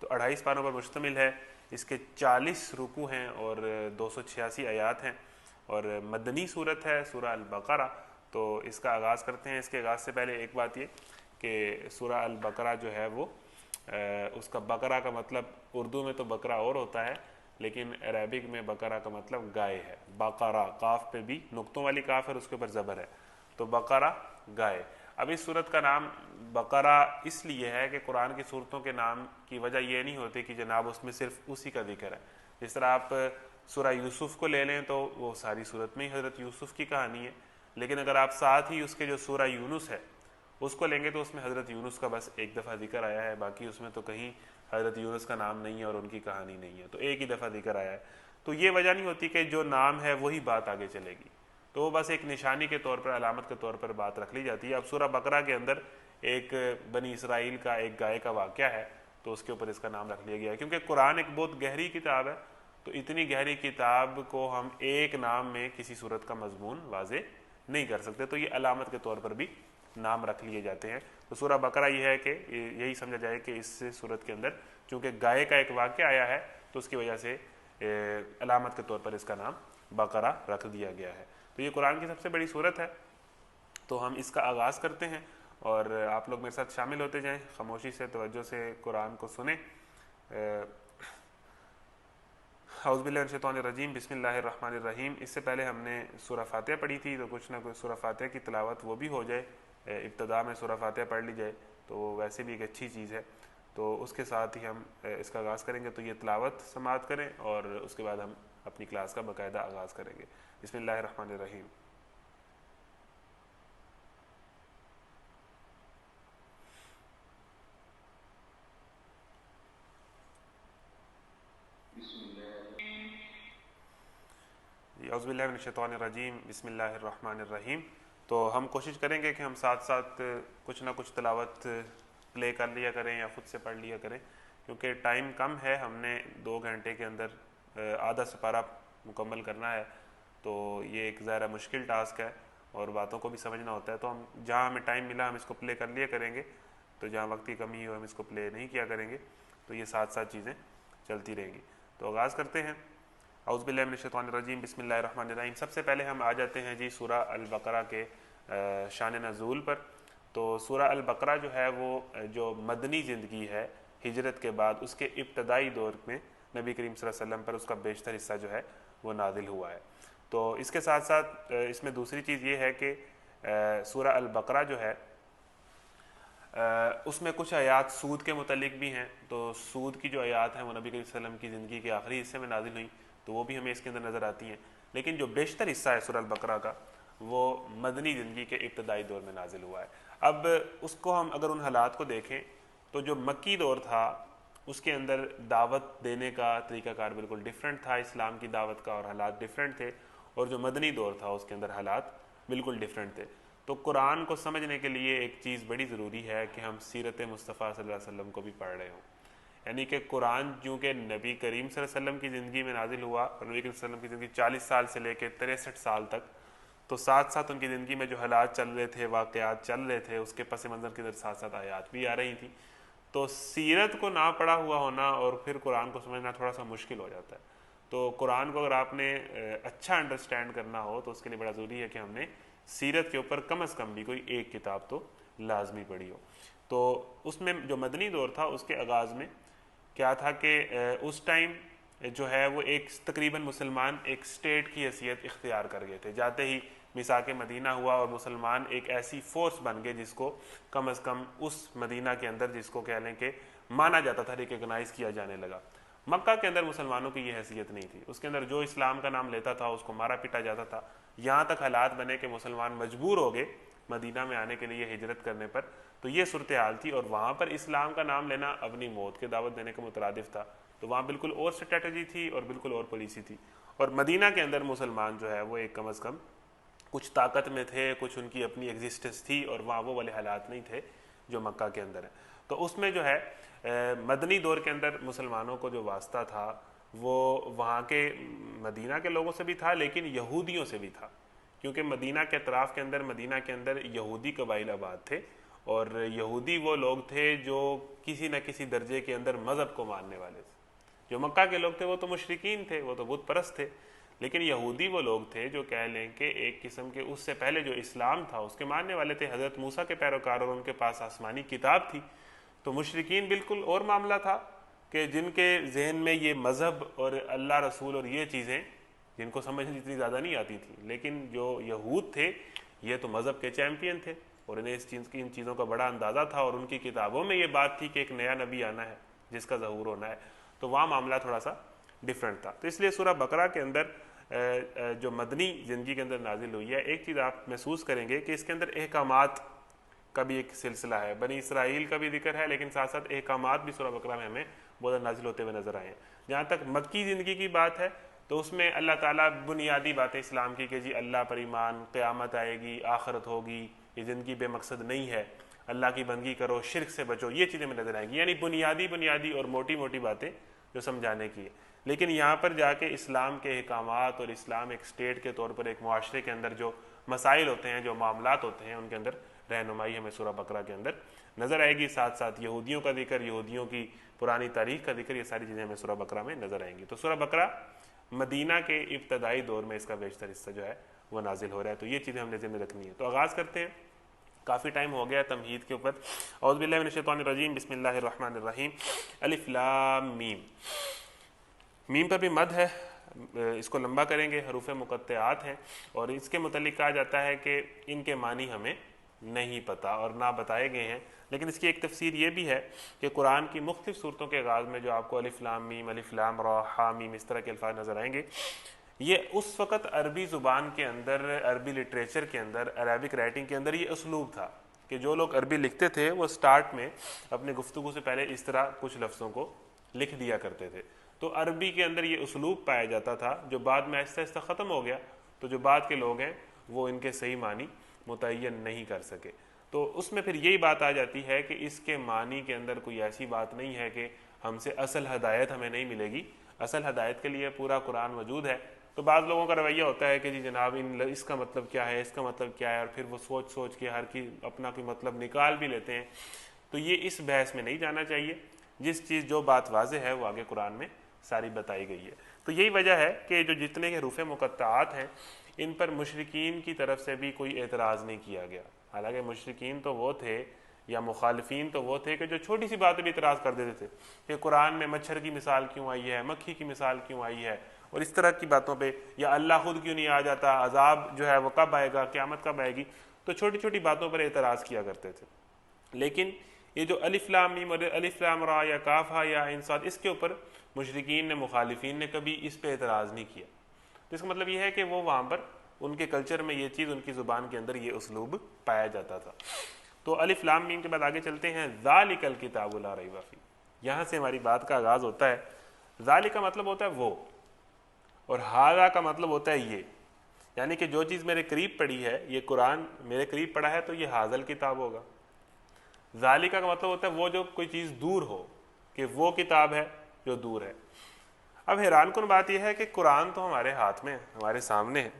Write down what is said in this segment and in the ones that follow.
تو 28 پاروں پر مشتمل ہے. اس کے 40 رکوع ہیں اور 286 آیات ہیں اور مدنی صورت ہے سورہ البقرہ. تو اس کا آغاز کرتے ہیں. اس کے آغاز سے پہلے ایک بات یہ کہ سورہ البقرہ جو ہے وہ اس کا بقرہ کا مطلب اردو میں تو بکرا اور ہوتا ہے لیکن عربک میں بقرہ کا مطلب گائے ہے. بقرہ قاف پہ بھی نقطوں والی قاف ہے اور اس کے اوپر زبر ہے تو بقرہ گائے. اب اس صورت کا نام بقرہ اس لیے ہے کہ قرآن کی صورتوں کے نام کی وجہ یہ نہیں ہوتی کہ جناب اس میں صرف اسی کا ذکر ہے. جس طرح آپ سورہ یوسف کو لے لیں تو وہ ساری صورت میں ہی حضرت یوسف کی کہانی ہے, لیکن اگر آپ ساتھ ہی اس کے جو سورہ یونس ہے اس کو لیں گے تو اس میں حضرت یونس کا بس ایک دفعہ ذکر آیا ہے, باقی اس میں تو کہیں حضرت یونس کا نام نہیں ہے اور ان کی کہانی نہیں ہے, تو ایک ہی دفعہ ذکر آیا ہے. تو یہ وجہ نہیں ہوتی کہ جو نام ہے وہی بات آگے چلے گی, تو وہ بس ایک نشانی کے طور پر, علامت کے طور پر بات رکھ لی جاتی ہے. اب سورہ بقرہ کے اندر ایک بنی اسرائیل کا ایک گائے کا واقعہ ہے تو اس کے اوپر اس کا نام رکھ لیا گیا ہے, کیونکہ قرآن ایک بہت گہری کتاب ہے. تو اتنی گہری کتاب کو ہم ایک نام میں کسی صورت کا مضمون واضح نہیں کر سکتے, تو یہ علامت کے طور پر بھی نام رکھ لیے جاتے ہیں. تو سورہ بقرہ یہ ہے کہ یہی سمجھا جائے کہ اس صورت کے اندر چونکہ گائے کا ایک واقعہ آیا ہے تو اس کی وجہ سے علامت کے طور پر اس کا نام بقرہ رکھ دیا گیا ہے. تو یہ قرآن کی سب سے بڑی صورت ہے. تو ہم اس کا آغاز کرتے ہیں اور آپ لوگ میرے ساتھ شامل ہوتے جائیں, خاموشی سے توجہ سے قرآن کو سنیں. اعوذ باللہ من الشیطان الرجیم, بسم اللہ الرحمن الرحیم. اس سے پہلے ہم نے سورہ فاتحہ پڑھی تھی تو کچھ نہ کچھ سورہ فاتحہ کی تلاوت وہ بھی ہو جائے, ابتدا میں سورہ فاتحہ پڑھ لی جائے تو ویسے بھی ایک اچھی چیز ہے. تو اس کے ساتھ ہی ہم اس کا آغاز کریں گے, تو یہ تلاوت سماعت کریں اور اس کے بعد ہم اپنی کلاس کا باقاعدہ آغاز کریں گے. بسم اللہ الرحمن الرحیم. اعوذ باللہ من الشیطان الرجیم, بسم اللہ الرحمن الرحیم. تو ہم کوشش کریں گے کہ ہم ساتھ ساتھ کچھ نہ کچھ تلاوت پلے کر لیا کریں یا خود سے پڑھ لیا کریں, کیونکہ ٹائم کم ہے, ہم نے 2 گھنٹے کے اندر آدھا سپارہ مکمل کرنا ہے. تو یہ ایک ظاہرہ مشکل ٹاسک ہے اور باتوں کو بھی سمجھنا ہوتا ہے. تو ہم جہاں ہمیں ٹائم ملا ہم اس کو پلے کر لیا کریں گے, تو جہاں وقت کی کمی ہو ہم اس کو پلے نہیں کیا کریں گے. تو یہ ساتھ ساتھ چیزیں چلتی رہیں گی. تو آغاز کرتے ہیں. اعوذ باللہ من الشیطان الرجیم, بسم اللہ الرحمن الرحیم. سب سے پہلے ہم آ جاتے ہیں جی سورہ البقرہ کے شان نزول پر. تو سورہ البقرہ جو ہے وہ جو مدنی زندگی ہے ہجرت کے بعد, اس کے ابتدائی دور میں نبی کریم صلی اللہ علیہ وسلم پر اس کا بیشتر حصہ جو ہے وہ نازل ہوا ہے. تو اس کے ساتھ ساتھ اس میں دوسری چیز یہ ہے کہ سورہ البقرہ جو ہے اس میں کچھ آیات سود کے متعلق بھی ہیں. تو سود کی جو آیات ہیں وہ نبی کریم صلی اللہ علیہ وسلم کی زندگی کے آخری حصے میں نازل ہوئیں, تو وہ بھی ہمیں اس کے اندر نظر آتی ہیں. لیکن جو بیشتر حصہ ہے سورہ البقرہ کا وہ مدنی زندگی کے ابتدائی دور میں نازل ہوا ہے. اب اس کو ہم اگر ان حالات کو دیکھیں تو جو مکی دور تھا اس کے اندر دعوت دینے کا طریقہ کار بالکل ڈیفرنٹ تھا, اسلام کی دعوت کا, اور حالات ڈیفرنٹ تھے. اور جو مدنی دور تھا اس کے اندر حالات بالکل ڈیفرنٹ تھے. تو قرآن کو سمجھنے کے لیے ایک چیز بڑی ضروری ہے کہ ہم سیرت مصطفیٰ صلی اللہ علیہ وسلم کو بھی پڑھ رہے ہوں. یعنی کہ قرآن چونکہ نبی کریم صلی اللہ علیہ وسلم کی زندگی میں نازل ہوا, اور نبی کریم صلی اللہ علیہ وسلم کی زندگی 40 سال سے لے کے 63 سال تک, تو ساتھ ساتھ ان کی زندگی میں جو حالات چل رہے تھے, واقعات چل رہے تھے, اس کے پس منظر کے اندر ساتھ ساتھ آیات بھی آ رہی تھیں. تو سیرت کو نہ پڑھا ہوا ہونا اور پھر قرآن کو سمجھنا تھوڑا سا مشکل ہو جاتا ہے. تو قرآن کو اگر آپ نے اچھا انڈرسٹینڈ کرنا ہو تو اس کے لیے بڑا ضروری ہے کہ ہم نے سیرت کے اوپر کم از کم بھی کوئی ایک کتاب تو لازمی پڑھی ہو. تو اس میں جو مدنی دور تھا اس کے آغاز میں کیا تھا کہ اس ٹائم جو ہے وہ ایک تقریباً مسلمان ایک سٹیٹ کی حیثیت اختیار کر گئے تھے. جاتے ہی میثاق مدینہ ہوا اور مسلمان ایک ایسی فورس بن گئے جس کو کم از کم اس مدینہ کے اندر جس کو کہہ لیں کہ مانا جاتا تھا, ریکگنائز کیا جانے لگا. مکہ کے اندر مسلمانوں کی یہ حیثیت نہیں تھی, اس کے اندر جو اسلام کا نام لیتا تھا اس کو مارا پیٹا جاتا تھا. یہاں تک حالات بنے کہ مسلمان مجبور ہو گئے مدینہ میں آنے کے لیے ہجرت کرنے پر. تو یہ صورتحال تھی, اور وہاں پر اسلام کا نام لینا اپنی موت کے دعوت دینے کے مترادف تھا. تو وہاں بالکل اور اسٹریٹجی تھی اور بالکل اور پالیسی تھی. اور مدینہ کے اندر مسلمان جو ہے وہ ایک کم از کم کچھ طاقت میں تھے, کچھ ان کی اپنی ایگزسٹنس تھی, اور وہاں وہ والے حالات نہیں تھے جو مکہ کے اندر ہیں. تو اس میں جو ہے مدنی دور کے اندر مسلمانوں کو جو واسطہ تھا وہ وہاں کے مدینہ کے لوگوں سے بھی تھا, لیکن یہودیوں سے بھی تھا, کیونکہ مدینہ کے اطراف کے اندر, مدینہ کے اندر یہودی قبائل آباد تھے, اور یہودی وہ لوگ تھے جو کسی نہ کسی درجے کے اندر مذہب کو ماننے والے تھے. جو مکہ کے لوگ تھے وہ تو مشرکین تھے, وہ تو بت پرست تھے, لیکن یہودی وہ لوگ تھے جو کہہ لیں کہ ایک قسم کے اس سے پہلے جو اسلام تھا اس کے ماننے والے تھے, حضرت موسیٰ کے پیروکار, اور ان کے پاس آسمانی کتاب تھی. تو مشرکین بالکل اور معاملہ تھا کہ جن کے ذہن میں یہ مذہب اور اللہ رسول اور یہ چیزیں جن کو سمجھ اتنی زیادہ نہیں آتی تھی, لیکن جو یہود تھے یہ تو مذہب کے چیمپئن تھے اور انہیں ان چیزوں کا بڑا اندازہ تھا, اور ان کی کتابوں میں یہ بات تھی کہ ایک نیا نبی آنا ہے جس کا ظہور ہونا ہے. تو وہاں معاملہ تھوڑا سا ڈیفرنٹ تھا. تو اس لیے سورہ بقرہ کے اندر جو مدنی زندگی کے اندر نازل ہوئی ہے, ایک چیز آپ محسوس کریں گے کہ اس کے اندر احکامات کا بھی ایک سلسلہ ہے, بنی اسرائیل کا بھی ذکر ہے, لیکن ساتھ ساتھ احکامات بھی سورہ بقرہ میں ہمیں بہت نازل ہوتے ہوئے نظر آئے ہیں. جہاں تک مکی زندگی کی بات ہے تو اس میں اللہ تعالیٰ بنیادی باتیں اسلام کی کہ جی اللہ پر ایمان, قیامت آئے گی, آخرت ہوگی, یہ زندگی بے مقصد نہیں ہے, اللہ کی بندگی کرو, شرک سے بچو, یہ چیزیں میں نظر آئیں گی. یعنی بنیادی اور موٹی موٹی باتیں جو سمجھانے کی ہے. لیکن یہاں پر جا کے اسلام کے احکامات اور اسلام ایک اسٹیٹ کے طور پر ایک معاشرے کے اندر جو مسائل ہوتے ہیں, جو معاملات ہوتے ہیں, ان کے اندر رہنمائی ہمیں سورہ بقرہ کے اندر نظر آئے گی. ساتھ ساتھ یہودیوں کا ذکر, یہودیوں کی پرانی تاریخ کا ذکر, یہ ساری چیزیں ہمیں سورہ بقرہ میں نظر آئیں گی. تو سورہ بقرہ مدینہ کے ابتدائی دور میں اس کا بیشتر حصہ جو ہے وہ نازل ہو رہا ہے. تو یہ چیزیں ہم نے ذہن میں رکھنی ہے. تو آغاز کرتے ہیں, کافی ٹائم ہو گیا تمہید کے اوپر. اعوذ باللہ من الشیطان الرجیم, بسم اللہ الرحمن الرحیم. الف لام میم. میم پر بھی مد ہے, اس کو لمبا کریں گے, حروف مقطعات ہیں, اور اس کے متعلق کہا جاتا ہے کہ ان کے معنی ہمیں نہیں پتہ اور نہ بتائے گئے ہیں. لیکن اس کی ایک تفسیر یہ بھی ہے کہ قرآن کی مختلف صورتوں کے آغاز میں جو آپ کو الف لام میم, الف لام را, حا میم اس طرح کے الفاظ نظر آئیں گے, یہ اس وقت عربی زبان کے اندر, عربی لٹریچر کے اندر, عربک رائٹنگ کے اندر یہ اسلوب تھا کہ جو لوگ عربی لکھتے تھے وہ سٹارٹ میں اپنے گفتگو سے پہلے اس طرح کچھ لفظوں کو لکھ دیا کرتے تھے. تو عربی کے اندر یہ اسلوب پایا جاتا تھا, جو بعد میں آہستہ آہستہ ختم ہو گیا. تو جو بعد کے لوگ ہیں وہ ان کے صحیح معنی متعین نہیں کر سکے. تو اس میں پھر یہی بات آ جاتی ہے کہ اس کے معنی کے اندر کوئی ایسی بات نہیں ہے کہ ہم سے اصل ہدایت ہمیں نہیں ملے گی. اصل ہدایت کے لیے پورا قرآن موجود ہے. تو بعض لوگوں کا رویہ ہوتا ہے کہ جی جناب اس کا مطلب کیا ہے, اس کا مطلب کیا ہے, اور پھر وہ سوچ سوچ کے ہر کی اپنا کوئی مطلب نکال بھی لیتے ہیں. تو یہ اس بحث میں نہیں جانا چاہیے. جس چیز جو بات واضح ہے وہ آگے قرآن میں ساری بتائی گئی ہے. تو یہی وجہ ہے کہ جو جتنے کے حروف مقطعات ہیں ان پر مشرکین کی طرف سے بھی کوئی اعتراض نہیں کیا گیا. حالانکہ مشرکین تو وہ تھے یا مخالفین تو وہ تھے کہ جو چھوٹی سی بات بھی اعتراض کر دیتے تھے کہ قرآن میں مچھر کی مثال کیوں آئی ہے, مکھی کی مثال کیوں آئی ہے, اور اس طرح کی باتوں پہ, یا اللہ خود کیوں نہیں آ جاتا, عذاب جو ہے وہ کب آئے گا, قیامت کب آئے گی. تو چھوٹی چھوٹی باتوں پر اعتراض کیا کرتے تھے. لیکن یہ جو الف لام میم اور الف لام را یا کاف ہا یا عین صاد, اس کے اوپر مشرکین نے, مخالفین نے کبھی اس پہ اعتراض نہیں کیا. تو اس کا مطلب یہ ہے کہ وہ وہاں پر ان کے کلچر میں یہ چیز, ان کی زبان کے اندر یہ اسلوب پایا جاتا تھا. تو الف لام میم کے بعد آگے چلتے ہیں. ذالک الکتاب لا ریب فیہ, یہاں سے ہماری بات کا آغاز ہوتا ہے. ذالک کا مطلب ہوتا ہے وہ, اور ھذا کا مطلب ہوتا ہے یہ. یعنی کہ جو چیز میرے قریب پڑی ہے, یہ قرآن میرے قریب پڑا ہے تو یہ ھذا الکتاب ہوگا. ذالک کا مطلب ہوتا ہے وہ جو کوئی چیز دور ہو, کہ وہ کتاب ہے جو دور ہے. اب حیران کن بات یہ ہے کہ قرآن تو ہمارے ہاتھ میں, ہمارے سامنے ہے,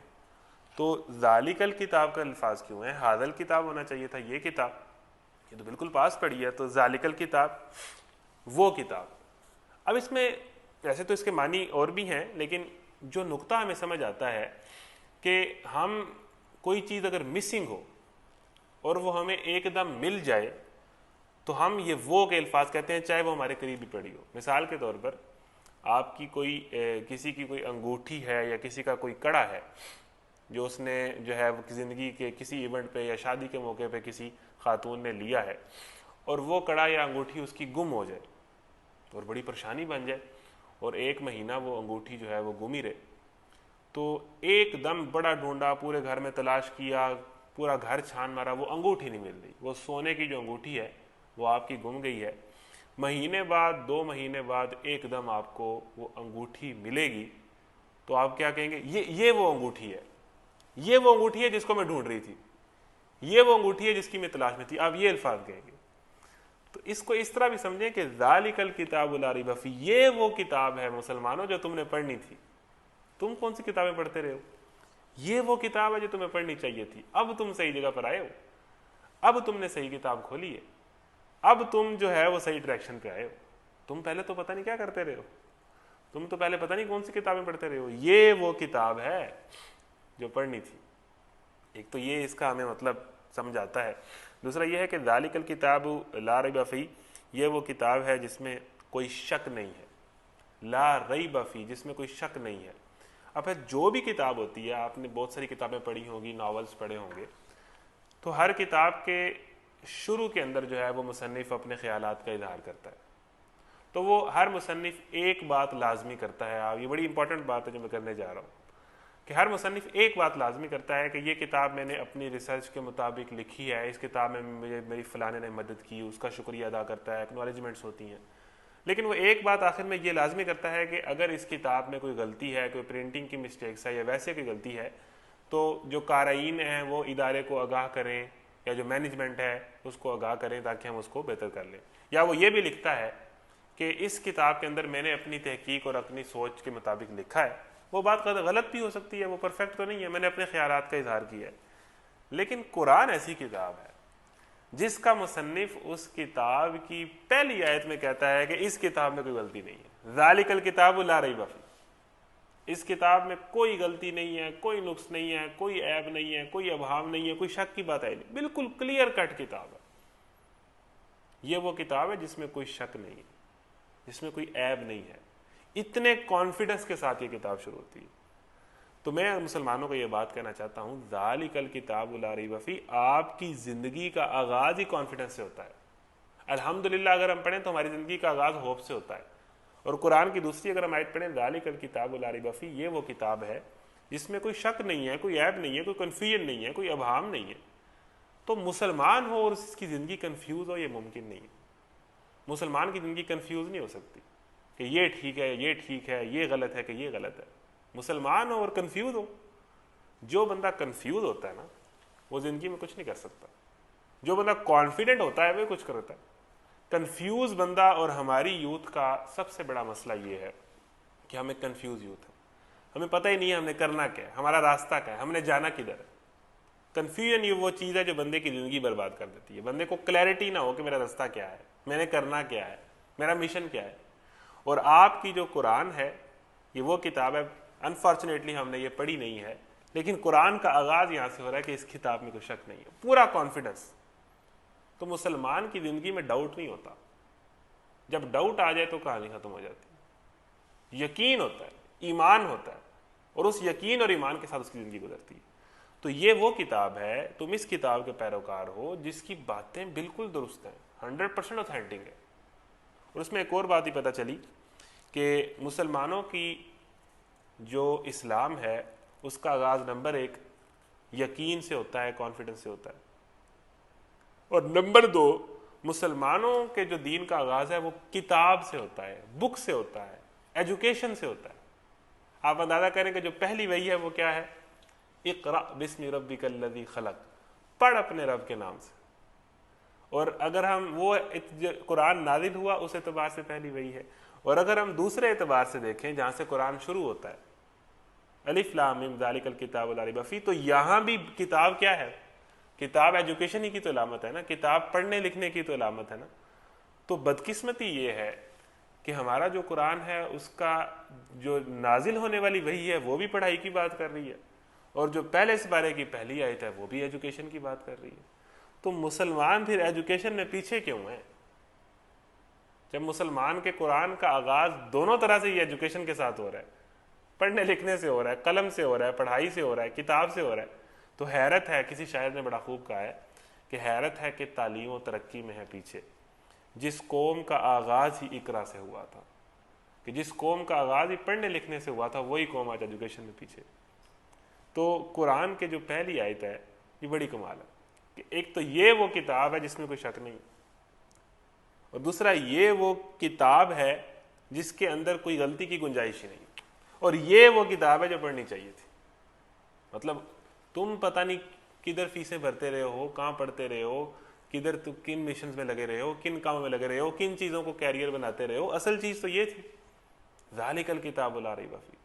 تو ذالک الکتاب کا الفاظ کیوں ہے؟ ھذا الکتاب ہونا چاہیے تھا, یہ کتاب, یہ تو بالکل پاس پڑی ہے. تو ذالک الکتاب, وہ کتاب. اب اس میں ویسے تو اس کے معنی اور بھی ہیں, لیکن جو نقطہ ہمیں سمجھ آتا ہے کہ ہم کوئی چیز اگر مسنگ ہو اور وہ ہمیں ایک دم مل جائے تو ہم یہ وہ کے الفاظ کہتے ہیں, چاہے وہ ہمارے قریب ہی پڑی ہو. مثال کے طور پر آپ کی کوئی کسی کی کوئی انگوٹھی ہے یا کسی کا کوئی کڑا ہے جو اس نے جو ہے وہ زندگی کے کسی ایونٹ پہ یا شادی کے موقع پہ کسی خاتون نے لیا ہے, اور وہ کڑا یا انگوٹھی اس کی گم ہو جائے اور بڑی پریشانی بن جائے, اور 1 مہینہ وہ انگوٹھی جو ہے وہ گم ہی رہے. تو ایک دم بڑا ڈھونڈا, پورے گھر میں تلاش کیا, پورا گھر چھان مارا, وہ انگوٹھی نہیں مل رہی. وہ سونے کی جو انگوٹھی ہے وہ آپ کی گم گئی ہے. مہینے بعد, 2 مہینے بعد ایک دم آپ کو وہ انگوٹھی ملے گی, تو آپ کیا کہیں گے؟ یہ وہ انگوٹھی ہے, یہ وہ انگوٹھی ہے جس کو میں ڈھونڈ رہی تھی, یہ وہ انگوٹھی ہے جس کی میں تلاش میں تھی. آپ یہ الفاظ کہیں گے. تو اس کو اس طرح بھی سمجھیں کہ ذالک الکتاب لا ریب فیہ, یہ وہ کتاب ہے مسلمانوں جو تم نے پڑھنی تھی. تم کون سی کتابیں پڑھتے رہے ہو؟ یہ وہ کتاب ہے جو تمہیں پڑھنی چاہیے تھی, اب تم صحیح جگہ پر آئے ہو. اب تم نے صحیح کتاب کھولی ہے, اب تم جو ہے وہ صحیح ڈائریکشن پہ آئے ہو. تم پہلے تو پتہ نہیں کیا کرتے رہے ہو, تم تو پہلے پتہ نہیں کون سی کتابیں پڑھتے رہے ہو. یہ وہ کتاب ہے جو پڑھنی تھی. ایک تو یہ اس کا ہمیں مطلب سمجھ آتا ہے. دوسرا یہ ہے کہ ذالک الکتاب لا ریب فیہ, یہ وہ کتاب ہے جس میں کوئی شک نہیں ہے. لا ریب فیہ, جس میں کوئی شک نہیں ہے. اب جو بھی کتاب ہوتی ہے, آپ نے بہت ساری کتابیں پڑھی ہوں گی, ناولز پڑھے ہوں گے, تو ہر کتاب کے شروع کے اندر جو ہے وہ مصنف اپنے خیالات کا اظہار کرتا ہے. تو وہ ہر مصنف ایک بات لازمی کرتا ہے. یہ بڑی امپورٹنٹ بات ہے جو میں کرنے جا رہا ہوں, کہ ہر مصنف ایک بات لازمی کرتا ہے کہ یہ کتاب میں نے اپنی ریسرچ کے مطابق لکھی ہے, اس کتاب میں مجھے میری فلاں نے مدد کی, اس کا شکریہ ادا کرتا ہے, ایکنالجمنٹس ہوتی ہیں. لیکن وہ ایک بات آخر میں یہ لازمی کرتا ہے کہ اگر اس کتاب میں کوئی غلطی ہے, کوئی پرنٹنگ کی مسٹیکس ہے یا ویسے کوئی غلطی ہے, تو جو قارئین ہیں وہ ادارے کو آگاہ کریں, یا جو مینجمنٹ ہے اس کو آگاہ کریں تاکہ ہم اس کو بہتر کر لیں. یا وہ یہ بھی لکھتا ہے کہ اس کتاب کے اندر میں نے اپنی تحقیق اور اپنی سوچ کے مطابق لکھا ہے. وہ بات غلط بھی ہو سکتی ہے, وہ پرفیکٹ تو نہیں ہے, میں نے اپنے خیالات کا اظہار کیا ہے. لیکن قرآن ایسی کتاب ہے جس کا مصنف اس کتاب کی پہلی آیت میں کہتا ہے کہ اس کتاب میں کوئی غلطی نہیں ہے. ذالک الکتاب لا ریب فیہ, اس کتاب میں کوئی غلطی نہیں ہے, کوئی نقص نہیں ہے, کوئی عیب نہیں ہے, کوئی ابہام نہیں ہے, کوئی شک کی بات ہے نہیں, بالکل کلیئر کٹ کتاب ہے. یہ وہ کتاب ہے جس میں کوئی شک نہیں ہے, جس میں کوئی عیب نہیں ہے. اتنے کانفیڈنس کے ساتھ یہ کتاب شروع ہوتی ہے. تو میں مسلمانوں کو یہ بات کہنا چاہتا ہوں, ذالک الکتاب لا ریب فیہ, آپ کی زندگی کا آغاز ہی کانفیڈنس سے ہوتا ہے. الحمدللہ اگر ہم پڑھیں تو ہماری زندگی کا آغاز ہوپ سے ہوتا ہے. اور قرآن کی دوسری اگر ہم آیت پڑھیں, ذالک الکتاب لا ریب فیہ, یہ وہ کتاب ہے جس میں کوئی شک نہیں ہے, کوئی عیب نہیں ہے, کوئی کنفیوژن نہیں ہے, کوئی ابہام نہیں ہے. تو مسلمان ہو اور اس کی زندگی کنفیوز ہو, یہ ممکن نہیں ہے. مسلمان کی زندگی کنفیوز نہیں ہو سکتی کہ یہ ٹھیک ہے, یہ ٹھیک ہے, یہ غلط ہے کہ یہ غلط ہے. مسلمان ہو اور کنفیوز ہو. جو بندہ کنفیوز ہوتا ہے نا, وہ زندگی میں کچھ نہیں کر سکتا. جو بندہ کانفیڈنٹ ہوتا ہے وہ کچھ کرتا ہے. کنفیوز بندہ, اور ہماری یوتھ کا سب سے بڑا مسئلہ یہ ہے کہ ہمیں کنفیوز یوتھ ہے. ہمیں پتہ ہی نہیں ہے ہم نے کرنا کیا ہے, ہمارا راستہ کیا ہے, ہم نے جانا کدھر ہے. کنفیوژن یہ وہ چیز ہے جو بندے کی زندگی برباد کر دیتی ہے. بندے کو کلیئرٹی نہ ہو کہ میرا راستہ کیا ہے, میں نے کرنا کیا ہے, میرا مشن کیا ہے. اور آپ کی جو قرآن ہے یہ وہ کتاب ہے, انفارچونیٹلی ہم نے یہ پڑھی نہیں ہے, لیکن قرآن کا آغاز یہاں سے ہو رہا ہے کہ اس کتاب میں کوئی شک نہیں ہے, پورا کانفیڈنس. تو مسلمان کی زندگی میں ڈاؤٹ نہیں ہوتا. جب ڈاؤٹ آ جائے تو کہانی ختم ہو جاتی ہے. یقین ہوتا ہے, ایمان ہوتا ہے, اور اس یقین اور ایمان کے ساتھ اس کی زندگی گزرتی ہے. تو یہ وہ کتاب ہے, تم اس کتاب کے پیروکار ہو جس کی باتیں بالکل درست ہیں, 100% اوتھینٹک ہے. اور اس میں ایک اور بات ہی پتہ چلی کہ مسلمانوں کی جو اسلام ہے اس کا آغاز نمبر 1 یقین سے ہوتا ہے, کانفیڈنس سے ہوتا ہے. اور نمبر 2 مسلمانوں کے جو دین کا آغاز ہے وہ کتاب سے ہوتا ہے, بک سے ہوتا ہے, ایجوکیشن سے ہوتا ہے. آپ اندازہ کریں کہ جو پہلی وحی ہے وہ کیا ہے, اقرأ بسم ربک الذی خلق, پڑھ اپنے رب کے نام سے. اور اگر ہم وہ قرآن نازل ہوا اس اعتبار سے پہلی وحی ہے. اور اگر ہم دوسرے اعتبار سے دیکھیں جہاں سے قرآن شروع ہوتا ہے, الف لام میم ذالک الکتاب لا ریب فیہ, تو یہاں بھی کتاب کیا ہے, کتاب ایجوکیشن ہی کی تو علامت ہے نا, کتاب پڑھنے لکھنے کی تو علامت ہے نا. تو بدقسمتی یہ ہے کہ ہمارا جو قرآن ہے اس کا جو نازل ہونے والی وحی ہے وہ بھی پڑھائی کی بات کر رہی ہے, اور جو پہلے اس بارے کی پہلی آیت ہے وہ بھی ایجوکیشن کی بات کر رہی ہے. تو مسلمان پھر ایجوکیشن میں پیچھے کیوں ہیں, جب مسلمان کے قرآن کا آغاز دونوں طرح سے یہ ایجوکیشن کے ساتھ ہو رہا ہے, پڑھنے لکھنے سے ہو رہا ہے, قلم سے ہو رہا ہے, پڑھائی سے ہو رہا ہے, کتاب سے ہو رہا ہے. تو حیرت ہے, کسی شاعر نے بڑا خوب کہا ہے کہ حیرت ہے کہ تعلیم و ترقی میں ہے پیچھے جس قوم کا آغاز ہی اقرا سے ہوا تھا, کہ جس قوم کا آغاز ہی پڑھنے لکھنے سے ہوا تھا وہی قوم آج ایجوکیشن میں پیچھے. تو قرآن کے جو پہلی آیت ہے یہ بڑی کمال ہے کہ ایک تو یہ وہ کتاب ہے جس میں کوئی شک نہیں, اور دوسرا یہ وہ کتاب ہے جس کے اندر کوئی غلطی کی گنجائش ہی نہیں, اور یہ وہ کتاب ہے جو پڑھنی چاہیے تھی. مطلب تم پتہ نہیں کدھر فیسیں بھرتے رہے ہو, کہاں پڑھتے رہے ہو, کدھر تو کن مشنز میں لگے رہے ہو, کن کاموں میں لگے رہے ہو, کن چیزوں کو کیریئر بناتے رہے ہو. اصل چیز تو یہ تھی, ذالک الکتاب لا ریب فیہ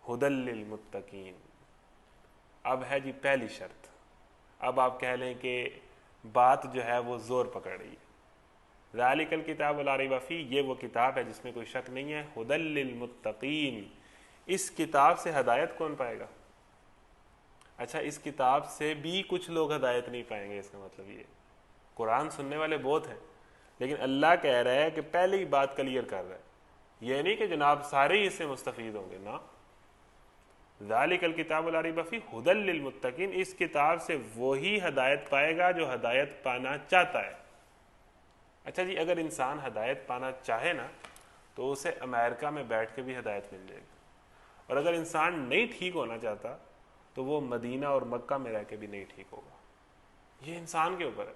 ھدی للمتقین. اب ہے جی پہلی شرط. اب آپ کہہ لیں کہ بات جو ہے وہ زور پکڑ رہی ہے. ذالک الکتاب لا ریب فیہ، یہ وہ کتاب ہے جس میں کوئی شک نہیں ہے. ھدی للمتقین، اس کتاب سے ہدایت کون پائے گا؟ اچھا، اس کتاب سے بھی کچھ لوگ ہدایت نہیں پائیں گے، اس کا مطلب یہ قرآن سننے والے بہت ہیں، لیکن اللہ کہہ رہا ہے کہ پہلے ہی بات کلیئر کر رہا ہے. یہ نہیں کہ جناب سارے ہی اس سے مستفید ہوں گے، نا. ذالک الکتاب لا ریب فیہ ھدی للمتقین، اس کتاب سے وہی ہدایت پائے گا جو ہدایت پانا چاہتا ہے. اچھا جی، اگر انسان ہدایت پانا چاہے نا تو اسے امریکہ میں بیٹھ کے بھی ہدایت مل جائے گی، اور اگر انسان نہیں ٹھیک ہونا چاہتا تو وہ مدینہ اور مکہ میں رہ کے بھی نہیں ٹھیک ہوگا. یہ انسان کے اوپر ہے.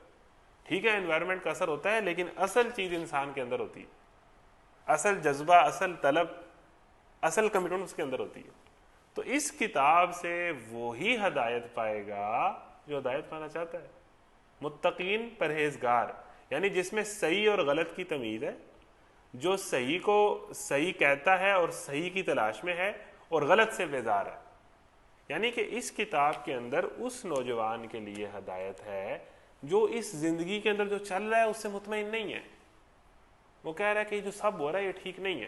ٹھیک ہے، انوائرمنٹ کا اثر ہوتا ہے، لیکن اصل چیز انسان کے اندر ہوتی ہے. اصل جذبہ، اصل طلب، اصل کمٹمنٹ اس کے اندر ہوتی ہے. تو اس کتاب سے وہی ہدایت پائے گا جو ہدایت پانا چاہتا ہے. متقین پرہیزگار، یعنی جس میں صحیح اور غلط کی تمیز ہے، جو صحیح کو صحیح کہتا ہے اور صحیح کی تلاش میں ہے اور غلط سے بیزار ہے. یعنی کہ اس کتاب کے اندر اس نوجوان کے لیے ہدایت ہے جو اس زندگی کے اندر جو چل رہا ہے اس سے مطمئن نہیں ہے. وہ کہہ رہا ہے کہ یہ جو سب ہو رہا ہے یہ ٹھیک نہیں ہے.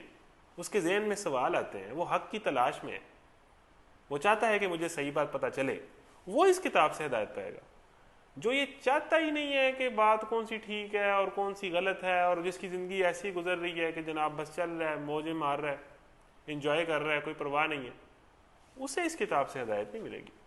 اس کے ذہن میں سوال آتے ہیں، وہ حق کی تلاش میں ہے، وہ چاہتا ہے کہ مجھے صحیح بات پتہ چلے. وہ اس کتاب سے ہدایت پائے گا. جو یہ چاہتا ہی نہیں ہے کہ بات کون سی ٹھیک ہے اور کون سی غلط ہے، اور جس کی زندگی ایسی گزر رہی ہے کہ جناب بس چل رہا ہے، موجیں مار رہا ہے، انجوائے کر رہا ہے، کوئی پرواہ نہیں ہے، اسے اس کتاب سے ہدایت نہیں ملے گی.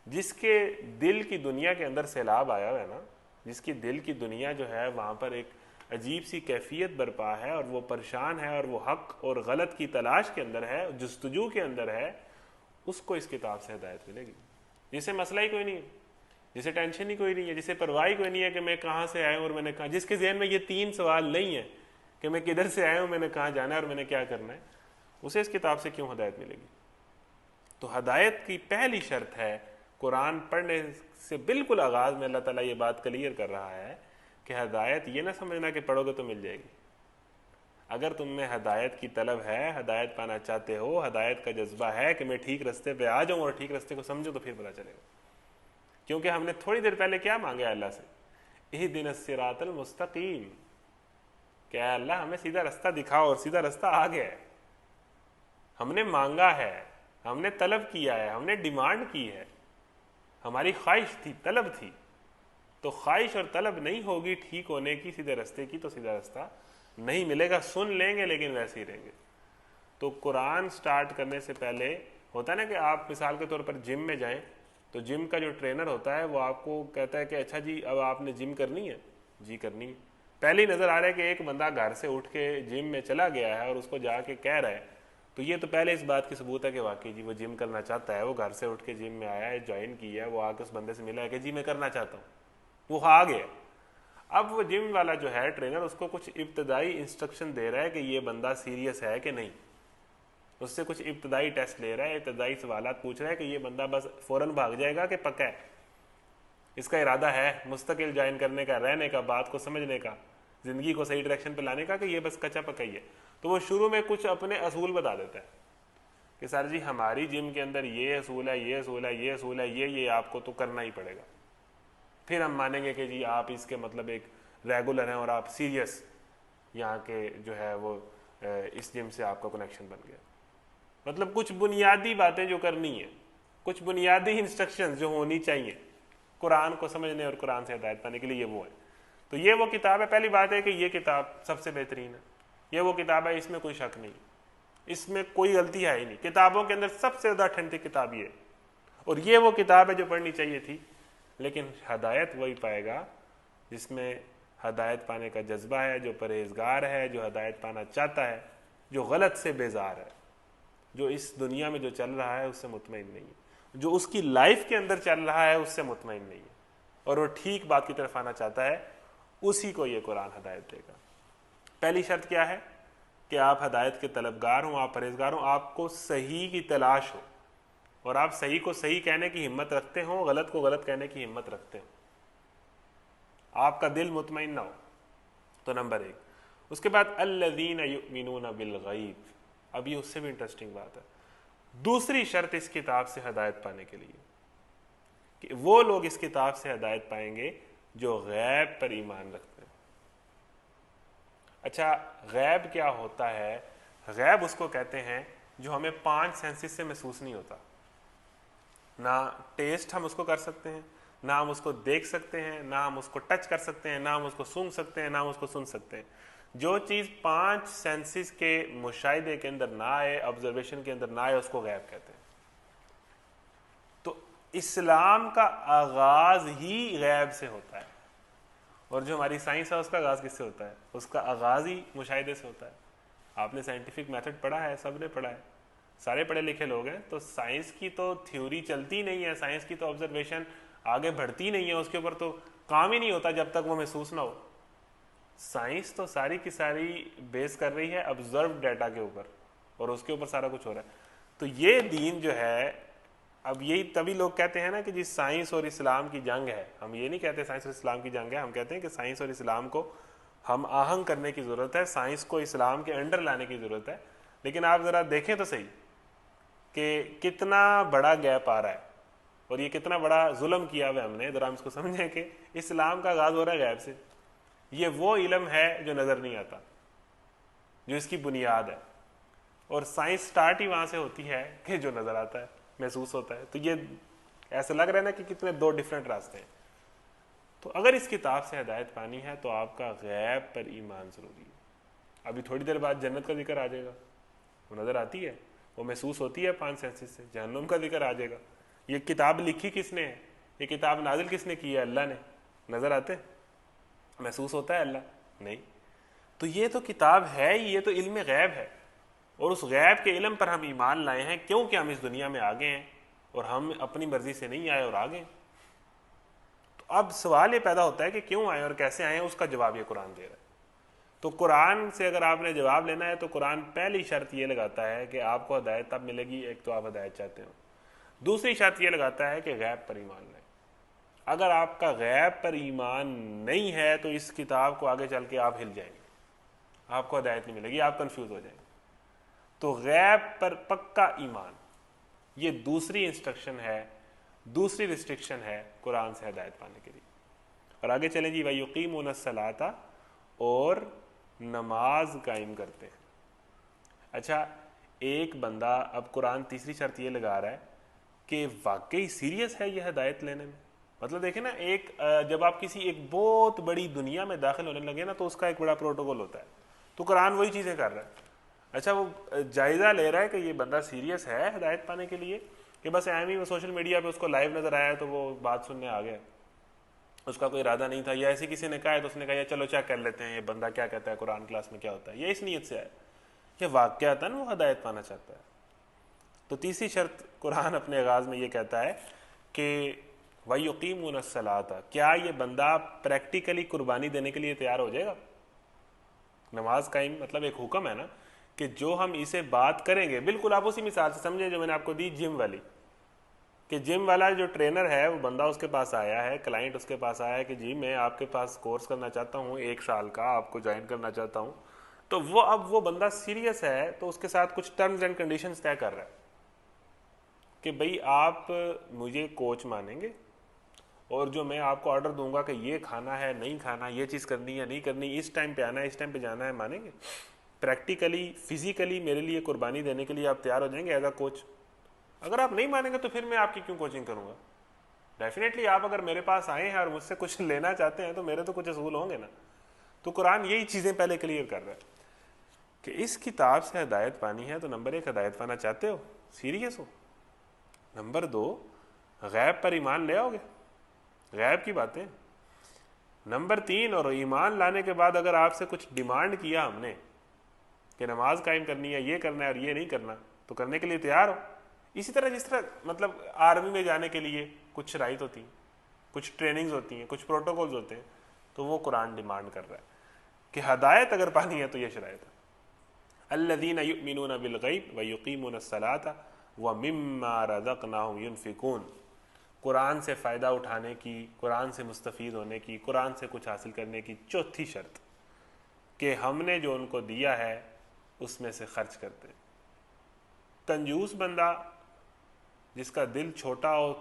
جس کے دل کی دنیا کے اندر سیلاب آیا ہوا ہے نا، جس کی دل کی دنیا جو ہے وہاں پر ایک عجیب سی کیفیت برپا ہے، اور وہ پریشان ہے، اور وہ حق اور غلط کی تلاش کے اندر ہے، جستجو کے اندر ہے، اس کو اس کتاب سے ہدایت ملے گی. جسے مسئلہ ہی کوئی نہیں ہے، جسے ٹینشن ہی کوئی نہیں ہے، جسے پرواہ ہی کوئی نہیں ہے کہ میں کہاں سے آیا ہوں اور میں نے کہاں، جس کے ذہن میں یہ 3 سوال نہیں ہے کہ میں کدھر سے آیا ہوں، میں نے کہاں جانا ہے اور میں نے کیا کرنا ہے، اسے اس کتاب سے کیوں ہدایت ملے گی؟ تو ہدایت کی پہلی شرط ہے، قرآن پڑھنے سے بالکل آغاز میں اللہ تعالیٰ یہ بات کلیئر کر رہا ہے کہ ہدایت یہ نہ سمجھنا کہ پڑھو گے تو مل جائے گی. اگر تم میں ہدایت کی طلب ہے، ہدایت پانا چاہتے ہو، ہدایت کا جذبہ ہے کہ میں ٹھیک رستے پہ آ جاؤں اور ٹھیک رستے کو سمجھوں، تو پھر پتہ چلے گا. کیونکہ ہم نے تھوڑی دیر پہلے کیا مانگا اللہ سے؟ اہدنا الصراط المستقیم، کہ اے اللہ ہمیں سیدھا رستہ دکھاؤ، اور سیدھا رستہ آ گیا ہے. ہم نے مانگا ہے، ہم نے طلب کیا ہے، ہم نے ڈیمانڈ کی ہے، ہماری خواہش تھی، طلب تھی. تو خواہش اور طلب نہیں ہوگی ٹھیک ہونے کی، سیدھے رستے کی، تو سیدھا رستہ نہیں ملے گا. سن لیں گے لیکن ویسے ہی رہیں گے. تو قرآن سٹارٹ کرنے سے پہلے ہوتا ہے نا کہ آپ مثال کے طور پر جم میں جائیں تو جم کا جو ٹرینر ہوتا ہے وہ آپ کو کہتا ہے کہ اچھا جی اب آپ نے جم کرنی ہے. جی کرنی ہے. پہلے ہی نظر آ رہا ہے کہ ایک بندہ گھر سے اٹھ کے جم میں چلا گیا ہے اور اس کو جا کے کہہ رہا ہے، تو یہ تو پہلے اس بات کی ثبوت ہے کہ واقعی جی وہ جم کرنا چاہتا ہے. وہ گھر سے اٹھ کے جم میں آیا ہے، جوائن کیا ہے، وہ آ کے اس بندے سے ملا ہے کہ جی میں کرنا چاہتا ہوں، وہ آ گیا. اب وہ جم والا جو ہے ٹرینر اس کو کچھ ابتدائی انسٹرکشن دے رہا ہے کہ یہ بندہ سیریس ہے کہ نہیں. اس سے کچھ ابتدائی ٹیسٹ لے رہا ہے، ابتدائی سوالات پوچھ رہا ہے کہ یہ بندہ بس فوراً بھاگ جائے گا کہ پکا ہے، اس کا ارادہ ہے مستقل جوائن کرنے کا، رہنے کا، بات کو سمجھنے کا، زندگی کو صحیح ڈائریکشن پہ لانے کا، کہ یہ بس کچا پکا ہی ہے. تو وہ شروع میں کچھ اپنے اصول بتا دیتا ہے کہ سر جی ہماری جم کے اندر یہ اصول ہے، یہ اصول ہے، یہ اصول ہے، یہ آپ کو تو کرنا ہی پڑے گا. پھر ہم مانیں گے کہ جی آپ اس کے مطلب ایک ریگولر ہیں اور آپ سیریس یہاں کے جو ہے وہ اس جم سے آپ کا کنیکشن بن گیا. مطلب کچھ بنیادی باتیں جو کرنی ہیں، کچھ بنیادی انسٹرکشنز جو ہونی چاہیے قرآن کو سمجھنے اور قرآن سے ہدایت پانے کے لیے، یہ وہ ہے. تو یہ وہ کتاب ہے. پہلی بات ہے کہ یہ کتاب سب سے بہترین ہے. یہ وہ کتاب ہے، اس میں کوئی شک نہیں، اس میں کوئی غلطی ہے ہی نہیں. کتابوں کے اندر سب سے زیادہ ٹھنڈی کتاب یہ ہے، اور یہ وہ کتاب ہے جو پڑھنی چاہیے تھی. لیکن ہدایت وہی پائے گا جس میں ہدایت پانے کا جذبہ ہے، جو پرہیزگار ہے، جو ہدایت پانا چاہتا ہے، جو غلط سے بیزار ہے، جو اس دنیا میں جو چل رہا ہے اس سے مطمئن نہیں ہے، جو اس کی لائف کے اندر چل رہا ہے اس سے مطمئن نہیں ہے، اور وہ ٹھیک بات کی طرف آنا چاہتا ہے. اسی کو یہ قرآن ہدایت دے گا. پہلی شرط کیا ہے؟ کہ آپ ہدایت کے طلبگار ہوں، آپ پرہیزگار ہوں، آپ کو صحیح کی تلاش ہو، اور آپ صحیح کو صحیح کہنے کی ہمت رکھتے ہوں، غلط کو غلط کہنے کی ہمت رکھتے ہوں، آپ کا دل مطمئن نہ ہو. تو نمبر 1. اس کے بعد الذین یؤمنون بالغیب. اب یہ اس سے بھی انٹرسٹنگ بات ہے. دوسری شرط اس کتاب سے ہدایت پانے کے لیے کہ وہ لوگ اس کتاب سے ہدایت پائیں گے جو غیب پر ایمان رکھتے ہیں۔ اچھا، غیب کیا ہوتا ہے؟ غیب اس کو کہتے ہیں جو ہمیں 5 سینسز سے محسوس نہیں ہوتا۔ نہ ٹیسٹ ہم اس کو کر سکتے ہیں، نہ ہم اس کو دیکھ سکتے ہیں، نہ ہم اس کو ٹچ کر سکتے ہیں، نہ ہم اس کو سونگھ سکتے ہیں، نہ ہم اس کو سن سکتے ہیں۔ جو چیز 5 سینسز کے مشاہدے کے اندر نہ آئے، آبزرویشن کے اندر نہ آئے، اس کو غیب کہتے ہیں۔ تو اسلام کا آغاز ہی غیب سے ہوتا ہے، اور جو ہماری سائنس ہے اس کا آغاز کس سے ہوتا ہے؟ اس کا آغاز ہی مشاہدے سے ہوتا ہے۔ آپ نے سائنٹیفک میتھڈ پڑھا ہے، سب نے پڑھا ہے، سارے پڑھے لکھے لوگ ہیں، تو سائنس کی تو تھیوری چلتی نہیں ہے، سائنس کی تو آبزرویشن آگے بڑھتی نہیں ہے، اس کے اوپر تو کام ہی نہیں ہوتا جب تک وہ محسوس نہ ہو۔ سائنس تو ساری کی ساری بیس کر رہی ہے آبزروڈ ڈیٹا کے اوپر، اور اس کے اوپر سارا کچھ ہو رہا ہے۔ تو یہ دین جو ہے، اب یہی تبھی لوگ کہتے ہیں نا کہ جی سائنس اور اسلام کی جنگ ہے۔ ہم یہ نہیں کہتے سائنس اور اسلام کی جنگ ہے، ہم کہتے ہیں کہ سائنس اور اسلام کو ہم آہنگ کرنے کی ضرورت ہے، سائنس کو اسلام کے انڈر لانے کی ضرورت ہے۔ لیکن آپ ذرا دیکھیں تو صحیح کہ کتنا بڑا گیپ آ رہا ہے، اور یہ کتنا بڑا ظلم کیا ہوا ہم نے۔ ذرا ہم اس کو سمجھیں کہ اسلام کا آغاز ہو رہا ہے غیب سے۔ یہ وہ علم ہے جو نظر نہیں آتا، جو اس کی بنیاد ہے، اور سائنس سٹارٹ ہی وہاں سے ہوتی ہے کہ جو نظر آتا ہے، محسوس ہوتا ہے۔ تو یہ ایسا لگ رہا ہے نا کہ کتنے 2 ڈیفرنٹ راستے ہیں۔ تو اگر اس کتاب سے ہدایت پانی ہے تو آپ کا غیب پر ایمان ضروری ہے۔ ابھی تھوڑی دیر بعد جنت کا ذکر آ جائے گا، وہ نظر آتی ہے، وہ محسوس ہوتی ہے 5 سینسز سے۔ جہنم کا ذکر آ جائے گا۔ یہ کتاب لکھی کس نے ہے؟ یہ کتاب نازل کس نے کی ہے؟ اللہ نے۔ نظر آتے ہیں؟ محسوس ہوتا ہے اللہ؟ نہیں۔ تو یہ تو کتاب ہے ہی، یہ تو علم غیب ہے، اور اس غیب کے علم پر ہم ایمان لائے ہیں کیونکہ ہم اس دنیا میں آگے ہیں، اور ہم اپنی مرضی سے نہیں آئے اور آگے۔ تو اب سوال یہ پیدا ہوتا ہے کہ کیوں آئے اور کیسے آئے، اس کا جواب یہ قرآن دے رہا ہے۔ تو قرآن سے اگر آپ نے جواب لینا ہے تو قرآن پہلی شرط یہ لگاتا ہے کہ آپ کو ہدایت تب ملے گی، ایک تو آپ ہدایت چاہتے ہو، دوسری شرط یہ لگاتا ہے کہ غیب پر ایمان لائیں۔ اگر آپ کا غیب پر ایمان نہیں ہے تو اس کتاب کو آگے چل کے آپ ہل جائیں گے، آپ کو ہدایت نہیں ملے گی، آپ کنفیوز ہو جائیں گے۔ تو غیب پر پکا ایمان، یہ دوسری انسٹرکشن ہے، دوسری ریسٹرکشن ہے قرآن سے ہدایت پانے کے لیے۔ اور آگے چلیں جی، وَيُقِيمُونَ الصَّلَاةَ، اور نماز قائم کرتے ہیں۔ اچھا، ایک بندہ، اب قرآن تیسری شرط یہ لگا رہا ہے کہ واقعی سیریس ہے یہ ہدایت لینے میں۔ مطلب دیکھیں نا، ایک جب آپ کسی ایک بہت بڑی دنیا میں داخل ہونے لگے نا تو اس کا ایک بڑا پروٹوکول ہوتا ہے، تو قرآن وہی چیزیں کر رہا ہے۔ اچھا، وہ جائزہ لے رہا ہے کہ یہ بندہ سیریس ہے ہدایت پانے کے لیے، کہ بس ایم ہی وہ سوشل میڈیا پہ اس کو لائیو نظر آیا تو وہ بات سننے آ گیا، اس کا کوئی ارادہ نہیں تھا، یا ایسے کسی نے کہا ہے تو اس نے کہا یا چلو چیک کر لیتے ہیں یہ بندہ کیا کہتا ہے قرآن کلاس میں کیا ہوتا ہے، یہ اس نیت سے ہے کہ واقعتاً وہ ہدایت پانا چاہتا ہے۔ تو تیسری شرط قرآن اپنے آغاز میں یہ کہتا ہے کہ وَيُقِيمُونَ الصَّلَاةَ، کیا یہ بندہ پریکٹیکلی قربانی دینے کے لیے تیار ہو جائے گا؟ نماز قائم مطلب ایک حکم ہے نا، کہ جو ہم اسے بات کریں گے، بالکل آپ اسی مثال سے سمجھیں جو میں نے آپ کو دی جم والی، کہ جم والا جو ٹرینر ہے وہ بندہ اس کے پاس آیا ہے، کلائنٹ اس کے پاس آیا ہے کہ جی میں آپ کے پاس کورس کرنا چاہتا ہوں 1 سال کا، آپ کو جوائن کرنا چاہتا ہوں، تو وہ اب وہ بندہ سیریس ہے تو اس کے ساتھ کچھ ٹرمز اینڈ کنڈیشنز طے کر رہا ہے کہ بھئی آپ مجھے کوچ مانیں گے، اور جو میں آپ کو آرڈر دوں گا کہ یہ کھانا ہے نہیں کھانا، یہ چیز کرنی ہے نہیں کرنی، اس ٹائم پہ آنا ہے اس ٹائم پہ جانا ہے، مانیں گے؟ پریکٹیکلی فزیکلی میرے لیے قربانی دینے کے لیے آپ تیار ہو جائیں گے ایز اے کوچ؟ اگر آپ نہیں مانیں گے تو پھر میں آپ کی کیوں کوچنگ کروں گا؟ ڈیفینیٹلی آپ اگر میرے پاس آئے ہیں اور مجھ سے کچھ لینا چاہتے ہیں تو میرے تو کچھ اصول ہوں گے نا۔ تو قرآن یہی چیزیں پہلے کلیئر کر رہا ہے کہ اس کتاب سے ہدایت پانی ہے تو نمبر 1 ہدایت پانا چاہتے ہو، سیریس ہو، نمبر 2 غیب پر ایمان لے آؤ گے، غیب کی باتیں، نمبر 3 اور ایمان لانے کے بعد اگر آپ سے کچھ ڈیمانڈ کیا ہم نے کہ نماز قائم کرنی ہے، یہ کرنا ہے اور یہ نہیں کرنا، تو کرنے کے لیے تیار ہو۔ اسی طرح جس طرح مطلب آرمی میں جانے کے لیے کچھ شرائط ہوتی ہیں، کچھ ٹریننگز ہوتی ہیں، کچھ پروٹوکولز ہوتے ہیں، تو وہ قرآن ڈیمانڈ کر رہا ہے کہ ہدایت اگر پانی ہے تو یہ شرائط ہے۔ الذین یؤمنون بالغیب ویقیمون الصلاۃ ومما رزقناہم ینفقون، قرآن سے فائدہ اٹھانے کی، قرآن سے مستفید ہونے کی، قرآن سے کچھ حاصل کرنے کی چوتھی شرط کہ ہم نے جو ان کو دیا ہے اس میں سے خرچ کرتے۔ کنجوس بندہ جس کا دل چھوٹا ہو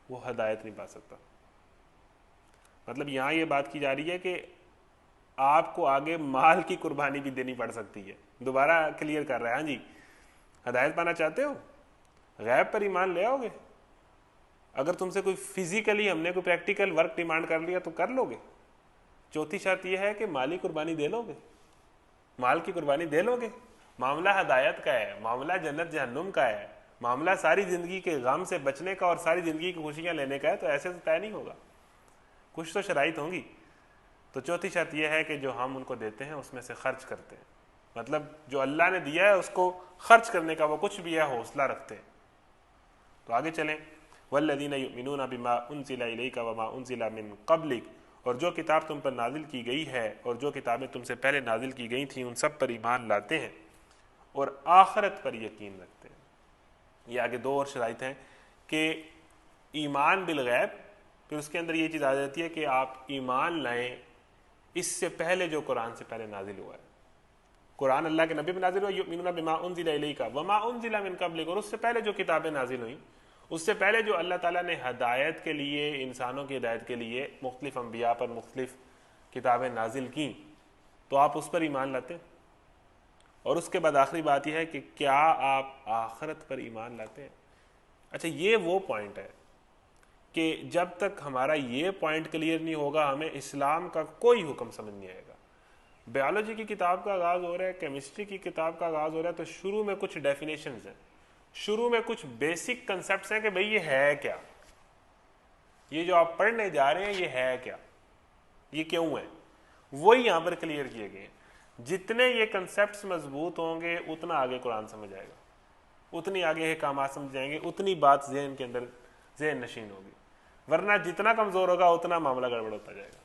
وہ ہدایت نہیں پا سکتا، مطلب یہاں یہ بات کی جا رہی ہے کہ آپ کو آگے مال کی قربانی بھی دینی پڑ سکتی ہے. دوبارہ کلیئر کر رہا ہے. ہاں جی, ہدایت پانا چاہتے ہو, غیب پر ایمان لے آؤ گے. اگر تم سے کوئی فزیکلی ہم نے کوئی پریکٹیکل ورک ڈیمانڈ کر لیا تو کر لو گے. چوتھی شرط یہ ہے کہ مالی قربانی دے لو گے, مال کی قربانی دے لو گے. معاملہ ہدایت کا ہے, معاملہ جنت جہنم کا ہے, معاملہ ساری زندگی کے غم سے بچنے کا اور ساری زندگی کی خوشیاں لینے کا ہے, تو ایسے تو طے نہیں ہوگا, کچھ تو شرائط ہوں گی. تو چوتھی شرط یہ ہے کہ جو ہم ان کو دیتے ہیں اس میں سے خرچ کرتے ہیں, مطلب جو اللہ نے دیا ہے اس کو خرچ کرنے کا وہ کچھ بھی ہے حوصلہ رکھتے ہیں. تو آگے چلیں. والذین یؤمنون بما انزل الیک وما انزل من قبلک, اور جو کتاب تم پر نازل کی گئی ہے اور جو کتابیں تم سے پہلے نازل کی گئی تھیں ان سب پر ایمان لاتے ہیں اور آخرت پر یقین رکھتے ہیں. یہ آگے دو اور شرائط ہیں کہ ایمان بالغیب, پھر اس کے اندر یہ چیز آ جاتی ہے کہ آپ ایمان لائیں اس سے پہلے جو قرآن سے پہلے نازل ہوا ہے. قرآن اللہ کے نبی پہ نازل ہوا, یؤمنون بما انزل الیک وما انزل من قبلک, اور اس سے پہلے جو کتابیں نازل ہوئیں, اس سے پہلے جو اللہ تعالیٰ نے ہدایت کے لیے, انسانوں کی ہدایت کے لیے مختلف انبیاء پر مختلف کتابیں نازل کیں, تو آپ اس پر ایمان لاتے ہیں. اور اس کے بعد آخری بات یہ ہے کہ کیا آپ آخرت پر ایمان لاتے ہیں. اچھا, یہ وہ پوائنٹ ہے کہ جب تک ہمارا یہ پوائنٹ کلیئر نہیں ہوگا ہمیں اسلام کا کوئی حکم سمجھ نہیں آئے گا. بیالوجی کی کتاب کا آغاز ہو رہا ہے, کیمسٹری کی کتاب کا آغاز ہو رہا ہے, تو شروع میں کچھ ڈیفینیشنز ہیں, شروع میں کچھ بیسک کنسپٹس ہیں کہ بھئی یہ ہے کیا, یہ جو آپ پڑھنے جا رہے ہیں یہ ہے کیا, یہ کیوں ہے, وہی یہاں پر کلیئر کیے گئے ہیں. جتنے یہ کنسپٹس مضبوط ہوں گے اتنا آگے قرآن سمجھ آئے گا, اتنی آگے احکامات سمجھ جائیں گے, اتنی بات ذہن کے اندر ذہن نشین ہوگی. ورنہ جتنا کمزور ہوگا اتنا معاملہ گڑبڑ ہوتا جائے گا.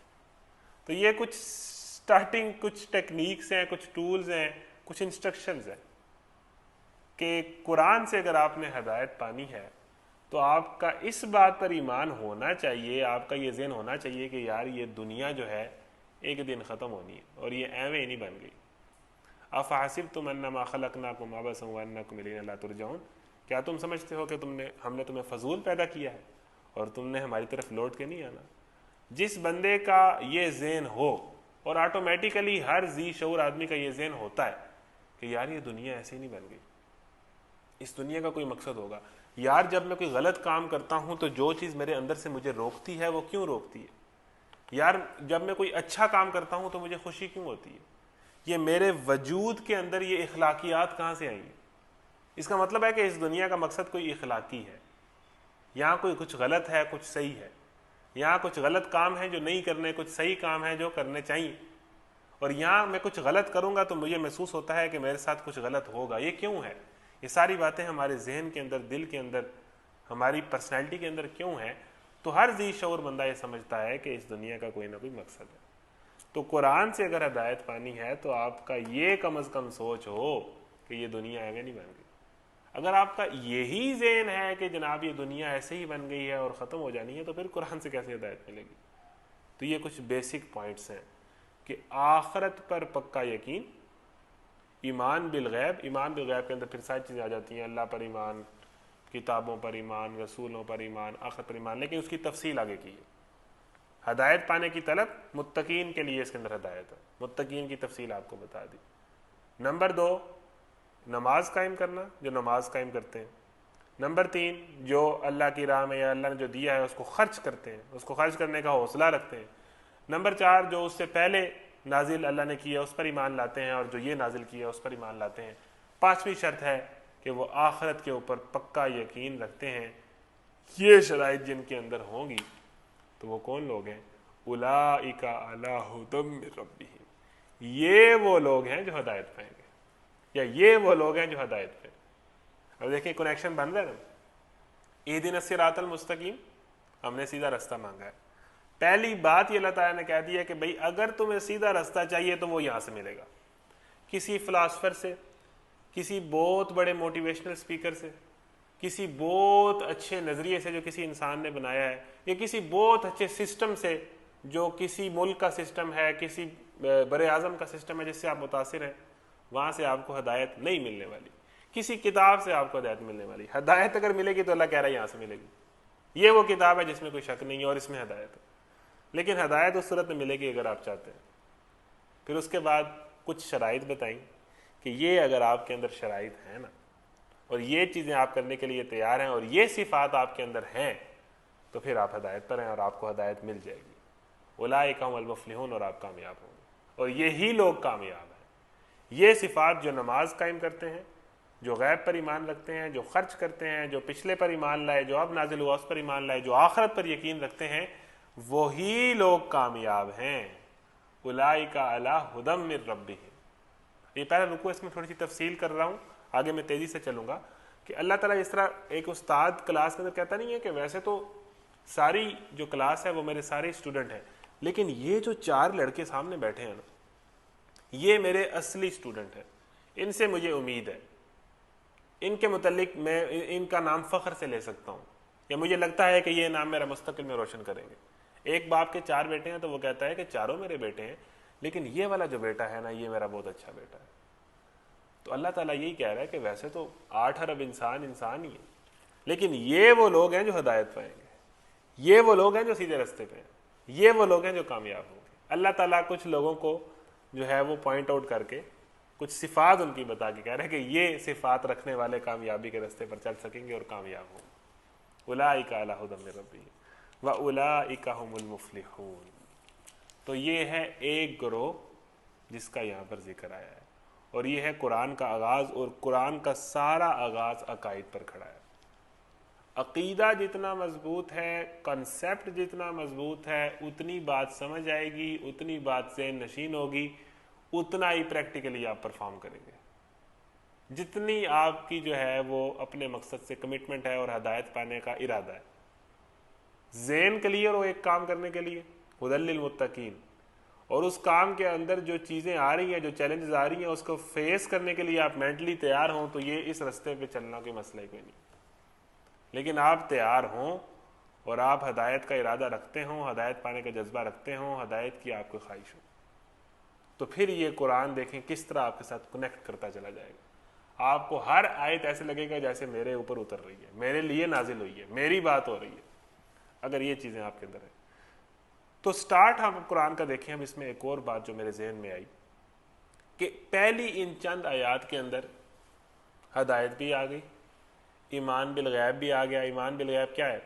تو یہ کچھ سٹارٹنگ, کچھ ٹیکنیکس ہیں, کچھ ٹولز ہیں, کچھ انسٹرکشنز ہیں کہ قرآن سے اگر آپ نے ہدایت پانی ہے تو آپ کا اس بات پر ایمان ہونا چاہیے, آپ کا یہ ذہن ہونا چاہیے کہ یار یہ دنیا جو ہے ایک دن ختم ہونی ہے اور یہ ایویں نہیں بن گئی. افحسبتم انما خلقناکم عبثا وانکم الینا لا ترجعون, کیا تم سمجھتے ہو کہ ہم نے تمہیں فضول پیدا کیا ہے اور تم نے ہماری طرف لوٹ کے نہیں آنا. جس بندے کا یہ ذہن ہو, اور آٹومیٹیکلی ہر ذی شعور آدمی کا یہ ذہن ہوتا ہے کہ یار یہ دنیا ایسے ہی نہیں بن گئی, اس دنیا کا کوئی مقصد ہوگا. یار جب میں کوئی غلط کام کرتا ہوں تو جو چیز میرے اندر سے مجھے روکتی ہے وہ کیوں روکتی ہے. یار جب میں کوئی اچھا کام کرتا ہوں تو مجھے خوشی کیوں ہوتی ہے. یہ میرے وجود کے اندر یہ اخلاقیات کہاں سے آئی ہیں. اس کا مطلب ہے کہ اس دنیا کا مقصد کوئی اخلاقی ہے. یہاں کوئی کچھ غلط ہے, کچھ صحیح ہے. یہاں کچھ غلط کام ہے جو نہیں کرنے, کچھ صحیح کام ہے جو کرنے چاہیے. اور یہاں میں کچھ غلط کروں گا تو مجھے محسوس ہوتا ہے کہ میرے ساتھ کچھ غلط ہوگا. یہ کیوں ہے؟ یہ ساری باتیں ہمارے ذہن کے اندر, دل کے اندر, ہماری پرسنالٹی کے اندر کیوں ہیں؟ تو ہر ذی شعور بندہ یہ سمجھتا ہے کہ اس دنیا کا کوئی نہ کوئی مقصد ہے. تو قرآن سے اگر ہدایت پانی ہے تو آپ کا یہ کم از کم سوچ ہو کہ یہ دنیا ایویں نہیں بن گئی. اگر آپ کا یہی ذہن ہے کہ جناب یہ دنیا ایسے ہی بن گئی ہے اور ختم ہو جانی ہے, تو پھر قرآن سے کیسے ہدایت ملے گی؟ تو یہ کچھ بیسک پوائنٹس ہیں کہ آخرت پر پکا یقین, ایمان بالغیب. ایمان بالغیب کے اندر پھر ساری چیزیں آ جاتی ہیں, اللہ پر ایمان, کتابوں پر ایمان, رسولوں پر ایمان, آخرت پر ایمان, لیکن اس کی تفصیل آگے کی ہے. ہدایت پانے کی طلب متقین کے لیے اس کے اندر ہدایت ہے, متقین کی تفصیل آپ کو بتا دی. نمبر 2, نماز قائم کرنا, جو نماز قائم کرتے ہیں. نمبر 3, جو اللہ کی راہ میں یا اللہ نے جو دیا ہے اس کو خرچ کرتے ہیں, اس کو خرچ کرنے کا حوصلہ رکھتے ہیں. نمبر 4, جو اس سے پہلے نازل اللہ نے کیا اس پر ایمان لاتے ہیں, اور جو یہ نازل کیا اس پر ایمان لاتے ہیں. 5ویں شرط ہے کہ وہ آخرت کے اوپر پکا یقین رکھتے ہیں. یہ شرائط جن کے اندر ہوں گی تو وہ کون لوگ ہیں؟ اولئک علی ھدی من ربہم, یہ وہ لوگ ہیں جو ہدایت پائیں گے, یا یہ وہ لوگ ہیں جو ہدایت پہ. اب دیکھیں کنیکشن بن رہا ہے نا. اہدنا الصراط المستقیم, ہم نے سیدھا راستہ مانگا ہے. پہلی بات یہ اللہ تعالیٰ نے کہہ دی ہے کہ بھئی اگر تمہیں سیدھا راستہ چاہیے تو وہ یہاں سے ملے گا, کسی فلاسفر سے, کسی بہت بڑے موٹیویشنل اسپیکر سے, کسی بہت اچھے نظریے سے جو کسی انسان نے بنایا ہے, یا کسی بہت اچھے سسٹم سے جو کسی ملک کا سسٹم ہے, کسی بر اعظم کا سسٹم ہے جس سے آپ متاثر ہیں, وہاں سے آپ کو ہدایت نہیں ملنے والی. کسی کتاب سے آپ کو ہدایت ملنے والی. ہدایت اگر ملے گی تو اللہ کہہ رہا ہے یہاں سے ملے گی. یہ وہ کتاب ہے جس میں کوئی شک نہیں ہے اور اس میں ہدایت ہے. لیکن ہدایت اس صورت میں ملے گی اگر آپ چاہتے ہیں۔ پھر اس کے بعد کچھ شرائط بتائیں کہ یہ اگر آپ کے اندر شرائط ہیں نا، اور یہ چیزیں آپ کرنے کے لیے تیار ہیں، اور یہ صفات آپ کے اندر ہیں، تو پھر آپ ہدایت پر ہیں اور آپ کو ہدایت مل جائے گی۔ اولئک هم المفلحون، اور آپ کامیاب ہوں گے، اور یہی لوگ کامیاب ہیں۔ یہ صفات جو نماز قائم کرتے ہیں، جو غیب پر ایمان رکھتے ہیں، جو خرچ کرتے ہیں، جو پچھلے پر ایمان لائے، جو اب نازل ہوا اس پر ایمان لائے، جو آخرت پر یقین رکھتے ہیں، وہی لوگ کامیاب ہیں۔ اولئک علی ھدی من ربہم۔ یہ پہلا رکوع، اس میں تھوڑی سی تفصیل کر رہا ہوں، آگے میں تیزی سے چلوں گا کہ اللہ تعالیٰ اس طرح ایک استاد کلاس کے اندر کہتا نہیں ہے کہ ویسے تو ساری جو کلاس ہے وہ میرے سارے اسٹوڈنٹ ہیں، لیکن یہ جو 4 لڑکے سامنے بیٹھے ہیں نا، یہ میرے اصلی اسٹوڈنٹ ہیں، ان سے مجھے امید ہے، ان کے متعلق میں ان کا نام فخر سے لے سکتا ہوں، یا مجھے لگتا ہے کہ یہ نام میرا مستقبل میں روشن کریں گے۔ ایک باپ کے 4 بیٹے ہیں تو وہ کہتا ہے کہ چاروں میرے بیٹے ہیں، لیکن یہ والا جو بیٹا ہے نا، یہ میرا بہت اچھا بیٹا ہے۔ تو اللہ تعالیٰ یہی کہہ رہا ہے کہ ویسے تو 8 ارب انسان ہی ہے، لیکن یہ وہ لوگ ہیں جو ہدایت پائیں گے، یہ وہ لوگ ہیں جو سیدھے رستے پہ ہیں، یہ وہ لوگ ہیں جو کامیاب ہوں گے۔ اللہ تعالیٰ کچھ لوگوں کو جو ہے وہ پوائنٹ آؤٹ کر کے کچھ صفات ان کی بتا کے کہہ رہے ہیں کہ یہ صفات رکھنے والے کامیابی کے رستے پر چل سکیں گے اور کامیاب ہوں گے۔ اولئک علی ھدی من ربہم واولئک ھم المفلحون۔ تو یہ ہے ایک گروہ جس کا یہاں پر ذکر آیا ہے، اور یہ ہے قرآن کا آغاز، اور قرآن کا سارا آغاز عقائد پر کھڑا ہے۔ عقیدہ جتنا مضبوط ہے، کنسیپٹ جتنا مضبوط ہے، اتنی بات سمجھ آئے گی، اتنی بات ذہن نشین ہوگی، اتنا ہی پریکٹیکلی آپ پرفارم کریں گے۔ جتنی آپ کی جو ہے وہ اپنے مقصد سے کمٹمنٹ ہے اور ہدایت پانے کا ارادہ ہے، ذہن کلیئر ہو ایک کام کرنے کے لیے، ھدی للمتقین، اور اس کام کے اندر جو چیزیں آ رہی ہیں، جو چیلنجز آ رہی ہیں، اس کو فیس کرنے کے لیے آپ مینٹلی تیار ہوں، تو یہ اس رستے پہ چلنا کوئی مسئلہ ہی کوئی نہیں۔ لیکن آپ تیار ہوں اور آپ ہدایت کا ارادہ رکھتے ہوں، ہدایت پانے کا جذبہ رکھتے ہوں، ہدایت کی آپ کو خواہش ہو، تو پھر یہ قرآن دیکھیں کس طرح آپ کے ساتھ کنیکٹ کرتا چلا جائے گا۔ آپ کو ہر آیت ایسے لگے گا جیسے میرے اوپر اتر رہی ہے، میرے لیے نازل ہوئی ہے، میری بات ہو رہی ہے، اگر یہ چیزیں آپ کے اندر ہیں۔ تو سٹارٹ ہم قرآن کا دیکھیں، ہم اس میں ایک اور بات جو میرے ذہن میں آئی کہ پہلی ان چند آیات کے اندر ہدایت بھی آ گئی، ایمان بالغیب بھی آ گیا۔ ایمان بالغیب کیا ہے؟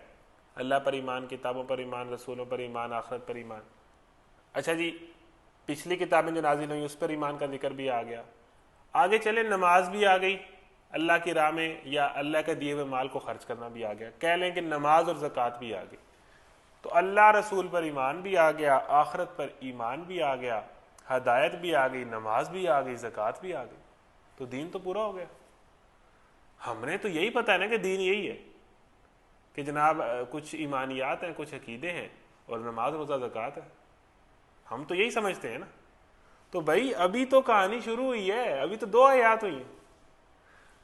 اللہ پر ایمان، کتابوں پر ایمان، رسولوں پر ایمان، آخرت پر ایمان۔ اچھا جی، پچھلی کتابیں جو نازل ہوئی اس پر ایمان کا ذکر بھی آ گیا۔ آگے چلے، نماز بھی آ گئی، اللہ کی راہ میں یا اللہ کے دیے ہوئے مال کو خرچ کرنا بھی آ گیا، کہہ لیں کہ نماز اور زکوٰۃ بھی آ گئی۔ تو اللہ رسول پر ایمان بھی آ گیا، آخرت پر ایمان بھی آ گیا، ہدایت بھی آ گئی، نماز بھی آ گئی، زکوٰۃ بھی آ گئی، تو دین تو پورا ہو گیا۔ ہم نے تو یہی پتہ ہے نا کہ دین یہی ہے کہ جناب کچھ ایمانیات ہیں، کچھ عقیدے ہیں، اور نماز روزہ زکوٰۃ ہے، ہم تو یہی سمجھتے ہیں نا۔ تو بھائی ابھی تو کہانی شروع ہوئی ہے، ابھی تو 2 آیات ہوئی ہیں۔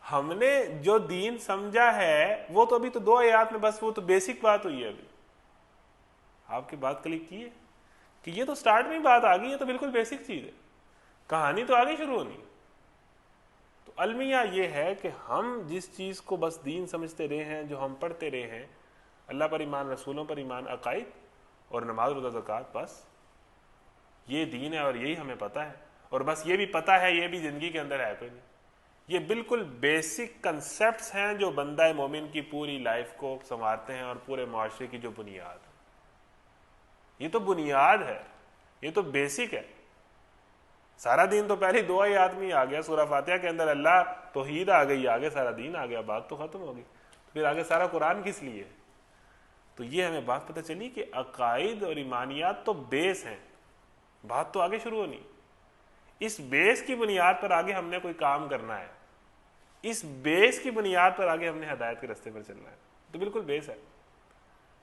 ہم نے جو دین سمجھا ہے وہ تو ابھی تو 2 آیات میں، بس وہ تو بیسک بات ہوئی ہے۔ ابھی آپ کی بات کلک کی ہے کہ یہ تو سٹارٹ میں ہی بات آ گئی ہے، تو بالکل بیسک چیز ہے، کہانی تو آگے شروع ہونی ہے۔ تو المیہ یہ ہے کہ ہم جس چیز کو بس دین سمجھتے رہے ہیں، جو ہم پڑھتے رہے ہیں، اللہ پر ایمان، رسولوں پر ایمان، عقائد اور نماز روزہ زکوٰۃ، بس یہ دین ہے اور یہی ہمیں پتہ ہے، اور بس یہ بھی پتہ ہے، یہ بھی زندگی کے اندر ہے کوئی نہیں۔ یہ بالکل بیسک کنسیپٹس ہیں جو بندہ مومن کی پوری لائف کو سنوارتے ہیں، اور پورے معاشرے کی جو بنیاد ہے۔ یہ تو بنیاد ہے، یہ تو بیسک ہے۔ سارا دین تو پہلے 2 آیات میں آ گیا، سورہ فاتحہ کے اندر اللہ توحید آ گئی، آگے سارا دین آ گیا، بات تو ختم ہوگی، پھر آگے سارا قرآن کس لیے؟ تو یہ ہمیں بات پتہ چلی کہ عقائد اور ایمانیات تو بیس ہیں، بات تو آگے شروع ہونی۔ اس بیس کی بنیاد پر آگے ہم نے کوئی کام کرنا ہے، اس بیس کی بنیاد پر آگے ہم نے ہدایت کے رستے پر چلنا ہے، تو بالکل بیس ہے۔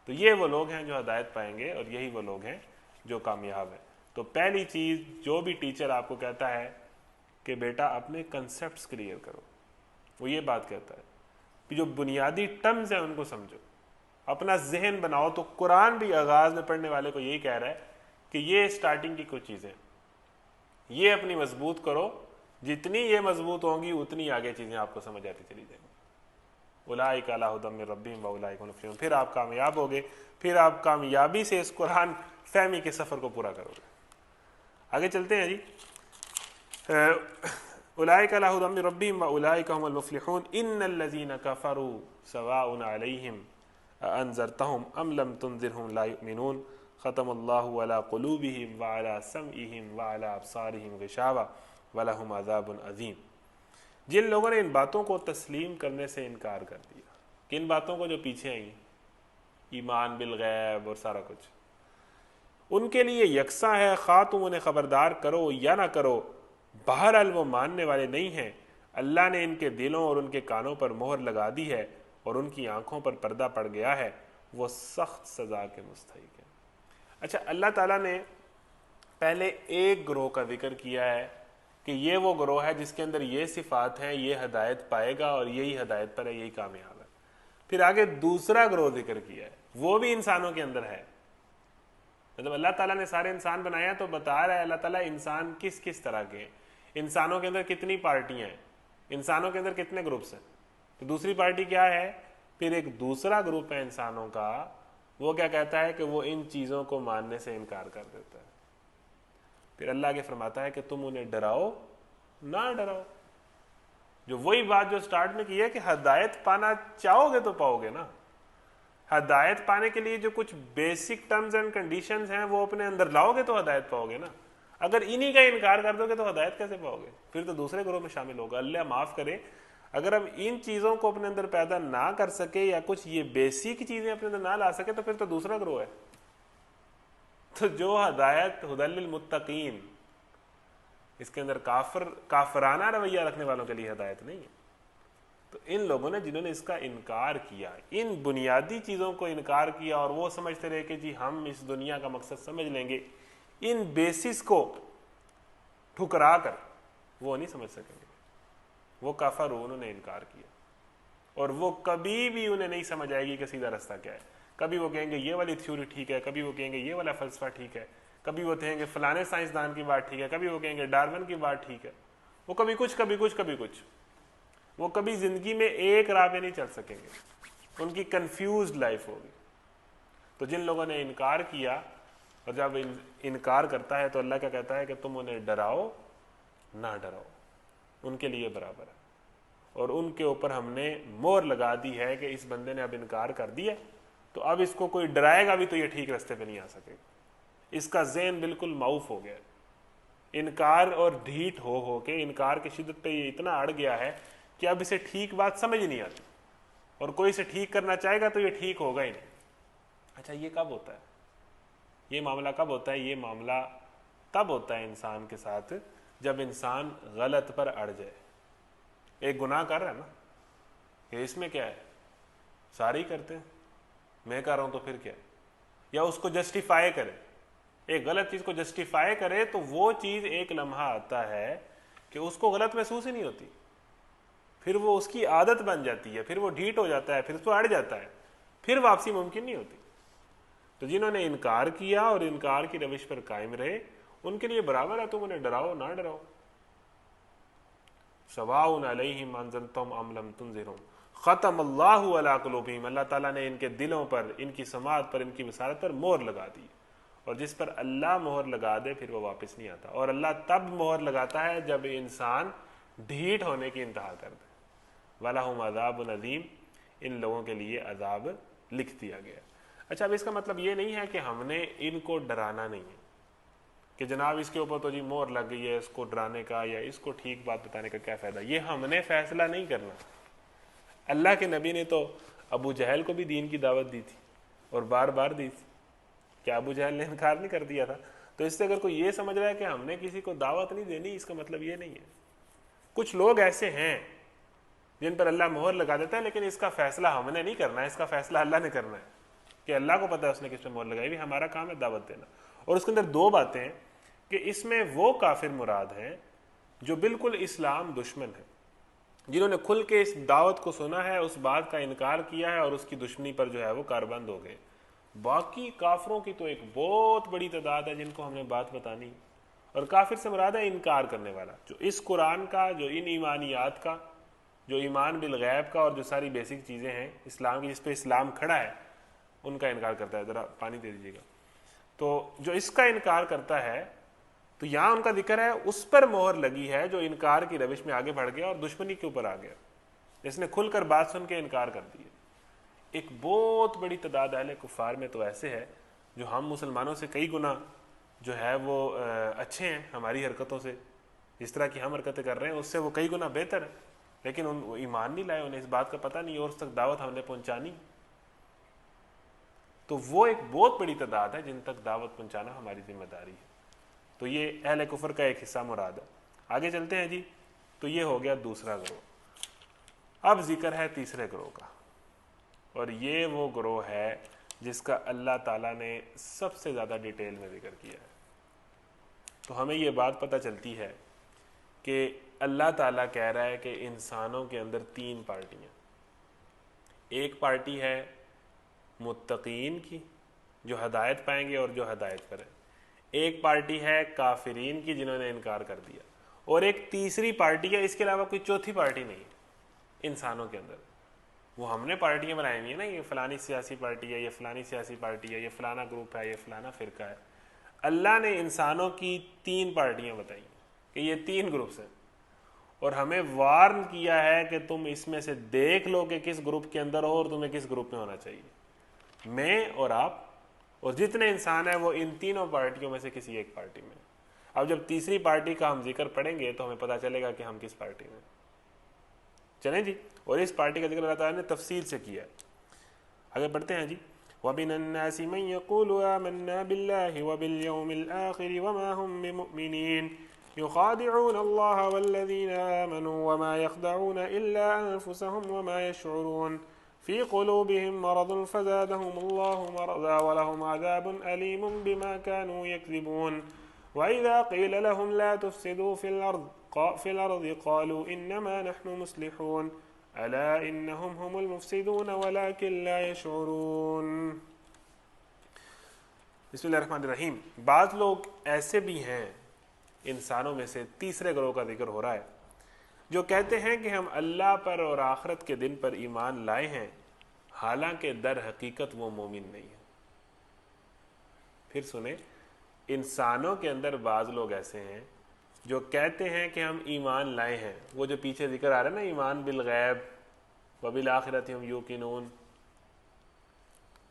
تو یہ وہ لوگ ہیں جو ہدایت پائیں گے، اور یہی وہ لوگ ہیں جو کامیاب ہیں۔ تو پہلی چیز جو بھی ٹیچر آپ کو کہتا ہے کہ بیٹا اپنے کنسیپٹس کلیئر کرو، وہ یہ بات کہتا ہے کہ جو بنیادی ٹرمز ہیں ان کو سمجھو، اپنا ذہن بناؤ۔ تو قرآن بھی آغاز میں پڑھنے والے کو یہی کہہ رہا ہے کہ یہ سٹارٹنگ کی کچھ چیزیں، یہ اپنی مضبوط کرو، جتنی یہ مضبوط ہوں گی اتنی آگے چیزیں آپ کو سمجھ آتی چلی جائیں گی۔ اولئک علی ھدی من ربہم واولئک هم المفلحون. پھر آپ کامیاب ہوگے, پھر آپ کامیابی سے اس قرآن فہمی کے سفر کو پورا کرو گے. آگے چلتے ہیں جی. اولئک علی ھدی من ربہم واولئک هم المفلحون. ان الذین کفروا سواء علیہم اانذرتهم ام لم تنذرهم لا یؤمنون. ختم اللہ علی قلوبہم وعلی سمعہم وعلی ابصارہم غشاوہ ولہم عذاب عظیم. جن لوگوں نے ان باتوں کو تسلیم کرنے سے انکار کر دیا, کن باتوں کو جو پیچھے آئیں, ایمان بالغیب اور سارا کچھ, ان کے لیے یکساں ہے خواہ تم انہیں خبردار کرو یا نہ کرو, بہرحال وہ ماننے والے نہیں ہیں. اللہ نے ان کے دلوں اور ان کے کانوں پر مہر لگا دی ہے اور ان کی آنکھوں پر پردہ پڑ گیا ہے, وہ سخت سزا کے مستحق ہیں. اچھا, اللہ تعالیٰ نے پہلے ایک گروہ کا ذکر کیا ہے کہ یہ وہ گروہ ہے جس کے اندر یہ صفات ہیں, یہ ہدایت پائے گا اور یہی ہدایت پر ہے, یہی کامیاب ہے. پھر آگے دوسرا گروہ ذکر کیا ہے, وہ بھی انسانوں کے اندر ہے. مطلب اللہ تعالیٰ نے سارے انسان بنایا تو بتا رہا ہے اللہ تعالیٰ انسان کس کس طرح کے ہیں, انسانوں کے اندر کتنی پارٹیاں ہیں, انسانوں کے اندر کتنے گروپس ہیں. تو دوسری پارٹی کیا ہے, پھر ایک دوسرا گروپ ہے انسانوں کا, وہ کیا کہتا ہے کہ وہ ان چیزوں کو ماننے سے انکار کر دیتا ہے. پھر اللہ آگے فرماتا ہے کہ تم انہیں ڈراؤ نہ ڈراؤ. جو وہی بات جو سٹارٹ میں کی ہے کہ ہدایت پانا چاہو گے تو پاؤ گے نا. ہدایت پانے کے لیے جو کچھ بیسک ٹرمز اینڈ کنڈیشنز ہیں وہ اپنے اندر لاؤ گے تو ہدایت پاؤ گے نا. اگر انہی کا انکار کر دو گے تو ہدایت کیسے پاؤ گے؟ پھر تو دوسرے گروہ میں شامل ہوگا. اللہ معاف کرے, اگر ہم ان چیزوں کو اپنے اندر پیدا نہ کر سکے یا کچھ یہ بیسک چیزیں اپنے اندر نہ لا سکے تو پھر تو دوسرا گروہ ہے. تو جو ہدایت ھدی للمتقین, اس کے اندر کافرانہ رویہ رکھنے والوں کے لیے ہدایت نہیں ہے. تو ان لوگوں نے جنہوں نے اس کا انکار کیا, ان بنیادی چیزوں کو انکار کیا اور وہ سمجھتے رہے کہ جی ہم اس دنیا کا مقصد سمجھ لیں گے, ان بیسس کو ٹھکرا کر وہ نہیں سمجھ سکیں گے. وہ کافر ہو, انہوں نے انکار کیا, اور وہ کبھی بھی انہیں نہیں سمجھ آئے گی کہ سیدھا رستہ کیا ہے. کبھی وہ کہیں گے یہ والی تھیوری ٹھیک ہے, کبھی وہ کہیں گے یہ والا فلسفہ ٹھیک ہے, کبھی وہ کہیں گے فلانے سائنسدان کی بات ٹھیک ہے, کبھی وہ کہیں گے ڈارون کی بات ٹھیک ہے. وہ کبھی کچھ کبھی کچھ کبھی کچھ, وہ کبھی زندگی میں ایک راہ پہ نہیں چل سکیں گے. ان کی کنفیوزڈ لائف ہوگی. تو جن لوگوں نے انکار کیا, اور جب انکار کرتا ہے تو اللہ کیا کہتا ہے کہ تم انہیں ڈراؤ نہ ڈراؤ, ان کے لیے برابر ہے. اور ان کے اوپر ہم نے مہر لگا دی ہے کہ اس بندے نے اب انکار کر دیا تو اب اس کو کوئی ڈرائے گا بھی تو یہ ٹھیک رستے پہ نہیں آ سکے. اس کا ذہن بالکل معوف ہو گیا, انکار اور ڈھیٹ ہو کے انکار کی شدت پہ یہ اتنا اڑ گیا ہے کہ اب اسے ٹھیک بات سمجھ نہیں آتی, اور کوئی اسے ٹھیک کرنا چاہے گا تو یہ ٹھیک ہوگا ہی نہیں. اچھا, یہ کب ہوتا ہے, یہ معاملہ کب ہوتا ہے؟ یہ معاملہ تب ہوتا ہے انسان کے ساتھ جب انسان غلط پر اڑ جائے. ایک گناہ کر رہا ہے نا, کہ اس میں کیا ہے, سارے ہی کرتے ہیں, میں کر رہا ہوں تو پھر کیا ہے, یا اس کو جسٹیفائی کرے, ایک غلط چیز کو جسٹیفائی کرے تو وہ چیز ایک لمحہ آتا ہے کہ اس کو غلط محسوس ہی نہیں ہوتی, پھر وہ اس کی عادت بن جاتی ہے, پھر وہ ڈھیٹ ہو جاتا ہے, پھر اس کو اڑ جاتا ہے, پھر واپسی ممکن نہیں ہوتی. تو جنہوں نے انکار کیا اور انکار کی روش پر قائم رہے, ان کے لیے برابر ہے تم انہیں ڈراؤ نہ ڈراؤ. سواء علیہم انذرتہم ام لم تنذرہم ختم اللہ علی قلوبہم. اللہ تعالیٰ نے ان کے دلوں پر, ان کی سماعت پر, ان کی بصارت پر مہر لگا دی, اور جس پر اللہ مہر لگا دے پھر وہ واپس نہیں آتا. اور اللہ تب مہر لگاتا ہے جب انسان ڈھیٹ ہونے کی انتہا کر دے. وَلَهُمْ عَذَابٌ عَظِيمٌ, ان لوگوں کے لیے عذاب لکھ دیا گیا. اچھا, اب اس کا مطلب یہ نہیں ہے کہ ہم نے ان کو ڈرانا نہیں ہے کہ جناب اس کے اوپر تو جی مہر لگ گئی ہے, اس کو ڈرانے کا یا اس کو ٹھیک بات بتانے کا کیا فائدہ. یہ ہم نے فیصلہ نہیں کرنا. اللہ کے نبی نے تو ابو جہل کو بھی دین کی دعوت دی تھی اور بار بار دی تھی. کیا ابو جہل نے انکار نہیں کر دیا تھا؟ تو اس سے اگر کوئی یہ سمجھ رہا ہے کہ ہم نے کسی کو دعوت نہیں دینی, اس کا مطلب یہ نہیں ہے. کچھ لوگ ایسے ہیں جن پر اللہ مہر لگا دیتا ہے, لیکن اس کا فیصلہ ہم نے نہیں کرنا ہے, اس کا فیصلہ اللہ نے کرنا ہے کہ اللہ کو پتہ ہے اس نے کس پہ مہر لگائی ہوئی, ہمارا کام ہے دعوت دینا. اور اس کے اندر دو باتیں ہیں کہ اس میں وہ کافر مراد ہیں جو بالکل اسلام دشمن ہے, جنہوں نے کھل کے اس دعوت کو سنا ہے, اس بات کا انکار کیا ہے اور اس کی دشمنی پر جو ہے وہ کاربند ہو گئے. باقی کافروں کی تو ایک بہت بڑی تعداد ہے جن کو ہم نے بات بتانی. اور کافر سے مراد ہے انکار کرنے والا, جو اس قرآن کا, جو ان ایمانیات کا جو ایمان بالغیب کا اور جو ساری بیسک چیزیں ہیں اسلام کی، جس پہ اسلام کھڑا ہے، ان کا انکار کرتا ہے. ذرا پانی دے دیجیے گا. تو جو اس کا انکار کرتا ہے تو یہاں ان کا ذکر ہے اس پر مہر لگی ہے جو انکار کی روش میں آگے بڑھ گیا اور دشمنی کے اوپر آ گیا، اس نے کھل کر بات سن کے انکار کر دیا. ایک بہت بڑی تعداد اہل کفار میں تو ایسے ہے جو ہم مسلمانوں سے کئی گنا جو ہے وہ اچھے ہیں ہماری حرکتوں سے، جس طرح کی ہم حرکتیں کر رہے ہیں اس سے وہ کئی گنا بہتر ہے، لیکن وہ ایمان نہیں لائے، انہیں اس بات کا پتہ نہیں اور اس تک دعوت ہم نے پہنچانی. تو وہ ایک بہت بڑی تعداد ہے جن تک دعوت پہنچانا ہماری ذمہ داری ہے. تو یہ اہل کفر کا ایک حصہ مراد ہے. آگے چلتے ہیں جی. تو یہ ہو گیا دوسرا گروہ. اب ذکر ہے تیسرے گروہ کا، اور یہ وہ گروہ ہے جس کا اللہ تعالیٰ نے سب سے زیادہ ڈیٹیل میں ذکر کیا ہے. تو ہمیں یہ بات پتہ چلتی ہے کہ اللہ تعالیٰ کہہ رہا ہے کہ انسانوں کے اندر تین پارٹیاں. ایک پارٹی ہے متقین کی جو ہدایت پائیں گے اور جو ہدایت کریں. ایک پارٹی ہے کافرین کی جنہوں نے انکار کر دیا. اور ایک تیسری پارٹی ہے، اس کے علاوہ کوئی چوتھی پارٹی نہیں انسانوں کے اندر. وہ ہم نے پارٹیاں بنائی ہوئی ہیں نا، یہ فلانی سیاسی پارٹی ہے، یہ فلانی سیاسی پارٹی ہے، یہ فلانا گروپ ہے، یہ فلانا فرقہ ہے. اللہ نے انسانوں کی تین پارٹیاں بتائی کہ یہ تین گروپس ہیں، اور ہمیں وارن کیا ہے کہ تم اس میں سے دیکھ لو کہ کس گروپ کے اندر ہو اور تمہیں کس گروپ میں ہونا چاہیے. میں اور آپ اور جتنے انسان ہیں وہ ان تینوں پارٹیوں میں سے کسی ایک پارٹی میں. اب جب تیسری پارٹی کا ہم ذکر پڑھیں گے تو ہمیں پتہ چلے گا کہ ہم کس پارٹی میں. چلیں جی. اور اس پارٹی کا ذکر اللہ تعالیٰ نے تفصیل سے کیا ہے. آگے بڑھتے ہیں جی. وَمِنَ النَّاسِ مَن يَقُولُ آمَنَّا بِاللَّهِ وَبِالْيَوْمِ الْآخِرِ وَمَا هُم بِمُؤْمِنِينَ يُخَادِعُونَ اللَّهَ وَالَّذِينَ آمَنُوا وَمَا يَخْدَعُونَ إِلَّا أَنفُسَهُمْ وَمَا يَشْعُرُونَ فِي قُلُوبِهِم مَّرَضٌ فَزَادَهُمُ اللَّهُ مَرَضًا وَلَهُمْ عَذَابٌ أَلِيمٌ بِمَا كَانُوا يَكْذِبُونَ وَإِذَا قِيلَ لَهُمْ لَا تُفْسِدُوا فِي الْأَرْضِ قَالُوا إِنَّمَا نَحْنُ مُصْلِحُونَ أَلَا إِنَّهُمْ هُمُ الْمُفْسِدُونَ وَلَكِنْ لَا يَشْعُرُونَ. بسم اللہ الرحمن الرحیم. بعض لوگ ایسے بھی ہیں انسانوں میں سے، تیسرے گروہ کا ذکر ہو رہا ہے، جو کہتے ہیں کہ ہم اللہ پر اور آخرت کے دن پر ایمان لائے ہیں، حالانکہ در حقیقت وہ مومن نہیں ہیں. پھر سنیں، انسانوں کے اندر بعض لوگ ایسے ہیں جو کہتے ہیں کہ ہم ایمان لائے ہیں. وہ جو پیچھے ذکر آ رہا ہے نا، ایمان بالغیب وبالآخرۃ ہم یوقنون.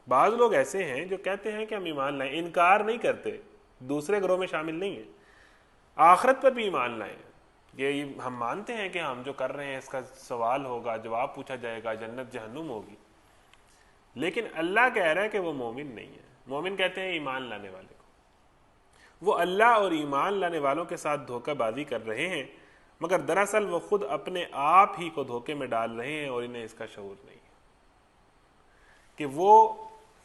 بعض لوگ ایسے ہیں جو کہتے ہیں کہ ہم ایمان لائیں، انکار نہیں کرتے، دوسرے گروہ میں شامل نہیں ہیں، آخرت پر بھی ایمان لائیں. یہ ہم مانتے ہیں کہ ہم جو کر رہے ہیں اس کا سوال ہوگا، جواب پوچھا جائے گا، جنت جہنم ہوگی. لیکن اللہ کہہ رہا ہے کہ وہ مومن نہیں ہے. مومن کہتے ہیں ایمان لانے والے کو. وہ اللہ اور ایمان لانے والوں کے ساتھ دھوکہ بازی کر رہے ہیں، مگر دراصل وہ خود اپنے آپ ہی کو دھوکے میں ڈال رہے ہیں اور انہیں اس کا شعور نہیں ہے. کہ وہ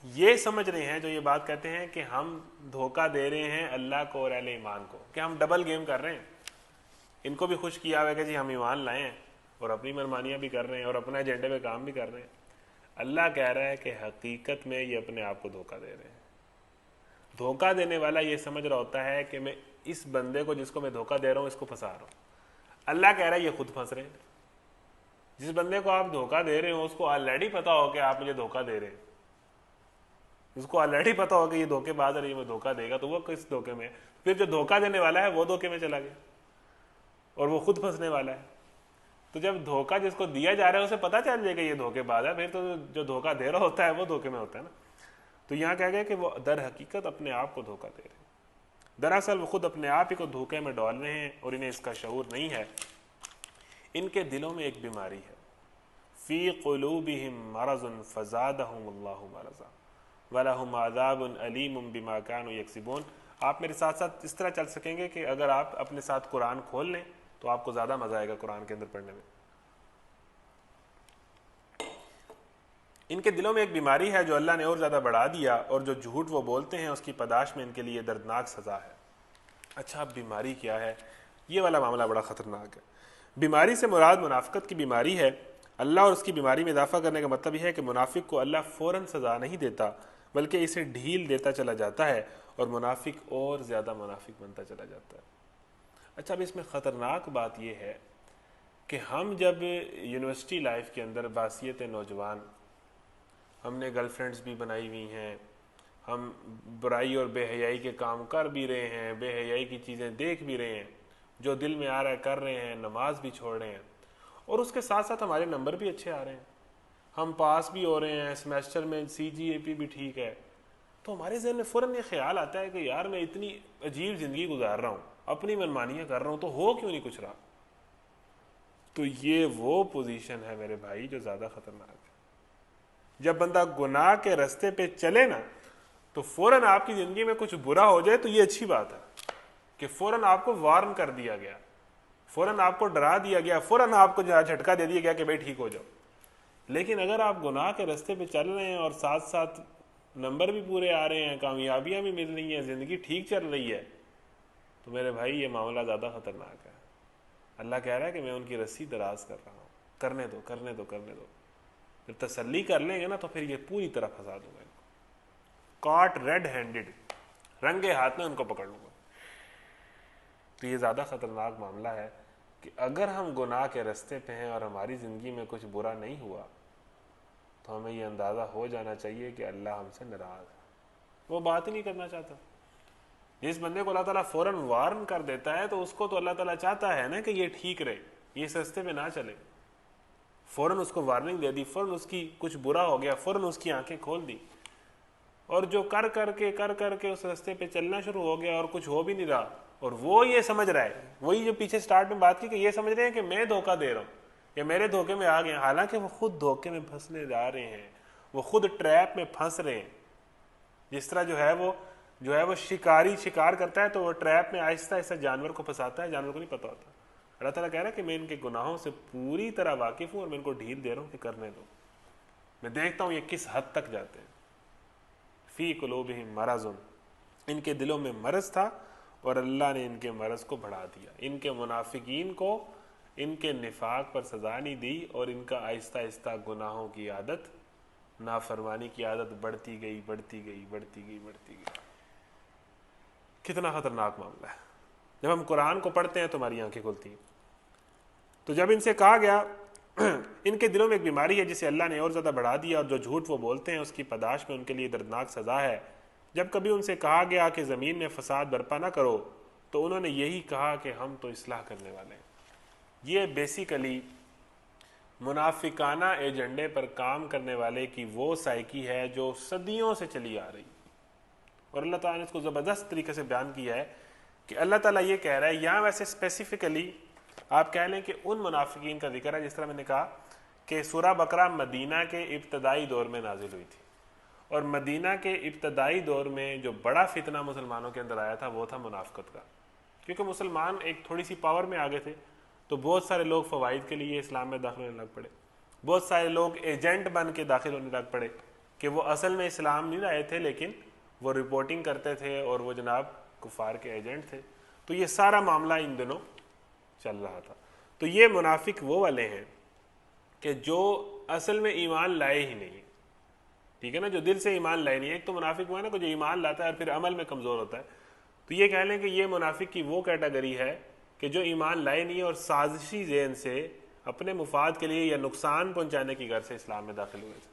یہ سمجھ رہے ہیں، جو یہ بات کہتے ہیں کہ ہم دھوکہ دے رہے ہیں اللہ کو اور اہل ایمان کو، کہ ہم ڈبل گیم کر رہے ہیں. ان کو بھی خوش کیا ہوا ہے کہ جی ہم ایمان لائے ہیں، اور اپنی منمانیاں بھی کر رہے ہیں اور اپنے ایجنڈے پہ کام بھی کر رہے ہیں. اللہ کہہ رہا ہے کہ حقیقت میں یہ اپنے آپ کو دھوکہ دے رہے ہیں. دھوکہ دینے والا یہ سمجھ رہا ہوتا ہے کہ میں اس بندے کو جس کو میں دھوکہ دے رہا ہوں اس کو پھنسا رہا ہوں. اللہ کہہ رہا ہے یہ خود پھنس رہے ہیں. جس بندے کو آپ دھوکہ دے رہے ہو اس کو آلریڈی پتا ہو کہ آپ مجھے دھوکہ دے رہے ہیں، اس کو آلریڈی پتا ہو کہ یہ دھوکے باز ہے، یہ میں دھوکہ دے گا، تو وہ کس دھوکے میں ہے؟ پھر جو دھوکہ دینے والا ہے وہ دھوکے میں چلا گیا اور وہ خود پھنسنے والا ہے. تو جب دھوکہ جس کو دیا جا رہا ہے اسے پتا چل جائے کہ یہ دھوکے باز ہے، پھر تو جو دھوکہ دے رہا ہوتا ہے وہ دھوکے میں ہوتا ہے نا. تو یہاں کہہ گئے کہ وہ در حقیقت اپنے آپ کو دھوکہ دے رہے ہیں، دراصل وہ خود اپنے آپ ہی کو دھوکے میں ڈال رہے ہیں اور انہیں اس کا شعور نہیں ہے. ان کے دلوں میں ایک بیماری ہے. فی قلوبہم مرض فزادہم اللہ مرضا وَلَهُمْ عَذَابٌ أَلِيمٌ بِمَا كَانُوا يَكْسِبُونَ. آپ میرے ساتھ ساتھ اس طرح چل سکیں گے کہ اگر آپ اپنے ساتھ قرآن کھول لیں تو آپ کو زیادہ مزہ آئے گا قرآن کے اندر پڑھنے میں. ان کے دلوں میں ایک بیماری ہے جو اللہ نے اور زیادہ بڑھا دیا، اور جو جھوٹ وہ بولتے ہیں اس کی پاداش میں ان کے لیے دردناک سزا ہے. اچھا، اب بیماری کیا ہے؟ یہ والا معاملہ بڑا خطرناک ہے. بیماری سے مراد منافقت کی بیماری ہے. اللہ اور اس کی بیماری میں اضافہ کرنے کا مطلب یہ ہے کہ منافق کو اللہ فوراً سزا نہیں دیتا، بلکہ اسے ڈھیل دیتا چلا جاتا ہے اور منافق اور زیادہ منافق بنتا چلا جاتا ہے. اچھا، اب اس میں خطرناک بات یہ ہے کہ ہم جب یونیورسٹی لائف کے اندر باسیت نوجوان، ہم نے گرل فرینڈز بھی بنائی ہوئی ہیں، ہم برائی اور بے حیائی کے کام کر بھی رہے ہیں، بے حیائی کی چیزیں دیکھ بھی رہے ہیں، جو دل میں آ رہا ہے کر رہے ہیں، نماز بھی چھوڑ رہے ہیں، اور اس کے ساتھ ساتھ ہمارے نمبر بھی اچھے آ رہے ہیں، ہم پاس بھی ہو رہے ہیں، سیمیسٹر میں CGPA بھی ٹھیک ہے، تو ہمارے ذہن میں فوراً یہ خیال آتا ہے کہ یار میں اتنی عجیب زندگی گزار رہا ہوں، اپنی منمانیاں کر رہا ہوں، تو ہو کیوں نہیں کچھ رہا؟ تو یہ وہ پوزیشن ہے میرے بھائی جو زیادہ خطرناک ہے۔ جب بندہ گناہ کے رستے پہ چلے نا تو فوراً آپ کی زندگی میں کچھ برا ہو جائے تو یہ اچھی بات ہے کہ فوراً آپ کو وارن کر دیا گیا، فوراً آپ کو ڈرا دیا گیا، فوراً آپ کو جھٹکا دے دیا گیا کہ بھائی ٹھیک ہو جاؤ۔ لیکن اگر آپ گناہ کے رستے پہ چل رہے ہیں اور ساتھ ساتھ نمبر بھی پورے آ رہے ہیں، کامیابیاں بھی مل رہی ہیں، زندگی ٹھیک چل رہی ہے، تو میرے بھائی یہ معاملہ زیادہ خطرناک ہے۔ اللہ کہہ رہا ہے کہ میں ان کی رسی دراز کر رہا ہوں، کرنے دو کرنے دو کرنے دو۔ جب تسلی کر لیں گے نا تو پھر یہ پوری طرح فساد ہوگا، کاٹ ریڈ ہینڈڈ، رنگے ہاتھ میں ان کو پکڑ لوں گا۔ تو یہ زیادہ خطرناک معاملہ ہے کہ اگر ہم گناہ کے رستے پہ ہیں اور ہماری زندگی میں کچھ برا نہیں ہوا تو ہمیں یہ اندازہ ہو جانا چاہیے کہ اللہ ہم سے ناراض ہے، وہ بات ہی نہیں کرنا چاہتا۔ جس بندے کو اللہ تعالیٰ فوراً وارن کر دیتا ہے تو اس کو تو اللہ تعالیٰ چاہتا ہے نا کہ یہ ٹھیک رہے، یہ اس رستے پہ نہ چلے، فوراً اس کو وارننگ دے دی، فوراً اس کی کچھ برا ہو گیا، فوراً اس کی آنکھیں کھول دی، اور جو کر کر کے اس رستے پہ چلنا شروع ہو گیا اور کچھ ہو بھی نہیں رہا، اور وہ یہ سمجھ رہا ہے، وہی جو پیچھے سٹارٹ میں بات کی کہ یہ سمجھ رہے ہیں کہ میں دھوکہ دے رہا ہوں یا میرے دھوکے میں آ گئے، حالانکہ وہ خود دھوکے میں پھنسنے جا رہے ہیں، وہ خود ٹریپ میں پھنس رہے ہیں۔ جس طرح جو ہے وہ شکاری شکار کرتا ہے تو وہ ٹریپ میں آہستہ آہستہ جانور کو پھنساتا ہے، جانور کو نہیں پتہ ہوتا۔ اللہ تعالیٰ کہہ رہا ہے کہ میں ان کے گناہوں سے پوری طرح واقف ہوں اور میں ان کو ڈھیل دے رہا ہوں کہ کرنے دو، میں دیکھتا ہوں یہ کس حد تک جاتے ہیں۔ فی قلوبہم مرض، ان کے دلوں میں مرض تھا اور اللہ نے ان کے مرض کو بڑھا دیا، ان کے منافقین کو ان کے نفاق پر سزا نہیں دی، اور ان کا آہستہ آہستہ گناہوں کی عادت، نافرمانی کی عادت بڑھتی گئی بڑھتی گئی بڑھتی گئی بڑھتی گئی۔ کتنا خطرناک معاملہ ہے۔ جب ہم قرآن کو پڑھتے ہیں تو ہماری آنکھیں کھلتی ہیں۔ تو جب ان سے کہا گیا ان کے دلوں میں ایک بیماری ہے جسے اللہ نے اور زیادہ بڑھا دیا، اور جو جھوٹ وہ بولتے ہیں اس کی پاداش میں ان کے لیے دردناک سزا ہے۔ جب کبھی ان سے کہا گیا کہ زمین میں فساد برپا نہ کرو تو انہوں نے یہی کہا کہ ہم تو اصلاح کرنے والے ہیں۔ یہ بیسیکلی منافقانہ ایجنڈے پر کام کرنے والے کی وہ سائیکی ہے جو صدیوں سے چلی آ رہی، اور اللہ تعالیٰ نے اس کو زبردست طریقے سے بیان کیا ہے کہ اللہ تعالیٰ یہ کہہ رہا ہے یہاں، ویسے اسپیسیفکلی آپ کہہ لیں کہ ان منافقین کا ذکر ہے، جس طرح میں نے کہا کہ سورہ بقرہ مدینہ کے ابتدائی دور میں نازل ہوئی تھی، اور مدینہ کے ابتدائی دور میں جو بڑا فتنہ مسلمانوں کے اندر آیا تھا وہ تھا منافقت کا، کیونکہ مسلمان ایک تھوڑی سی پاور میں آگے تھے، تو بہت سارے لوگ فوائد کے لیے اسلام میں داخل ہونے لگ پڑے، بہت سارے لوگ ایجنٹ بن کے داخل ہونے لگ پڑے کہ وہ اصل میں اسلام نہیں لائے تھے لیکن وہ رپورٹنگ کرتے تھے اور وہ جناب کفار کے ایجنٹ تھے۔ تو یہ سارا معاملہ ان دنوں چل رہا تھا۔ تو یہ منافق وہ والے ہیں کہ جو اصل میں ایمان لائے ہی نہیں، ٹھیک ہے نا، جو دل سے ایمان لائے نہیں ہے۔ ایک تو منافق وہ ہے نا کہ جو ایمان لاتا ہے اور پھر عمل میں کمزور ہوتا ہے، تو یہ کہہ لیں کہ یہ منافق کی وہ کیٹیگری ہے کہ جو ایمان لائے نہیں ہے اور سازشی ذہن سے اپنے مفاد کے لیے یا نقصان پہنچانے کی غرض سے اسلام میں داخل ہوئے تھے۔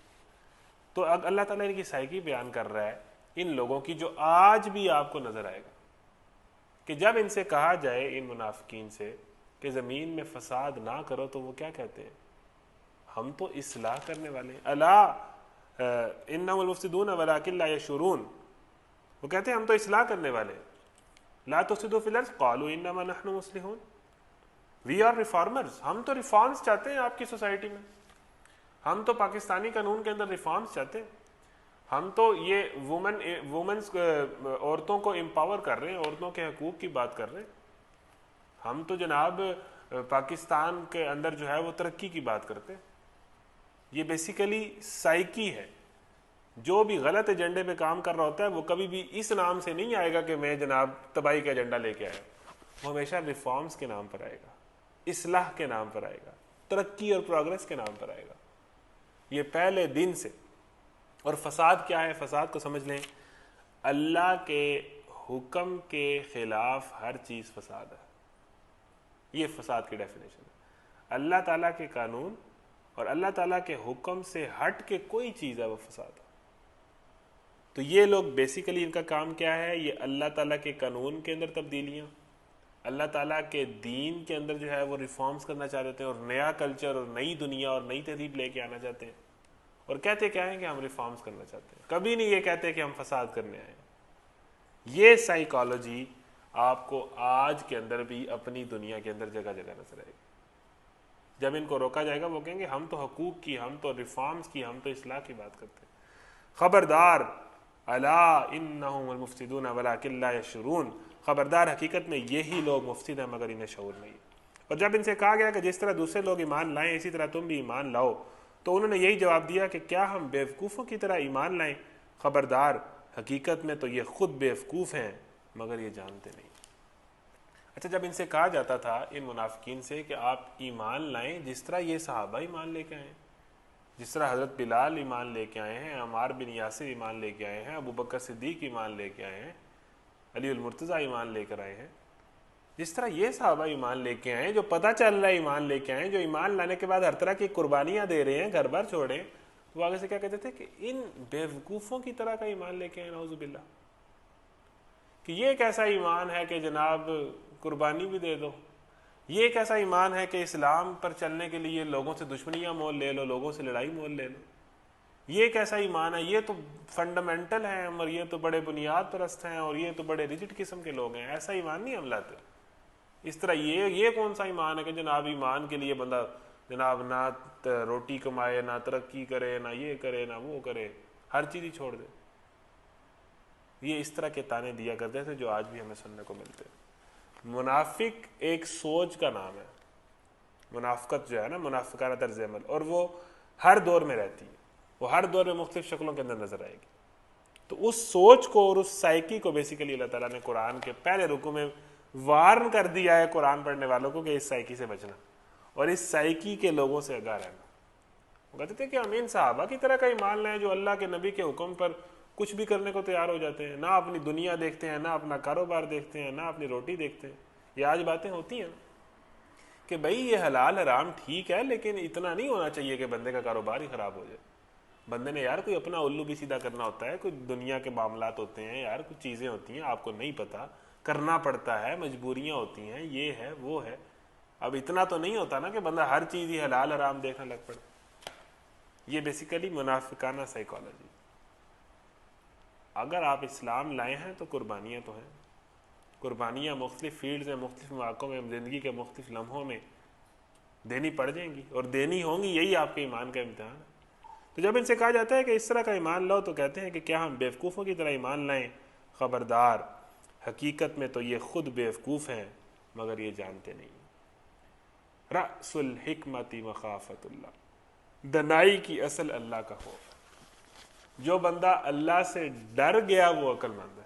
تو اب اللہ تعالیٰ ان کی سائیکی بیان کر رہا ہے ان لوگوں کی، جو آج بھی آپ کو نظر آئے گا کہ جب ان سے کہا جائے، ان منافقین سے، کہ زمین میں فساد نہ کرو، تو وہ کیا کہتے ہیں؟ ہم تو اصلاح کرنے والے ہیں۔ الا انہم المفسدون ولکن لا یشعرون، وہ کہتے ہیں ہم تو اصلاح کرنے والے ہیں۔ لا تفسدوا فی الارض قالوا انما نحن مصلحون، وی آر ریفارمرز، ہم تو ریفارمز چاہتے ہیں آپ کی سوسائٹی میں، ہم تو پاکستانی قانون کے اندر ریفارمز چاہتے ہیں، ہم تو یہ وومنس عورتوں کو امپاور کر رہے ہیں، عورتوں کے حقوق کی بات کر رہے ہیں، ہم تو جناب پاکستان کے اندر جو ہے وہ ترقی کی بات کرتے ہیں۔ یہ بیسیکلی سائیکی ہے۔ جو بھی غلط ایجنڈے پہ کام کر رہا ہوتا ہے وہ کبھی بھی اس نام سے نہیں آئے گا کہ میں جناب تباہی کا ایجنڈا لے کے آیا، وہ ہمیشہ ریفارمز کے نام پر آئے گا، اصلاح کے نام پر آئے گا، ترقی اور پروگرس کے نام پر آئے گا، یہ پہلے دن سے۔ اور فساد کیا ہے؟ فساد کو سمجھ لیں، اللہ کے حکم کے خلاف ہر چیز فساد ہے، یہ فساد کی ڈیفینیشن ہے۔ اللہ تعالیٰ کے قانون اور اللہ تعالیٰ کے حکم سے ہٹ کے کوئی چیز ہے وہ فساد ہے. تو یہ لوگ بیسیکلی ان کا کام کیا ہے, یہ اللہ تعالیٰ کے قانون کے اندر تبدیلیاں, اللہ تعالیٰ کے دین کے اندر جو ہے وہ ریفارمز کرنا چاہتے ہیں اور نیا کلچر اور نئی دنیا اور نئی تہذیب لے کے آنا چاہتے ہیں, اور کہتے کیا ہیں کہ ہم ریفارمز کرنا چاہتے ہیں. کبھی نہیں یہ کہتے کہ ہم فساد کرنے آئے. یہ سائیکالوجی آپ کو آج کے اندر بھی اپنی دنیا کے اندر جگہ جگہ نظر آئے گی. جب ان کو روکا جائے گا وہ کہیں گے ہم تو حقوق کی, ہم تو ریفارمز کی, ہم تو اصلاح کی بات کرتے ہیں. خبردار, الا انہم المفسدون ولکن لا یشعرون, خبردار حقیقت میں یہی لوگ مفسد ہیں مگر انہیں شعور نہیں. اور جب ان سے کہا گیا کہ جس طرح دوسرے لوگ ایمان لائیں اسی طرح تم بھی ایمان لاؤ, تو انہوں نے یہی جواب دیا کہ کیا ہم بیوقوفوں کی طرح ایمان لائیں, خبردار حقیقت میں تو یہ خود بیوقوف ہیں مگر یہ جانتے نہیں. اچھا, جب ان سے کہا جاتا تھا ان منافقین سے کہ آپ ایمان لائیں جس طرح یہ صحابہ ایمان لے کے آئے ہیں, جس طرح حضرت بلال ایمان لے کے آئے ہیں, عمار بن یاسر ایمان لے کے آئے ہیں, ابو بکر صدیق ایمان لے کے آئے ہیں, علی المرتضیٰ ایمان لے کر آئے ہیں, جس طرح یہ صحابہ ایمان لے کے آئے, جو پتہ چل رہا ہے ایمان لے کے آئے, جو ایمان لانے کے بعد ہر طرح کی قربانیاں دے رہے ہیں, گھر بار چھوڑے, تو آگے سے کیا کہتے تھے کہ ان بیوقوفوں کی طرح کا ایمان لے کے آئے, نعوذ باللہ, کہ یہ ایک ایسا ایمان ہے کہ جناب قربانی بھی دے دو, یہ ایک ایسا ایمان ہے کہ اسلام پر چلنے کے لیے لوگوں سے دشمنیاں مول لے لو, لوگوں سے لڑائی مول لے لو, یہ ایک ایسا ایمان ہے, یہ تو فنڈامنٹل ہیں اور یہ تو بڑے بنیاد پرست ہیں اور یہ تو بڑے ریجڈ قسم کے لوگ ہیں, ایسا ایمان نہیں ہم لاتے. اس طرح یہ کون سا ایمان ہے کہ جناب ایمان کے لیے بندہ جناب نہ روٹی کمائے, نہ ترقی کرے, نہ یہ کرے, نہ وہ کرے, ہر چیز ہی چھوڑ دے. یہ اس طرح کے تانے دیا کرتے تھے جو آج بھی ہمیں سننے کو ملتے ہیں. منافق ایک سوچ کا نام ہے, منافقت جو ہے نا, منافقانہ طرز عمل, اور وہ ہر دور میں رہتی ہے, وہ ہر دور میں مختلف شکلوں کے اندر نظر آئے گی. تو اس سوچ کو اور اس سائیکی کو بیسیکلی اللہ تعالیٰ نے قرآن کے پہلے رکوع میں وارن کر دیا ہے قرآن پڑھنے والوں کو کہ اس سائیکی سے بچنا اور اس سائیکی کے لوگوں سے آگاہ رہنا. وہ کہتے تھے کہ ہم ان صحابہ کی طرح کا ایمان لائیں جو اللہ کے نبی کے حکم پر کچھ بھی کرنے کو تیار ہو جاتے ہیں, نہ اپنی دنیا دیکھتے ہیں, نہ اپنا کاروبار دیکھتے ہیں, نہ اپنی روٹی دیکھتے ہیں. یہ آج باتیں ہوتی ہیں کہ بھئی یہ حلال حرام ٹھیک ہے, لیکن اتنا نہیں ہونا چاہیے کہ بندے کا کاروبار ہی خراب ہو جائے. بندے نے یار کوئی اپنا الو بھی سیدھا کرنا ہوتا ہے, کوئی دنیا کے معاملات ہوتے ہیں یار, کچھ چیزیں ہوتی ہیں آپ کو نہیں پتا, کرنا پڑتا ہے, مجبوریاں ہوتی ہیں, یہ ہے وہ ہے. اب اتنا تو نہیں ہوتا نا کہ بندہ ہر چیز ہی حلال حرام دیکھنے لگ پڑے. یہ بیسیکلی منافقانہ سائیکالوجی. اگر آپ اسلام لائے ہیں تو قربانیاں تو ہیں, قربانیاں مختلف فیلڈز میں, مختلف مواقعوں میں, زندگی کے مختلف لمحوں میں دینی پڑ جائیں گی اور دینی ہوں گی, یہی آپ کے ایمان کا امتحان ہے. تو جب ان سے کہا جاتا ہے کہ اس طرح کا ایمان لاؤ تو کہتے ہیں کہ کیا ہم بیوقوفوں کی طرح ایمان لائیں, خبردار حقیقت میں تو یہ خود بیوقوف ہیں مگر یہ جانتے نہیں. رأس الحکمت مخافت اللہ, دنائی کی اصل اللہ کا خوف. جو بندہ اللہ سے ڈر گیا وہ عقل مند ہے,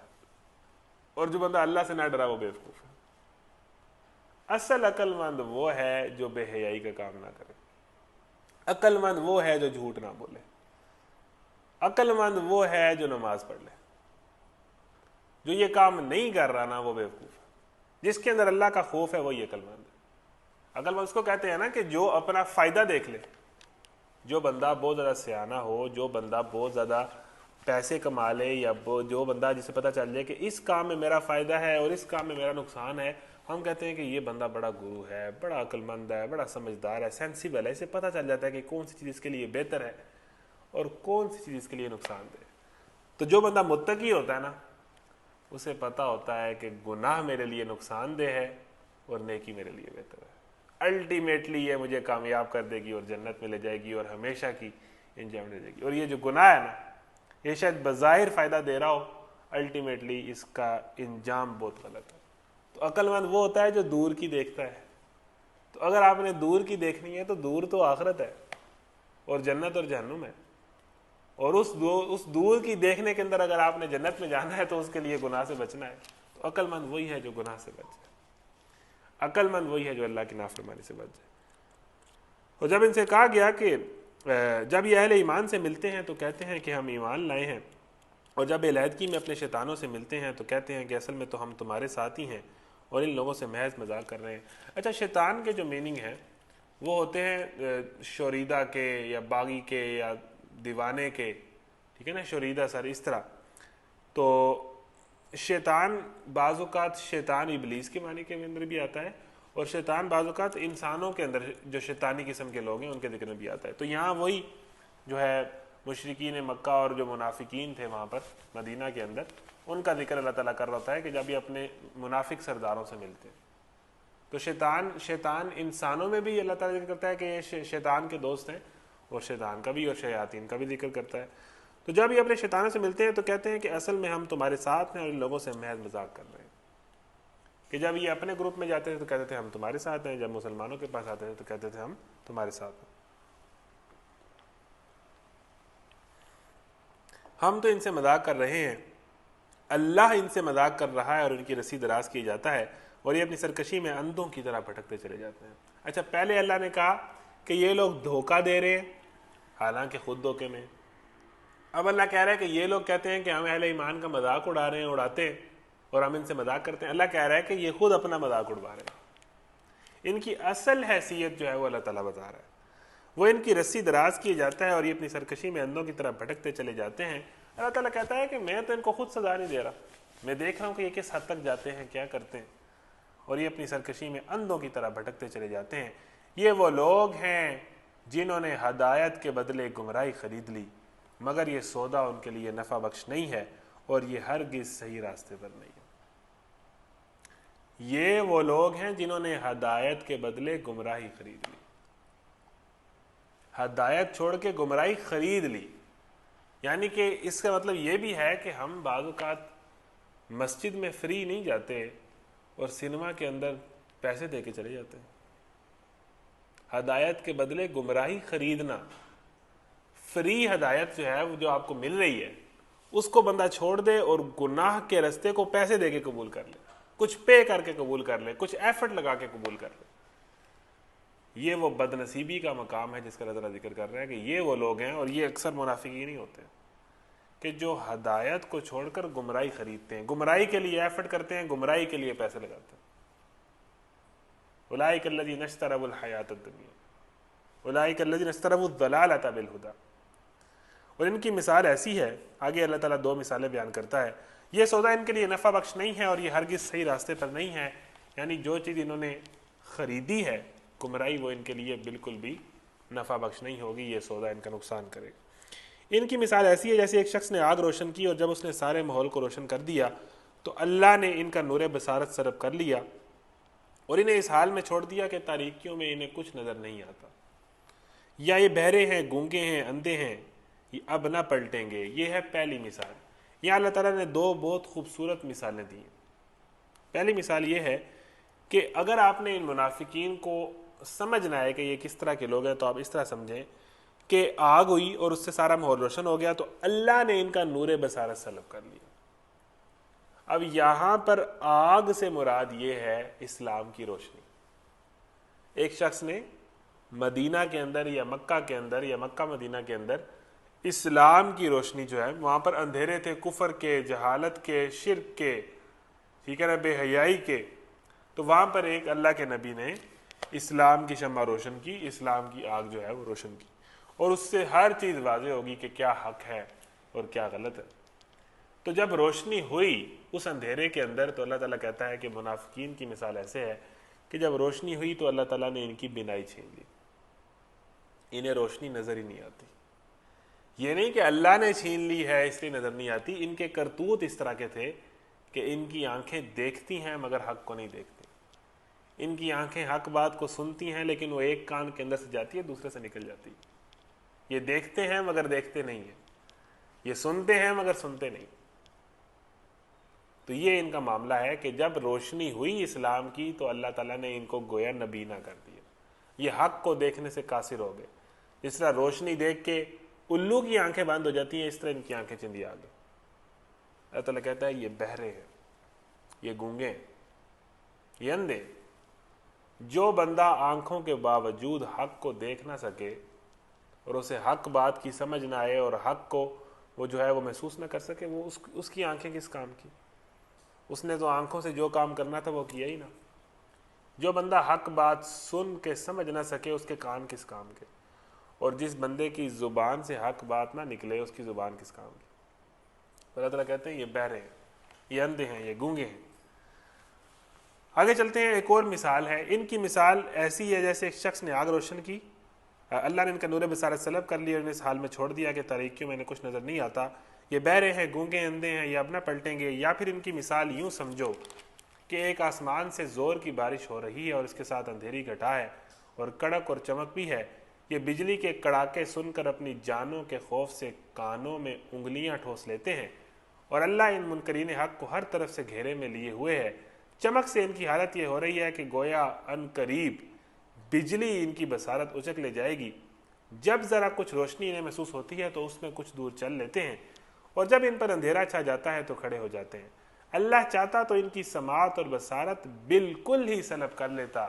اور جو بندہ اللہ سے نہ ڈرا وہ بیوقوف ہے. اصل عقل مند وہ ہے جو بے حیائی کا کام نہ کرے, عقل مند وہ ہے جو جھوٹ نہ بولے, عقل مند وہ ہے جو نماز پڑھ لے. جو یہ کام نہیں کر رہا نا وہ بیوقوف ہے. جس کے اندر اللہ کا خوف ہے وہی عقل مند ہے. عقل مند اس کو کہتے ہیں نا کہ جو اپنا فائدہ دیکھ لے. جو بندہ بہت زیادہ سیانہ ہو, جو بندہ بہت زیادہ پیسے کما لے, یا جو بندہ جسے پتہ چل جائے کہ اس کام میں میرا فائدہ ہے اور اس کام میں میرا نقصان ہے, ہم کہتے ہیں کہ یہ بندہ بڑا گرو ہے, بڑا عقل مند ہے, بڑا سمجھدار ہے, سینسیبل ہے. اسے پتہ چل جاتا ہے کہ کون سی چیز اس کے لیے بہتر ہے اور کون سی چیز اس کے لیے نقصان دہ. تو جو بندہ متقی ہوتا ہے نا, اسے پتہ ہوتا ہے کہ گناہ میرے لیے نقصان دہ ہے اور نیکی میرے لیے بہتر ہے. الٹیمیٹلی یہ مجھے کامیاب کر دے گی اور جنت میں لے جائے گی اور ہمیشہ کی انجوائمنٹ دے دے گی. اور یہ جو گناہ ہے نا, یہ شاید بظاہر فائدہ دے رہا ہو, الٹیمیٹلی اس کا انجام بہت غلط ہے. تو عقل مند وہ ہوتا ہے جو دور کی دیکھتا ہے. تو اگر آپ نے دور کی دیکھنی ہے تو دور تو آخرت ہے اور جنت اور جہنم ہے, اور اس دور کی دیکھنے کے اندر اگر آپ نے جنت میں جانا ہے تو اس کے لیے گناہ سے بچنا ہے. تو عقل مند وہی ہے جو گناہ سے بچ جائے, عقل مند وہی ہے جو اللہ کی نافرمانی سے بچ جائے. اور جب ان سے کہا گیا کہ جب یہ اہل ایمان سے ملتے ہیں تو کہتے ہیں کہ ہم ایمان لائے ہیں, اور جب علیحدگی میں اپنے شیطانوں سے ملتے ہیں تو کہتے ہیں کہ اصل میں تو ہم تمہارے ساتھ ہی ہیں اور ان لوگوں سے محض مذاق کر رہے ہیں. اچھا, شیطان کے جو میننگ ہے وہ ہوتے ہیں شوریدہ کے یا باغی کے یا دیوانے کے، ٹھیک ہے نا، شوریدہ سر اس طرح. تو شیطان بعض اوقات شیطان ابلیس کے معنی کے اندر بھی آتا ہے، اور شیطان بعض اوقات انسانوں کے اندر جو شیطانی قسم کے لوگ ہیں ان کے ذکر میں بھی آتا ہے. تو یہاں وہی جو ہے مشرکین مکہ اور جو منافقین تھے وہاں پر مدینہ کے اندر، ان کا ذکر اللہ تعالیٰ کر رہا ہوتا ہے کہ جب یہ اپنے منافق سرداروں سے ملتے ہیں. تو شیطان انسانوں میں بھی اللہ تعالیٰ ذکر کرتا ہے کہ یہ شیطان کے دوست ہیں، اور شیطان کا بھی اور شیاطین کا بھی ذکر کرتا ہے. تو جب یہ اپنے شیطانوں سے ملتے ہیں تو کہتے ہیں کہ اصل میں ہم تمہارے ساتھ ہیں اور ان لوگوں سے محض مذاق کر رہے ہیں. کہ جب یہ اپنے گروپ میں جاتے تھے تو کہتے تھے ہم تمہارے ساتھ ہیں، جب مسلمانوں کے پاس آتے تھے تو کہتے تھے ہم تمہارے ساتھ ہیں. ہم تو ان سے مذاق کر رہے ہیں، اللہ ان سے مذاق کر رہا ہے اور ان کی رسی دراز کی جاتا ہے، اور یہ اپنی سرکشی میں اندھوں کی طرح بھٹکتے چلے جاتے ہیں. اچھا، پہلے اللہ نے کہا کہ یہ لوگ دھوکہ دے رہے ہیں حالانکہ خود دھوکے میں. اب اللہ کہہ رہا ہے کہ یہ لوگ کہتے ہیں کہ ہم اہل ایمان کا مذاق اڑا رہے ہیں، اڑاتے ہیں، اور ہم ان سے مذاق کرتے ہیں. اللہ کہہ رہا ہے کہ یہ خود اپنا مذاق اڑوا رہے ہیں. ان کی اصل حیثیت جو ہے وہ اللہ تعالیٰ بتا رہا ہے. وہ ان کی رسی دراز کی جاتا ہے اور یہ اپنی سرکشی میں اندھوں کی طرح بھٹکتے چلے جاتے ہیں. اللہ تعالیٰ کہتا ہے کہ میں تو ان کو خود سزا نہیں دے رہا، میں دیکھ رہا ہوں کہ یہ کس حد تک جاتے ہیں، کیا کرتے ہیں، اور یہ اپنی سرکشی میں اندھوں کی طرح بھٹکتے چلے جاتے ہیں. یہ وہ لوگ ہیں جنہوں نے ہدایت کے بدلے گمراہی خرید لی، مگر یہ سودا ان کے لیے نفع بخش نہیں ہے اور یہ ہرگز صحیح راستے پر نہیں ہے. یہ وہ لوگ ہیں جنہوں نے ہدایت کے بدلے گمراہی خرید لی. ہدایت چھوڑ کے گمراہی خرید لی، یعنی کہ اس کا مطلب یہ بھی ہے کہ ہم بعض اوقات مسجد میں فری نہیں جاتے اور سینما کے اندر پیسے دے کے چلے جاتے ہیں. ہدایت کے بدلے گمراہی خریدنا، فری ہدایت جو ہے وہ جو آپ کو مل رہی ہے اس کو بندہ چھوڑ دے اور گناہ کے رستے کو پیسے دے کے قبول کر لے، کچھ پے کر کے قبول کر لے، کچھ ایفرٹ لگا کے قبول کر لے. یہ وہ بد نصیبی کا مقام ہے جس کا اللہ تعالیٰ ذکر کر رہا ہے کہ یہ وہ لوگ ہیں، اور یہ اکثر منافقین نہیں ہوتے، کہ جو ہدایت کو چھوڑ کر گمراہی خریدتے ہیں، گمراہی کے لیے ایفرٹ کرتے ہیں، گمراہی کے لیے پیسے لگاتے ہیں. اولئک الذین اشتروا الحیاۃ الدنیا اولئک الذین اشتروا الضلالۃ بالہدی. اور ان کی مثال ایسی ہے، آگے اللہ تعالیٰ دو مثالیں بیان کرتا ہے. یہ سودا ان کے لیے نفع بخش نہیں ہے اور یہ ہرگز صحیح راستے پر نہیں ہے، یعنی جو چیز انہوں نے خریدی ہے گمراہی، وہ ان کے لیے بالکل بھی نفع بخش نہیں ہوگی، یہ سودا ان کا نقصان کرے گا. ان کی مثال ایسی ہے جیسے ایک شخص نے آگ روشن کی اور جب اس نے سارے ماحول کو روشن کر دیا تو اللہ نے ان کا نور بصارت سلب کر لیا اور انہیں اس حال میں چھوڑ دیا کہ تاریکیوں میں انہیں کچھ نظر نہیں آتا. یا یہ بہرے ہیں، گونگے ہیں، اندھے ہیں، یہ اب نہ پلٹیں گے. یہ ہے پہلی مثال. یہاں اللہ تعالیٰ نے دو بہت خوبصورت مثالیں دی ہیں. پہلی مثال یہ ہے کہ اگر آپ نے ان منافقین کو سمجھنا ہے کہ یہ کس طرح کے لوگ ہیں تو آپ اس طرح سمجھیں کہ آگ ہوئی اور اس سے سارا ماحول روشن ہو گیا تو اللہ نے ان کا نور بصارت سلب کر لیا. اب یہاں پر آگ سے مراد یہ ہے اسلام کی روشنی. ایک شخص نے مدینہ کے اندر یا مکہ کے اندر یا مکہ مدینہ کے اندر اسلام کی روشنی جو ہے، وہاں پر اندھیرے تھے کفر کے، جہالت کے، شرک کے، ٹھیک ہے نا، بے حیائی کے، تو وہاں پر ایک اللہ کے نبی نے اسلام کی شمع روشن کی، اسلام کی آگ جو ہے وہ روشن کی، اور اس سے ہر چیز واضح ہوگی کہ کیا حق ہے اور کیا غلط ہے. تو جب روشنی ہوئی اس اندھیرے کے اندر تو اللہ تعالیٰ کہتا ہے کہ منافقین کی مثال ایسے ہے کہ جب روشنی ہوئی تو اللہ تعالیٰ نے ان کی بینائی چھین لی، انہیں روشنی نظر ہی نہیں آتی. یہ نہیں کہ اللہ نے چھین لی ہے اس لیے نظر نہیں آتی، ان کے کرتوت اس طرح کے تھے کہ ان کی آنکھیں دیکھتی ہیں مگر حق کو نہیں دیکھتی. ان کی آنکھیں حق بات کو سنتی ہیں لیکن وہ ایک کان کے اندر سے جاتی ہے دوسرے سے نکل جاتی ہے. یہ دیکھتے ہیں مگر دیکھتے نہیں ہیں، یہ سنتے ہیں مگر سنتے نہیں. تو یہ ان کا معاملہ ہے کہ جب روشنی ہوئی اسلام کی تو اللہ تعالیٰ نے ان کو گویا نبینا کر دیا. یہ حق کو دیکھنے سے قاصر ہو گئے. جس طرح روشنی دیکھ کے الو کی آنکھیں بند ہو جاتی ہیں، اس طرح ان کی آنکھیں چندی آ گئی. اللہ تعالیٰ کہتا ہے یہ بہرے ہیں، یہ گونگے ہیں، یہ اندھے. جو بندہ آنکھوں کے باوجود حق کو دیکھ نہ سکے اور اسے حق بات کی سمجھ نہ آئے اور حق کو وہ جو ہے وہ محسوس نہ کر سکے، وہ اس کی آنکھیں کس کام کی؟ اس نے تو آنکھوں سے جو کام کرنا تھا وہ کیا ہی نہ. جو بندہ حق بات سن کے سمجھ نہ سکے اس کے کان کس کام کے، اور جس بندے کی زبان سے حق بات نہ نکلے اس کی زبان کس کام کی۔ اللہ تعالیٰ کہتے ہیں یہ بہرے ہیں، یہ اندھے ہیں، یہ گونگے ہیں۔ آگے چلتے ہیں، ایک اور مثال ہے۔ ان کی مثال ایسی ہے جیسے ایک شخص نے آگ روشن کی، اللہ نے ان کا نور بصارت سلب کر لیا اور انہیں اس حال میں چھوڑ دیا کہ تاریکیوں میں انہیں کچھ نظر نہیں آتا۔ یہ بہرے ہیں، گونگے، اندھے ہیں، یہ اب نہ پلٹیں گے۔ یا پھر ان کی مثال یوں سمجھو کہ ایک آسمان سے زور کی بارش ہو رہی ہے اور اس کے ساتھ اندھیری گھٹا ہے اور کڑک اور چمک بھی ہے۔ یہ بجلی کے کڑاکے سن کر اپنی جانوں کے خوف سے کانوں میں انگلیاں ٹھوس لیتے ہیں، اور اللہ ان منکرین حق کو ہر طرف سے گھیرے میں لیے ہوئے ہے۔ چمک سے ان کی حالت یہ ہو رہی ہے کہ گویا ان قریب بجلی ان کی بصارت اچک لے جائے گی۔ جب ذرا کچھ روشنی انہیں محسوس ہوتی ہے تو اس میں کچھ دور چل لیتے ہیں، اور جب ان پر اندھیرا چھا جاتا ہے تو کھڑے ہو جاتے ہیں۔ اللہ چاہتا تو ان کی سماعت اور بصارت بالکل ہی سلب کر لیتا،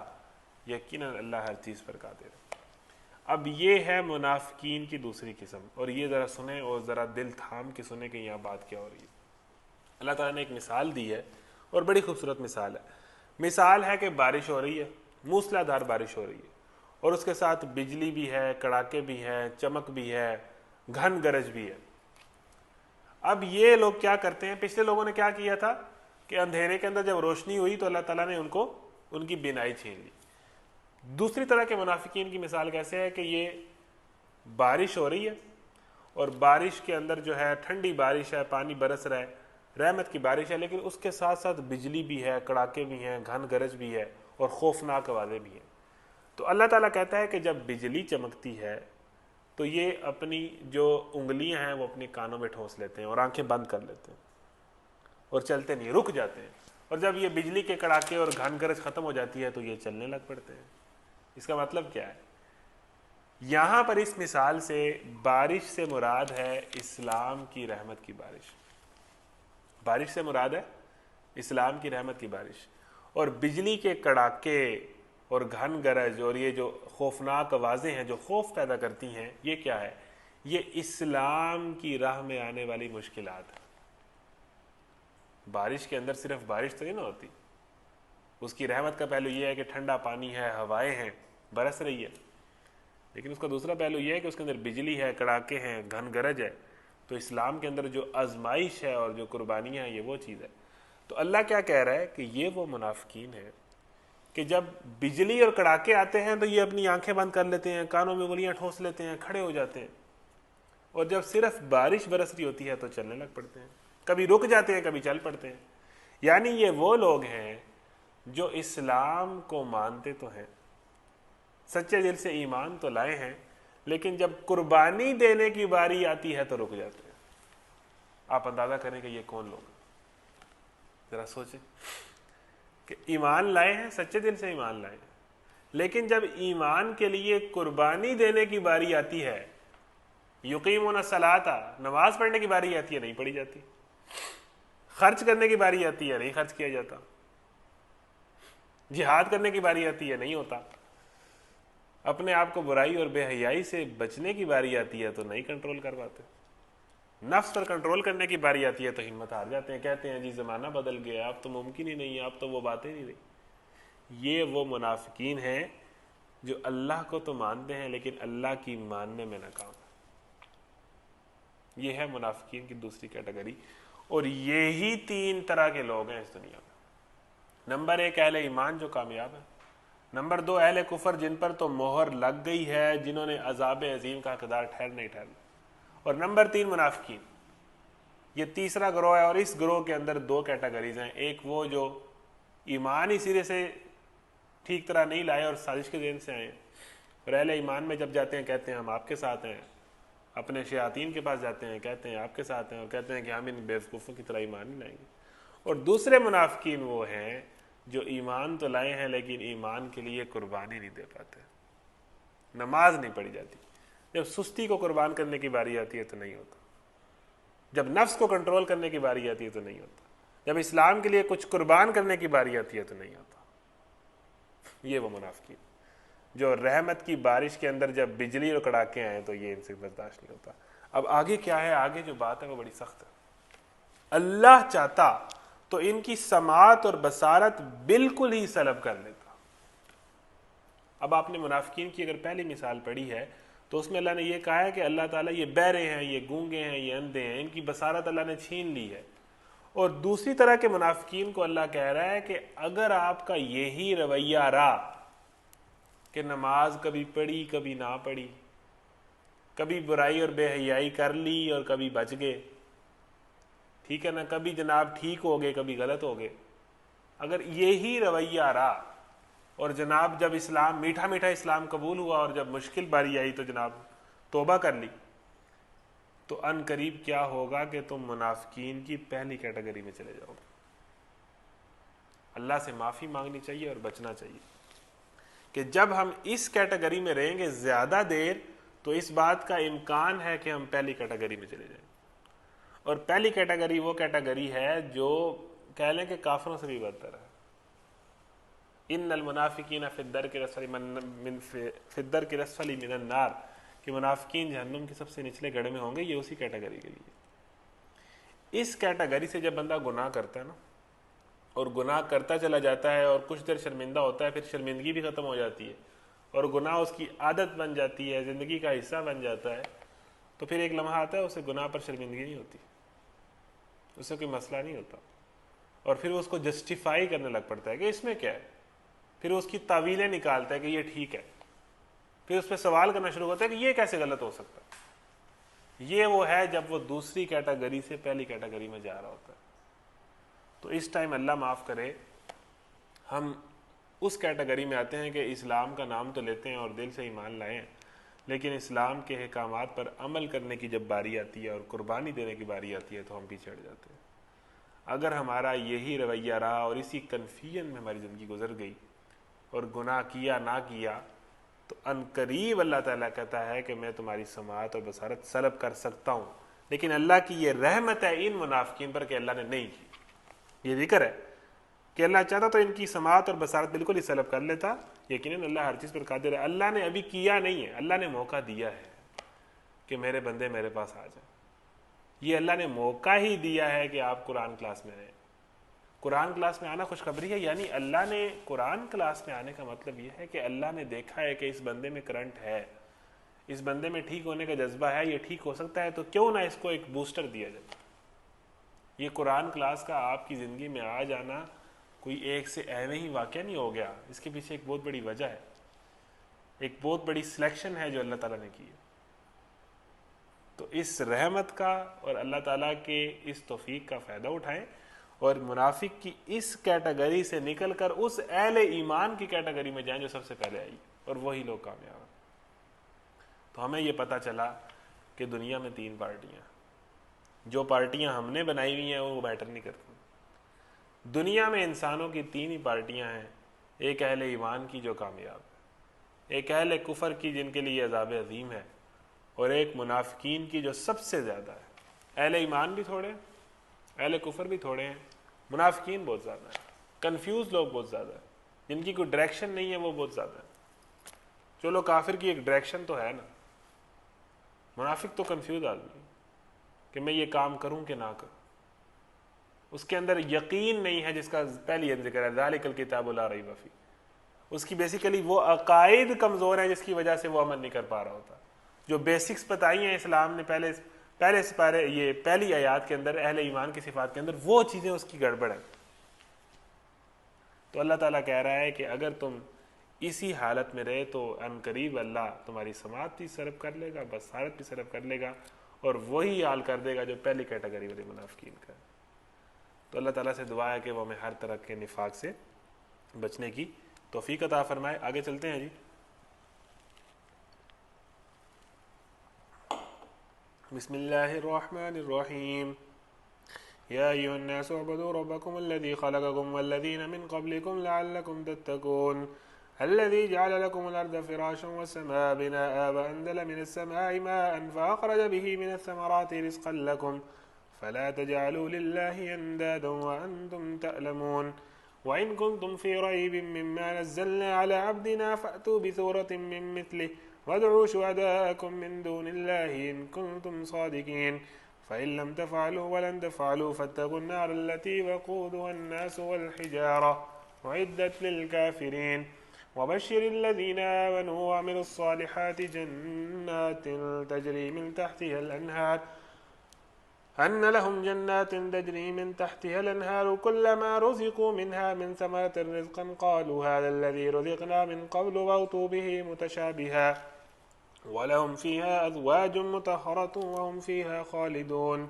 یقیناً اللہ ہر چیز پر قادر ہے۔ اب یہ ہے منافقین کی دوسری قسم، اور یہ ذرا سنیں اور ذرا دل تھام کے سنیں کہ یہاں بات کیا ہو رہی ہے۔ اللہ تعالیٰ نے ایک مثال دی ہے اور بڑی خوبصورت مثال ہے۔ مثال ہے کہ بارش ہو رہی ہے، موسلا دھار بارش ہو رہی ہے، اور اس کے ساتھ بجلی بھی ہے، کڑاکے بھی ہے، چمک بھی ہے، گھن گرج بھی ہے۔ اب یہ لوگ کیا کرتے ہیں؟ پچھلے لوگوں نے کیا کیا تھا کہ اندھیرے کے اندر جب روشنی ہوئی تو اللہ تعالیٰ نے ان کی بینائی چھین لی۔ دوسری طرح کے منافقین کی مثال کیسے ہے کہ یہ بارش ہو رہی ہے اور بارش کے اندر جو ہے ٹھنڈی بارش ہے، پانی برس رہا ہے، رحمت کی بارش ہے، لیکن اس کے ساتھ ساتھ بجلی بھی ہے، کڑاکے بھی ہیں، گھن گرج بھی ہے اور خوفناک آوازیں بھی ہیں۔ تو اللہ تعالیٰ کہتا ہے کہ جب بجلی چمکتی ہے تو یہ اپنی جو انگلیاں ہیں وہ اپنے کانوں میں ٹھوس لیتے ہیں اور آنکھیں بند کر لیتے ہیں اور چلتے نہیں، رک جاتے ہیں، اور جب یہ بجلی کے کڑاکے اور گھن گرج ختم ہو جاتی ہے تو یہ چلنے لگ پڑتے ہیں۔ اس کا مطلب کیا ہے؟ یہاں پر اس مثال سے بارش سے مراد ہے اسلام کی رحمت کی بارش، بارش سے مراد ہے اسلام کی رحمت کی بارش، اور بجلی کے کڑاکے اور گھن گرج اور یہ جو خوفناک آوازیں ہیں جو خوف پیدا کرتی ہیں، یہ کیا ہے؟ یہ اسلام کی راہ میں آنے والی مشکلات ہیں۔ بارش کے اندر صرف بارش تو نہیں نہ ہوتی، اس کی رحمت کا پہلو یہ ہے کہ ٹھنڈا پانی ہے، ہوائیں ہیں، برس رہی ہے، لیکن اس کا دوسرا پہلو یہ ہے کہ اس کے اندر بجلی ہے، کڑاکے ہیں، گھن گرج ہے۔ تو اسلام کے اندر جو آزمائش ہے اور جو قربانیاں ہیں، یہ وہ چیز ہے۔ تو اللہ کیا کہہ رہا ہے کہ یہ وہ منافقین ہیں کہ جب بجلی اور کڑاکے آتے ہیں تو یہ اپنی آنکھیں بند کر لیتے ہیں، کانوں میں انگلیاں ٹھوس لیتے ہیں، کھڑے ہو جاتے ہیں، اور جب صرف بارش برس رہی ہوتی ہے تو چلنے لگ پڑتے ہیں، کبھی رک جاتے ہیں، کبھی چل پڑتے ہیں۔ یعنی یہ وہ لوگ ہیں جو اسلام کو مانتے تو ہیں، سچے دل سے ایمان تو لائے ہیں، لیکن جب قربانی دینے کی باری آتی ہے تو رک جاتے ہیں۔ آپ اندازہ کریں کہ یہ کون لوگ ہیں، ذرا سوچیں کہ ایمان لائے ہیں، سچے دل سے ایمان لائے ہیں، لیکن جب ایمان کے لیے قربانی دینے کی باری آتی ہے، یقیمون الصلاۃ، نماز پڑھنے کی باری آتی ہے، نہیں پڑھی جاتی، خرچ کرنے کی باری آتی ہے، نہیں خرچ کیا جاتا، جہاد کرنے کی باری آتی ہے، نہیں ہوتا، اپنے آپ کو برائی اور بے حیائی سے بچنے کی باری آتی ہے تو نہیں کنٹرول کر پاتے، نفس پر کنٹرول کرنے کی باری آتی ہے تو ہمت ہار جاتے ہیں، کہتے ہیں جی زمانہ بدل گیا، اب تو ممکن ہی نہیں ہے، اب تو وہ باتیں نہیں رہی۔ یہ وہ منافقین ہیں جو اللہ کو تو مانتے ہیں لیکن اللہ کی ماننے میں ناکام ہیں۔ یہ ہے منافقین کی دوسری کیٹیگری، اور یہی 3 طرح کے لوگ ہیں اس دنیا میں۔ نمبر 1 اہل ایمان جو کامیاب ہیں، نمبر 2 اہل کفر جن پر تو مہر لگ گئی ہے، جنہوں نے عذاب عظیم کا حقدار ٹھہرنا ہی ٹھہرنا، اور نمبر 3 منافقین۔ یہ تیسرا گروہ ہے، اور اس گروہ کے اندر 2 کیٹیگریز ہیں، ایک وہ جو ایمان ہی سرے سے ٹھیک طرح نہیں لائے اور سازش کے ذہن سے آئے، اور اہل ایمان میں جب جاتے ہیں کہتے ہیں ہم آپ کے ساتھ ہیں، اپنے شیاطین کے پاس جاتے ہیں کہتے ہیں آپ کے ساتھ ہیں، اور کہتے ہیں کہ ہم ان بیوقوفوں کی طرح ایمان نہیں لائیں گے۔ اور دوسرے منافقین وہ ہیں جو ایمان تو لائے ہیں لیکن ایمان کے لیے قربانی نہیں دے پاتے، نماز نہیں پڑھی جاتی، جب سستی کو قربان کرنے کی باری آتی ہے تو نہیں ہوتا، جب نفس کو کنٹرول کرنے کی باری آتی ہے تو نہیں ہوتا، جب اسلام کے لیے کچھ قربان کرنے کی باری آتی ہے تو نہیں ہوتا۔ یہ وہ منافقین جو رحمت کی بارش کے اندر جب بجلی اور کڑاکے آئیں تو یہ ان سے برداشت نہیں ہوتا۔ اب آگے کیا ہے؟ آگے جو بات ہے وہ بڑی سخت ہے۔ اللہ چاہتا تو ان کی سماعت اور بصارت بالکل ہی سلب کر لیتا، اب آپ نے منافقین کی اگر پہلی مثال پڑھی ہے تو اس میں اللہ نے یہ کہا ہے کہ اللہ تعالیٰ یہ بہرے ہیں، یہ گونگے ہیں، یہ اندھے ہیں، ان کی بصارت اللہ نے چھین لی ہے. اور دوسری طرح کے منافقین کو اللہ کہہ رہا ہے کہ اگر آپ کا یہی رویہ رہا کہ نماز کبھی پڑھی کبھی نہ پڑھی، کبھی برائی اور بے حیائی کر لی اور کبھی بچ گئے، ٹھیک ہے نا، کبھی جناب ٹھیک ہو گئے کبھی غلط ہو گئے، اگر یہی رویہ رہا اور جناب جب اسلام میٹھا میٹھا اسلام قبول ہوا اور جب مشکل باری آئی تو جناب توبہ کر لی، تو ان قریب کیا ہوگا کہ تم منافقین کی پہلی کیٹیگری میں چلے جاؤ گے. اللہ سے معافی مانگنی چاہیے اور بچنا چاہیے کہ جب ہم اس کیٹیگری میں رہیں گے زیادہ دیر تو اس بات کا امکان ہے کہ ہم پہلی کیٹیگری میں چلے جائیں. اور پہلی کیٹیگری وہ کیٹیگری ہے جو کہہ لیں کہ کافروں سے بھی بدتر ہے. ان المنافقین فی الدرک الاسفل من النار، کہ منافقین جہنم کے سب سے نچلے گڑھے میں ہوں گے، یہ اسی کیٹیگری کے لیے. اس کیٹیگری سے جب بندہ گناہ کرتا ہے نا اور گناہ کرتا چلا جاتا ہے اور کچھ دیر شرمندہ ہوتا ہے، پھر شرمندگی بھی ختم ہو جاتی ہے اور گناہ اس کی عادت بن جاتی ہے، زندگی کا حصہ بن جاتا ہے، تو پھر ایک لمحہ آتا ہے اسے گناہ پر شرمندگی نہیں ہوتی، اس سے کوئی مسئلہ نہیں ہوتا، اور پھر وہ اس کو جسٹیفائی کرنے لگ پڑتا ہے کہ اس میں کیا ہے، پھر اس کی تعویلیں نکالتا ہے کہ یہ ٹھیک ہے، پھر اس پہ سوال کرنا شروع ہوتا ہے کہ یہ کیسے غلط ہو سکتا ہے. یہ وہ ہے جب وہ دوسری کیٹیگری سے پہلی کیٹیگری میں جا رہا ہوتا ہے. تو اس ٹائم اللہ معاف کرے ہم اس کیٹیگری میں آتے ہیں کہ اسلام کا نام تو لیتے ہیں اور دل سے ایمان لائے ہیں، لیکن اسلام کے احکامات پر عمل کرنے کی جب باری آتی ہے اور قربانی دینے کی باری آتی ہے تو ہم پیچھے ہٹ جاتے ہیں. اگر ہمارا یہی رویہ رہا اور اسی کنفیوژن میں ہماری زندگی گزر گئی اور گناہ کیا نہ کیا، تو ان قریب اللہ تعالیٰ کہتا ہے کہ میں تمہاری سماعت اور بصارت سلب کر سکتا ہوں. لیکن اللہ کی یہ رحمت ہے ان منافقین پر کہ اللہ نے نہیں کی. یہ ذکر ہے کہ اللہ چاہتا تو ان کی سماعت اور بصارت بالکل ہی سلب کر لیتا، یقیناً اللہ ہر چیز پر قادر ہے. اللہ نے ابھی کیا نہیں ہے، اللہ نے موقع دیا ہے کہ میرے بندے میرے پاس آ جائیں. یہ اللہ نے موقع ہی دیا ہے کہ آپ قرآن کلاس میں آئیں. قرآن کلاس میں آنا خوشخبری ہے، یعنی اللہ نے قرآن کلاس میں آنے کا مطلب یہ ہے کہ اللہ نے دیکھا ہے کہ اس بندے میں کرنٹ ہے، اس بندے میں ٹھیک ہونے کا جذبہ ہے، یہ ٹھیک ہو سکتا ہے، تو کیوں نہ اس کو ایک بوسٹر دیا جائے. یہ قرآن کلاس کا آپ کی زندگی میں آ جانا کوئی ایک سے ایویں ہی واقعہ نہیں ہو گیا، اس کے پیچھے ایک بہت بڑی وجہ ہے، ایک بہت بڑی سلیکشن ہے جو اللہ تعالیٰ نے کی ہے. تو اس رحمت کا اور اللہ تعالیٰ کے اس توفیق کا فائدہ اٹھائیں اور منافق کی اس کیٹیگری سے نکل کر اس اہل ایمان کی کیٹیگری میں جائیں جو سب سے پہلے آئی، اور وہی لوگ کامیاب ہیں. تو ہمیں یہ پتہ چلا کہ دنیا میں تین پارٹیاں، جو پارٹیاں ہم نے بنائی ہوئی ہیں وہ میٹر نہیں کرتی. دنیا میں انسانوں کی تین ہی پارٹیاں ہیں، ایک اہل ایمان کی جو کامیاب ہے، ایک اہل کفر کی جن کے لیے عذاب عظیم ہے، اور ایک منافقین کی جو سب سے زیادہ ہے. اہل ایمان بھی تھوڑے ہیں، اہل کفر بھی تھوڑے ہیں، منافقین بہت زیادہ ہیں، کنفیوز لوگ بہت زیادہ ہیں، جن کی کوئی ڈائریکشن نہیں ہے وہ بہت زیادہ ہے. چلو کافر کی ایک ڈائریکشن تو ہے نا، منافق تو کنفیوز آدمی کہ میں یہ کام کروں کہ نہ کروں، اس کے اندر یقین نہیں ہے، جس کا پہلی ذکر ہے ذالک الکتاب لا ریب فیہ. اس کی بیسیکلی وہ عقائد کمزور ہیں جس کی وجہ سے وہ عمل نہیں کر پا رہا ہوتا. جو بیسکس بتائی ہیں اسلام نے پہلے سپارے، یہ پہلی آیات کے اندر اہل ایمان کی صفات کے اندر، وہ چیزیں اس کی گڑبڑ ہیں. تو اللہ تعالیٰ کہہ رہا ہے کہ اگر تم اسی حالت میں رہے تو ان قریب اللہ تمہاری سماعت بھی سلب کر لے گا، بصارت بھی سلب کر لے گا، اور وہی حال کر دے گا جو پہلی کیٹیگری والے منافقین کا. تو اللہ تعالیٰ سے دعا ہے کہ وہ ہمیں ہر طرح کے نفاق سے بچنے کی توفیق عطا فرمائے. آگے چلتے ہیں جی. بسم اللہ الرحمن الرحیم. یا ایھا الناس اعبدوا ربکم الذی خلقکم والذین من قبلکم لعلکم تتقون الذي جعل لكم الأرض فراشا والسماء بناء وأنزل من السماء ماء فأخرج به من الثمرات رزقا لكم فلا تجعلوا لله أندادا وأنتم تعلمون وإن كنتم في ريب مما نزلنا على عبدنا فأتوا بسورة من مثله وادعوا شهداءكم من دون الله إن كنتم صادقين فإن لم تفعلوا ولن تفعلوا فاتقوا النار التي وقودها الناس والحجارة أعدت للكافرين وبشر الذين آمنوا وعملوا الصالحات جنات تجري من تحتها الأنهار أن لهم جنات تجري من تحتها الأنهار كلما رزقوا منها من ثمرة رزقا قالوا هذا الذي رزقنا من قبل وأتوا به متشابها ولهم فيها أزواج مطهرة وهم فيها خالدون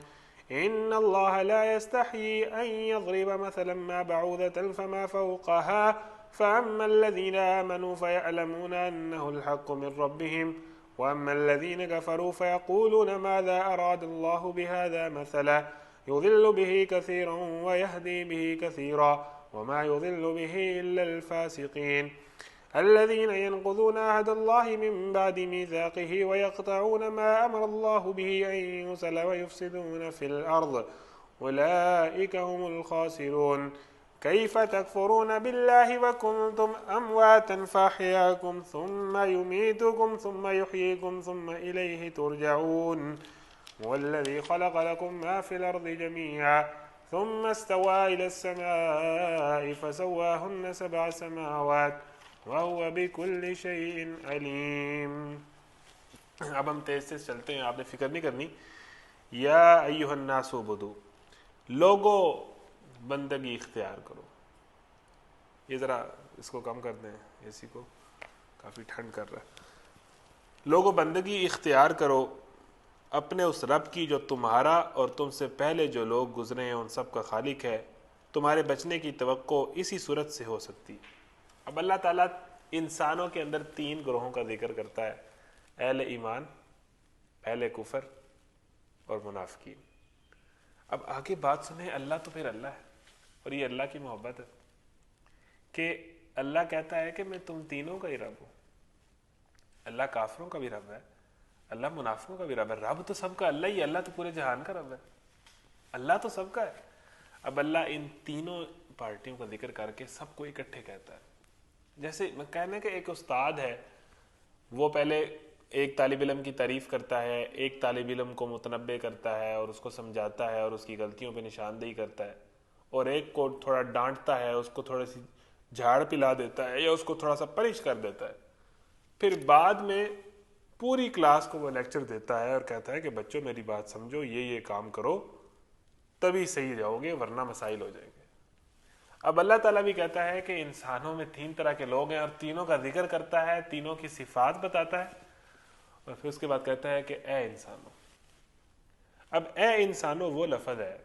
إن الله لا يستحيي أن يضرب مثلا ما بعوضة فما فوقها فأما الذين آمنوا فيعلمون أنه الحق من ربهم وأما الذين كفروا فيقولون ماذا أراد الله بهذا مثلا يضل به كثيرا ويهدي به كثيرا وما يضل به إلا الفاسقين الذين ينقضون عهد الله من بعد ميثاقه ويقطعون ما أمر الله به أن يوصل ويفسدون في الأرض أولئك هم الخاسرون كيف تكفرون بالله وكنتم أمواتا فأحياكم ثم يميتكم ثم يحييكم ثم إليه ترجعون هو الذي خلق لكم ما في الأرض جميعا ثم استوى إلى السماء فسواهن 7 سماوات وهو بكل شيء عليم. اب ہم تیز سے چلتے ہیں، آپ نے فکر نہیں کرنی. یا ایھا الناس اعبدوا، لوگو بندگی اختیار کرو. یہ ذرا اس کو کم کر دیں، اسی کو کافی ٹھنڈ کر رہا ہے. لوگو بندگی اختیار کرو اپنے اس رب کی جو تمہارا اور تم سے پہلے جو لوگ گزرے ہیں ان سب کا خالق ہے. تمہارے بچنے کی توقع اسی صورت سے ہو سکتی. اب اللہ تعالیٰ انسانوں کے اندر 3 گروہوں کا ذکر کرتا ہے: اہل ایمان، اہل کفر اور منافقین. اب آگے بات سنیں، اللہ تو پھر اللہ ہے، اور یہ اللہ کی محبت ہے کہ اللہ کہتا ہے کہ میں تم تینوں کا ہی رب ہوں. اللہ کافروں کا بھی رب ہے، اللہ منافقوں کا بھی رب ہے. رب تو سب کا اللہ ہی ہے، اللہ تو پورے جہان کا رب ہے، اللہ تو سب کا ہے. اب اللہ ان تینوں پارٹیوں کا ذکر کر کے سب کو اکٹھے کہتا ہے. جیسے میں کہنا کہ ایک استاد ہے، وہ پہلے ایک طالب علم کی تعریف کرتا ہے، ایک طالب علم کو متنبع کرتا ہے اور اس کو سمجھاتا ہے اور اس کی غلطیوں پہ نشاندہی کرتا ہے، اور ایک کو تھوڑا ڈانٹتا ہے، اس کو تھوڑی سی جھاڑ پلا دیتا ہے یا اس کو تھوڑا سا پنش کر دیتا ہے. پھر بعد میں پوری کلاس کو وہ لیکچر دیتا ہے اور کہتا ہے کہ بچوں میری بات سمجھو، یہ کام کرو تبھی صحیح جاؤ گے ورنہ مسائل ہو جائیں گے. اب اللہ تعالیٰ بھی کہتا ہے کہ انسانوں میں 3 طرح کے لوگ ہیں اور تینوں کا ذکر کرتا ہے، تینوں کی صفات بتاتا ہے، اور پھر اس کے بعد کہتا ہے کہ اے انسانوں. اب اے انسانوں وہ لفظ ہے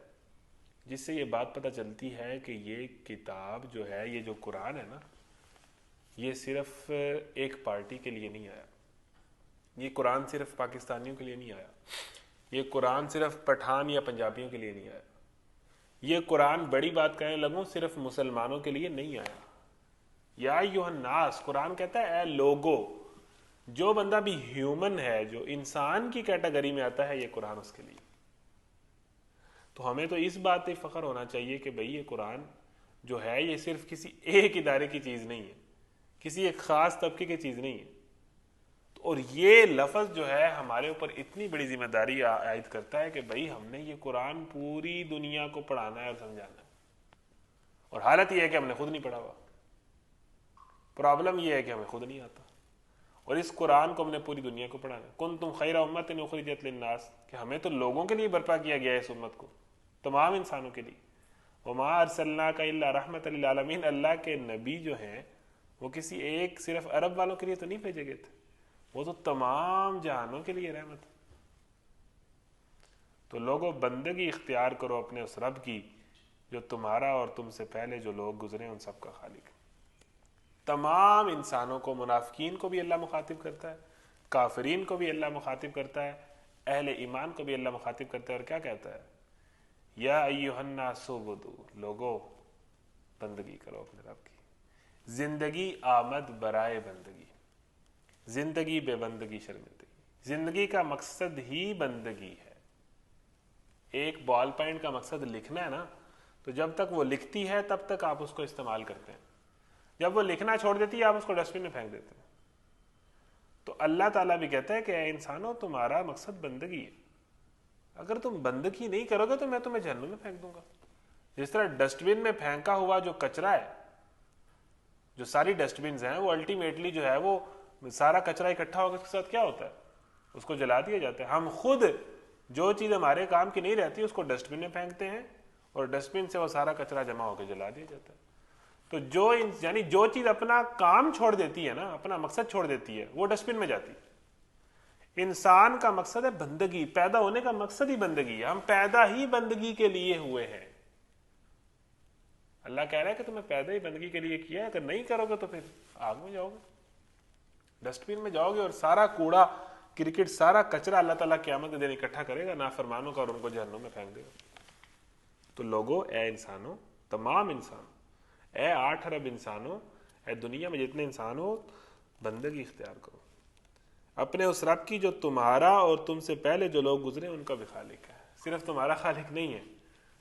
جس سے یہ بات پتہ چلتی ہے کہ یہ کتاب جو ہے، یہ جو قرآن ہے نا، یہ صرف ایک پارٹی کے لیے نہیں آیا. یہ قرآن صرف پاکستانیوں کے لیے نہیں آیا، یہ قرآن صرف پٹھان یا پنجابیوں کے لیے نہیں آیا، یہ قرآن بڑی بات کہنے لگوں صرف مسلمانوں کے لیے نہیں آیا. یا ایھا الناس، قرآن کہتا ہے اے لوگو. جو بندہ بھی ہیومن ہے، جو انسان کی کیٹیگری میں آتا ہے، یہ قرآن اس کے لیے. تو ہمیں تو اس بات پہ فخر ہونا چاہیے کہ بھئی یہ قرآن جو ہے یہ صرف کسی ایک ادارے کی چیز نہیں ہے، کسی ایک خاص طبقے کی چیز نہیں ہے. اور یہ لفظ جو ہے ہمارے اوپر اتنی بڑی ذمہ داری عائد کرتا ہے کہ بھئی ہم نے یہ قرآن پوری دنیا کو پڑھانا ہے اور سمجھانا ہے. اور حالت یہ ہے کہ ہم نے خود نہیں پڑھا ہوا. پرابلم یہ ہے کہ ہمیں خود نہیں آتا، اور اس قرآن کو ہم نے پوری دنیا کو پڑھانا ہے. کنتم خیر امۃ اخرجت للناس، کہ ہمیں تو لوگوں کے لیے برپا کیا گیا ہے اس امت کو، تمام انسانوں کے لیے. وما ارسلناک الا رحمۃ للعالمین، اللہ کے نبی جو ہیں وہ کسی ایک صرف عرب والوں کے لیے تو نہیں بھیجے گئے تھے، وہ تو تمام جہانوں کے لیے رحمت. تو لوگوں بندگی اختیار کرو اپنے اس رب کی جو تمہارا اور تم سے پہلے جو لوگ گزرے ان سب کا خالق ہے. تمام انسانوں کو، منافقین کو بھی اللہ مخاطب کرتا ہے، کافرین کو بھی اللہ مخاطب کرتا ہے، اہل ایمان کو بھی اللہ مخاطب کرتا ہے. اور کیا کہتا ہے؟ یا ایھا الناس اعبدوا، لوگو بندگی کرو اپنے رب کی. زندگی آمد برائے بندگی، زندگی بے بندگی شرمندگی. زندگی کا مقصد ہی بندگی ہے. ایک بال پینٹ کا مقصد لکھنا ہے نا، تو جب تک وہ لکھتی ہے تب تک آپ اس کو استعمال کرتے ہیں. جب وہ لکھنا چھوڑ دیتی ہے آپ اس کو ڈسٹ بن میں پھینک دیتے ہیں. تو اللہ تعالیٰ بھی کہتا ہے کہ اے انسانوں تمہارا مقصد بندگی ہے. اگر تم بندگی نہیں کرو گے تو میں تمہیں جہنم میں پھینک دوں گا. جس طرح ڈسٹ بن میں پھینکا ہوا جو کچرا ہے، جو ساری ڈسٹ بنز ہیں وہ الٹیمیٹلی جو ہے وہ سارا کچرا اکٹھا ہو کر اس کے ساتھ کیا ہوتا ہے؟ اس کو جلا دیا جاتا ہے. ہم خود جو چیز ہمارے کام کی نہیں رہتی اس کو ڈسٹ بن میں پھینکتے ہیں اور ڈسٹ بن سے وہ سارا کچرا جمع ہو کے جلا دیا جاتا ہے. تو یعنی جو چیز اپنا کام چھوڑ دیتی ہے نا، اپنا مقصد چھوڑ دیتی ہے، وہ ڈسٹ بن میں جاتی ہے. انسان کا مقصد ہے بندگی، پیدا ہونے کا مقصد ہی بندگی ہے. ہم پیدا ہی بندگی کے لیے ہوئے ہیں. اللہ کہہ رہا ہے کہ تمہیں پیدا ہی بندگی کے لیے کیا ہے، اگر نہیں کرو گے تو پھر آگ میں جاؤ گے، ڈسٹ بن میں جاؤ گے، اور سارا کوڑا کرکٹ سارا کچرا اللہ تعالیٰ قیامت کے دن اکٹھا کرے گا نافرمانوں کا اور ان کو جہنم میں پھینک دے گا. تو لوگوں، اے انسانوں، تمام انسان، اے 8 ارب انسانوں، اے دنیا میں جتنے انسان ہو، بندگی اختیار کرو اپنے اس رب کی جو تمہارا اور تم سے پہلے جو لوگ گزرے ان کا بھی خالق ہے. صرف تمہارا خالق نہیں ہے،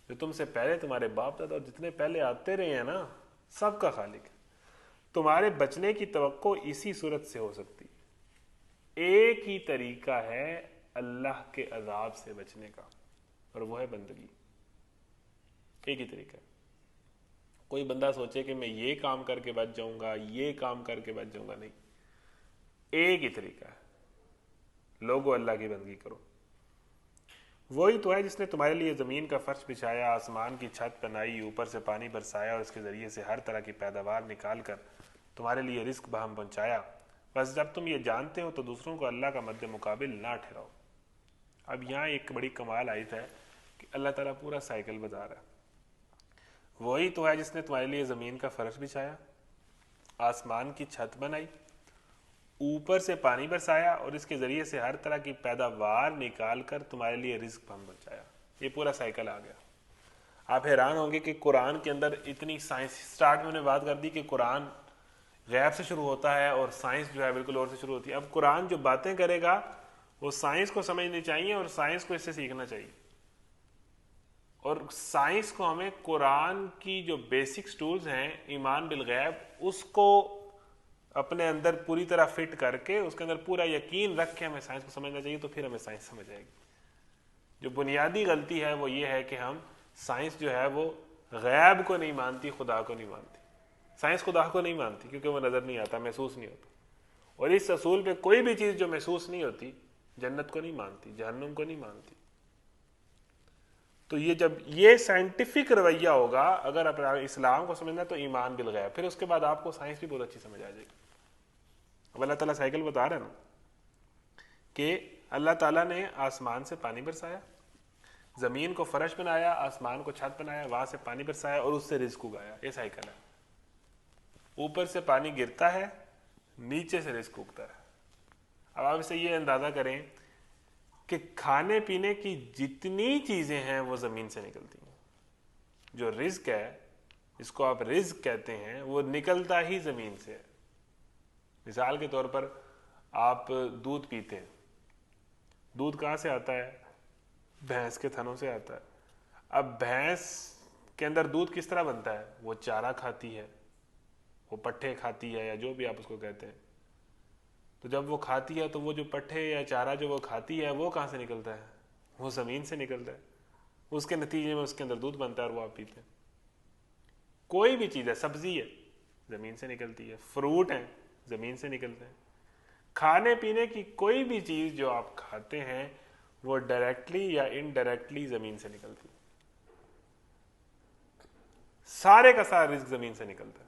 جو تم سے پہلے تمہارے باپ دادا اور جتنے پہلے آتے رہے ہیں نا، سب کا خالق ہے. تمہارے بچنے کی توقع اسی صورت سے ہو سکتی ہے. ایک ہی طریقہ ہے اللہ کے عذاب سے بچنے کا، اور وہ ہے بندگی. ایک ہی طریقہ ہے. کوئی بندہ سوچے کہ میں یہ کام کر کے بچ جاؤں گا، یہ کام کر کے بچ جاؤں گا، نہیں. ایک ہی طریقہ ہے، لوگوں اللہ کی بندگی کرو. وہی تو ہے جس نے تمہارے لیے زمین کا فرش بچھایا، آسمان کی چھت بنائی، اوپر سے پانی برسایا اور اس کے ذریعے سے ہر طرح کی پیداوار نکال کر تمہارے لیے رزق بہم پہنچایا. بس جب تم یہ جانتے ہو تو دوسروں کو اللہ کا مد مقابل نہ ٹھہراؤ. اب یہاں ایک بڑی کمال آیت ہے کہ اللہ تعالیٰ پورا سائیکل بتا رہا ہے. وہی تو ہے جس نے تمہارے لیے زمین کا فرش بچھایا، آسمان کی چھت بنائی، اوپر سے پانی برسایا اور اس کے ذریعے سے ہر طرح کی پیداوار نکال کر تمہارے لیے رزق بہم پہنچایا. یہ پورا سائیکل آ گیا. آپ حیران ہوں گے کہ قرآن کے اندر اتنی سائنس، سٹارٹ میں نے بات کر دی کہ قرآن غیب سے شروع ہوتا ہے اور سائنس جو ہے بالکل اور سے شروع ہوتی ہے. اب قرآن جو باتیں کرے گا وہ سائنس کو سمجھنی چاہیے اور سائنس کو اس سے سیکھنا چاہیے. اور سائنس کو ہمیں قرآن کی جو بیسکس ٹولز ہیں ایمان بالغیب، اس کو اپنے اندر پوری طرح فٹ کر کے اس کے اندر پورا یقین رکھ کے ہمیں سائنس کو سمجھنا چاہیے، تو پھر ہمیں سائنس سمجھ آئے گی. جو بنیادی غلطی ہے وہ یہ ہے کہ ہم سائنس جو ہے وہ غیب کو نہیں مانتی، خدا کو نہیں مانتی. سائنس خدا کو نہیں مانتی کیونکہ وہ نظر نہیں آتا، محسوس نہیں ہوتا. اور اس اصول پہ کوئی بھی چیز جو محسوس نہیں ہوتی، جنت کو نہیں مانتی، جہنم کو نہیں مانتی. تو یہ جب یہ سائنٹیفک رویہ ہوگا، اگر اپنا اسلام کو سمجھنا تو ایمان بالغیب، پھر اس کے بعد آپ کو سائنس بھی بہت اچھی سمجھ آ جائے گی. اب اللہ تعالیٰ سائیکل بتا رہا ہے نا کہ اللہ تعالیٰ نے آسمان سے پانی برسایا، زمین کو فرش بنایا، آسمان کو چھت بنایا، وہاں سے پانی برسایا اور اس سے رزق اگایا. یہ سائیکل ہے. اوپر سے پانی گرتا ہے، نیچے سے رزق اگتا ہے. اب آپ اسے یہ اندازہ کریں کہ کھانے پینے کی جتنی چیزیں ہیں وہ زمین سے نکلتی ہیں. جو رزق ہے، اس کو آپ رزق کہتے ہیں، وہ نکلتا ہی زمین سے ہے. مثال کے طور پر آپ دودھ پیتے ہیں، دودھ کہاں سے آتا ہے؟ بھینس کے تھنوں سے آتا ہے. اب بھینس کے اندر دودھ کس طرح بنتا ہے؟ وہ چارہ کھاتی ہے، وہ پٹھے کھاتی ہے، یا جو بھی آپ اس کو کہتے ہیں. تو جب وہ کھاتی ہے تو وہ جو پٹھے یا چارہ جو وہ کھاتی ہے وہ کہاں سے نکلتا ہے؟ وہ زمین سے نکلتا ہے. اس کے نتیجے میں اس کے اندر دودھ بنتا ہے اور وہ آپ پیتے ہیں. کوئی بھی چیز ہے، سبزی ہے زمین سے نکلتی ہے، فروٹ ہیں زمین سے نکلتے ہیں. کھانے پینے کی کوئی بھی چیز جو آپ کھاتے ہیں وہ ڈائریکٹلی یا انڈائریکٹلی زمین سے نکلتی ہے. سارے کا سارا رزق زمین سے نکلتا ہے،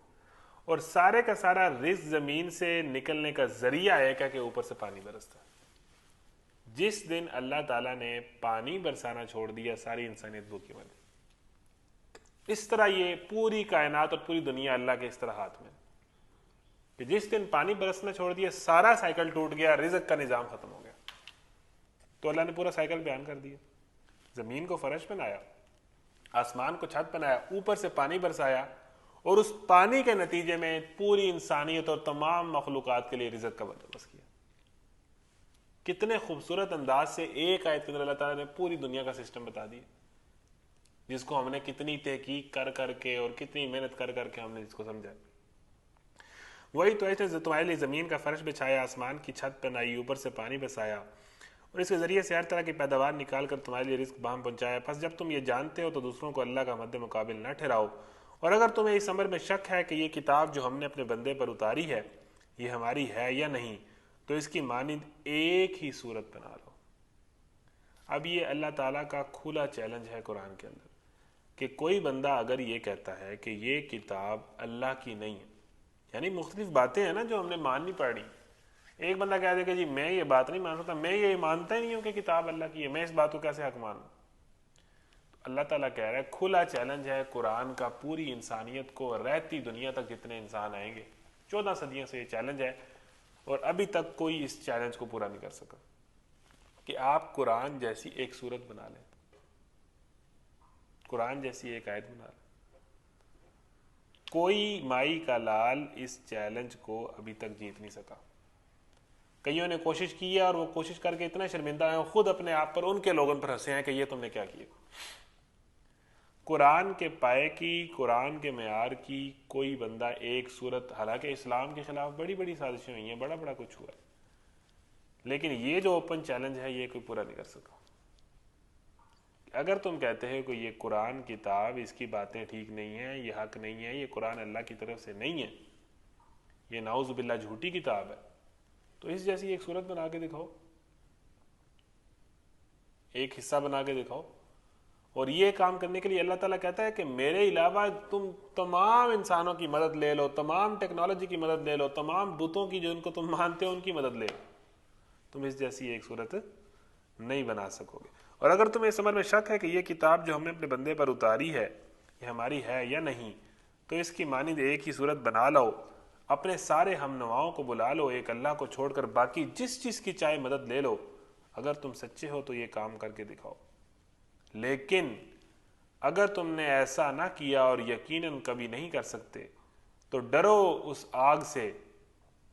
اور سارے کا سارا رزق زمین سے نکلنے کا ذریعہ ایک ہے کہ اوپر سے پانی برستا ہے. جس دن اللہ تعالیٰ نے پانی برسانا چھوڑ دیا، ساری انسانیت بھوکی مر گئی. اس طرح یہ پوری کائنات اور پوری دنیا اللہ کے اس طرح ہاتھ میں کہ جس دن پانی برسنا چھوڑ دیا سارا سائیکل ٹوٹ گیا، رزق کا نظام ختم ہو گیا. تو اللہ نے پورا سائیکل بیان کر دیا. زمین کو فرش بنایا، آسمان کو چھت بنایا، اوپر سے پانی برسایا، اور اس پانی کے نتیجے میں پوری انسانیت اور تمام مخلوقات کے لیے رزق کا بندوبست کیا. کتنے خوبصورت انداز سے ایک آیت کے اندر اللہ تعالیٰ نے پوری دنیا کا سسٹم بتا دیا، جس کو ہم نے کتنی تحقیق کر کر کے اور کتنی محنت کر کر کے ہم نے اس کو سمجھا. وہی تو ایسے تمہارے لیے زمین کا فرش بچھایا، آسمان کی چھت بنائی، اوپر سے پانی برسایا اور اس کے ذریعے سے ہر طرح کی پیداوار نکال کر تمہارے لیے رزق بہم پہنچایا. پس جب تم یہ جانتے ہو تو دوسروں کو اللہ کا مد مقابل نہ ٹھہراؤ اور اگر تمہیں اس امر میں شک ہے کہ یہ کتاب جو ہم نے اپنے بندے پر اتاری ہے یہ ہماری ہے یا نہیں، تو اس کی مانند ایک ہی صورت بنا لو۔ اب یہ اللہ تعالیٰ کا کھلا چیلنج ہے قرآن کے اندر کہ کوئی بندہ اگر یہ کہتا ہے کہ یہ کتاب اللہ کی نہیں ہے، یعنی مختلف باتیں ہیں نا جو ہم نے مان نہیں پڑی۔ ایک بندہ کہہ دے کہ جی میں یہ بات نہیں مان سکتا، میں یہ مانتا ہی نہیں ہوں کہ کتاب اللہ کی ہے، میں اس بات کو کیسے حق مانوں؟ اللہ تعالیٰ کہہ رہا ہے کھلا چیلنج ہے قرآن کا پوری انسانیت کو، رہتی دنیا تک جتنے انسان آئیں گے، 14 صدیوں سے یہ چیلنج ہے، اور ابھی تک کوئی اس چیلنج کو پورا نہیں کر سکا کہ آپ قرآن جیسی ایک صورت بنا لیں، قرآن جیسی ایک آیت بنا لیں۔ کوئی مائی کا لال اس چیلنج کو ابھی تک جیت نہیں سکا۔ کئیوں نے کوشش کی ہے اور وہ کوشش کر کے اتنا شرمندہ ہیں، خود اپنے آپ پر ان کے لوگوں پر ہنسے ہیں کہ یہ تم نے کیا کیا۔ قرآن کے پائے کی، قرآن کے معیار کی کوئی بندہ ایک صورت، حالانکہ اسلام کے خلاف بڑی بڑی سازشیں ہوئی ہیں، بڑا بڑا کچھ ہوا ہے، لیکن یہ جو اوپن چیلنج ہے یہ کوئی پورا نہیں کر سکا۔ اگر تم کہتے ہو کہ یہ قرآن کتاب، اس کی باتیں ٹھیک نہیں ہیں، یہ حق نہیں ہے، یہ قرآن اللہ کی طرف سے نہیں ہے، یہ نعوذ باللہ جھوٹی کتاب ہے، تو اس جیسی ایک صورت بنا کے دکھاؤ، ایک حصہ بنا کے دکھاؤ۔ اور یہ کام کرنے کے لیے اللہ تعالیٰ کہتا ہے کہ میرے علاوہ تم تمام انسانوں کی مدد لے لو، تمام ٹیکنالوجی کی مدد لے لو، تمام بتوں کی جو ان کو تم مانتے ہو ان کی مدد لے لو، تم اس جیسی ایک صورت نہیں بنا سکو گے۔ اور اگر تمہیں اس امر میں شک ہے کہ یہ کتاب جو ہم نے اپنے بندے پر اتاری ہے یہ ہماری ہے یا نہیں، تو اس کی مانند ایک ہی صورت بنا لو، اپنے سارے ہم نواؤں کو بلا لو، ایک اللہ کو چھوڑ کر باقی جس چیز کی چاہے مدد لے لو، اگر تم سچے ہو تو یہ کام کر کے دکھاؤ۔ لیکن اگر تم نے ایسا نہ کیا اور یقیناً کبھی نہیں کر سکتے تو ڈرو اس آگ سے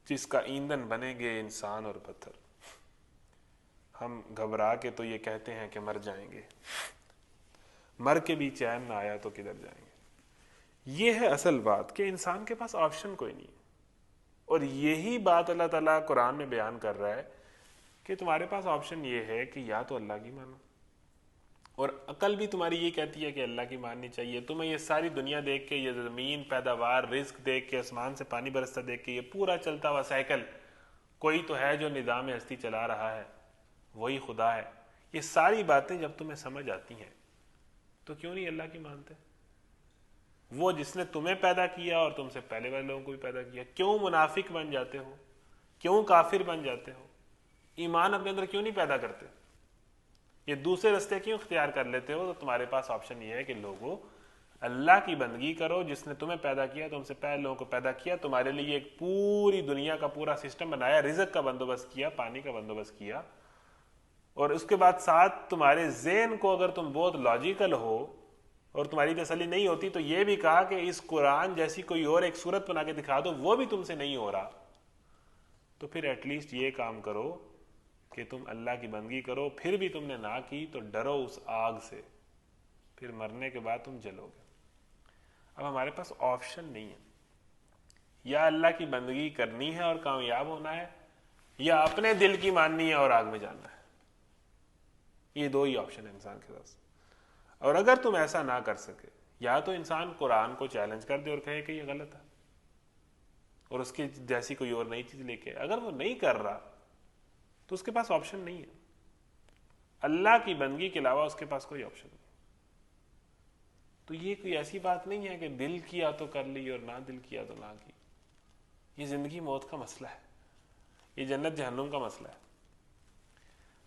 جس کا ایندھن بنیں گے انسان اور پتھر۔ ہم گھبرا کے تو یہ کہتے ہیں کہ مر جائیں گے، مر کے بھی چین نہ آیا تو کدھر جائیں گے۔ یہ ہے اصل بات کہ انسان کے پاس آپشن کوئی نہیں ہے، اور یہی بات اللہ تعالیٰ قرآن میں بیان کر رہا ہے کہ تمہارے پاس آپشن یہ ہے کہ یا تو اللہ کی مانو، اور عقل بھی تمہاری یہ کہتی ہے کہ اللہ کی ماننی چاہیے۔ تمہیں یہ ساری دنیا دیکھ کے، یہ زمین، پیداوار، رزق دیکھ کے، آسمان سے پانی برستا دیکھ کے، یہ پورا چلتا ہوا سائیکل، کوئی تو ہے جو نظام ہستی چلا رہا ہے، وہی خدا ہے۔ یہ ساری باتیں جب تمہیں سمجھ آتی ہیں تو کیوں نہیں اللہ کی مانتے؟ وہ جس نے تمہیں پیدا کیا اور تم سے پہلے والے لوگوں کو بھی پیدا کیا، کیوں منافق بن جاتے ہو؟ کیوں کافر بن جاتے ہو؟ ایمان اپنے اندر کیوں نہیں پیدا کرتے؟ یہ دوسرے راستے کیوں اختیار کر لیتے ہو؟ تو تمہارے پاس آپشن یہ ہے کہ لوگوں اللہ کی بندگی کرو، جس نے تمہیں پیدا کیا، تم سے پہلے لوگوں کو پیدا کیا، تمہارے لیے ایک پوری دنیا کا پورا سسٹم بنایا، رزق کا بندوبست کیا، پانی کا بندوبست کیا، اور اس کے بعد ساتھ تمہارے ذہن کو اگر تم بہت لاجیکل ہو اور تمہاری تسلی نہیں ہوتی تو یہ بھی کہا کہ اس قرآن جیسی کوئی اور ایک صورت بنا کے دکھا دو، وہ بھی تم سے نہیں ہو رہا، تو پھر ایٹ لیسٹ یہ کام کرو کہ تم اللہ کی بندگی کرو۔ پھر بھی تم نے نہ کی تو ڈرو اس آگ سے، پھر مرنے کے بعد تم جلو گے۔ اب ہمارے پاس آپشن نہیں ہے، یا اللہ کی بندگی کرنی ہے اور کامیاب ہونا ہے، یا اپنے دل کی ماننی ہے اور آگ میں جانا ہے۔ یہ دو ہی آپشن ہے انسان کے پاس۔ اور اگر تم ایسا نہ کر سکے، یا تو انسان قرآن کو چیلنج کر دے اور کہے کہ یہ غلط ہے اور اس کی جیسی کوئی اور نئی چیز لے کے، اگر وہ نہیں کر رہا تو اس کے پاس آپشن نہیں ہے، اللہ کی بندگی کے علاوہ اس کے پاس کوئی آپشن نہیں۔ تو یہ کوئی ایسی بات نہیں ہے کہ دل کیا تو کر لی اور نہ دل کیا تو نہ کی۔ یہ زندگی موت کا مسئلہ ہے، یہ جنت جہنم کا مسئلہ ہے۔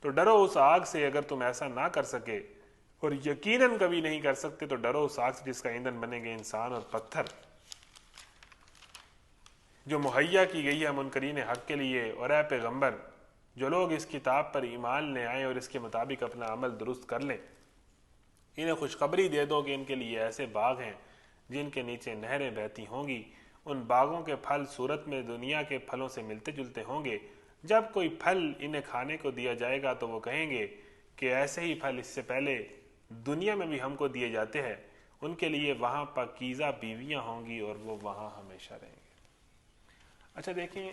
تو ڈرو اس آگ سے اگر تم ایسا نہ کر سکے اور یقیناً کبھی نہیں کر سکتے تو ڈرو اس آگ سے جس کا ایندھن بنیں گے انسان اور پتھر، جو مہیا کی گئی ہے منکرین حق کے لیے۔ اور اے پیغمبر، جو لوگ اس کتاب پر ایمان لے آئیں اور اس کے مطابق اپنا عمل درست کر لیں، انہیں خوشخبری دے دو کہ ان کے لیے ایسے باغ ہیں جن کے نیچے نہریں بہتی ہوں گی، ان باغوں کے پھل صورت میں دنیا کے پھلوں سے ملتے جلتے ہوں گے۔ جب کوئی پھل انہیں کھانے کو دیا جائے گا تو وہ کہیں گے کہ ایسے ہی پھل اس سے پہلے دنیا میں بھی ہم کو دیے جاتے ہیں۔ ان کے لیے وہاں پاکیزہ بیویاں ہوں گی اور وہ وہاں ہمیشہ رہیں گے۔ اچھا دیکھیں،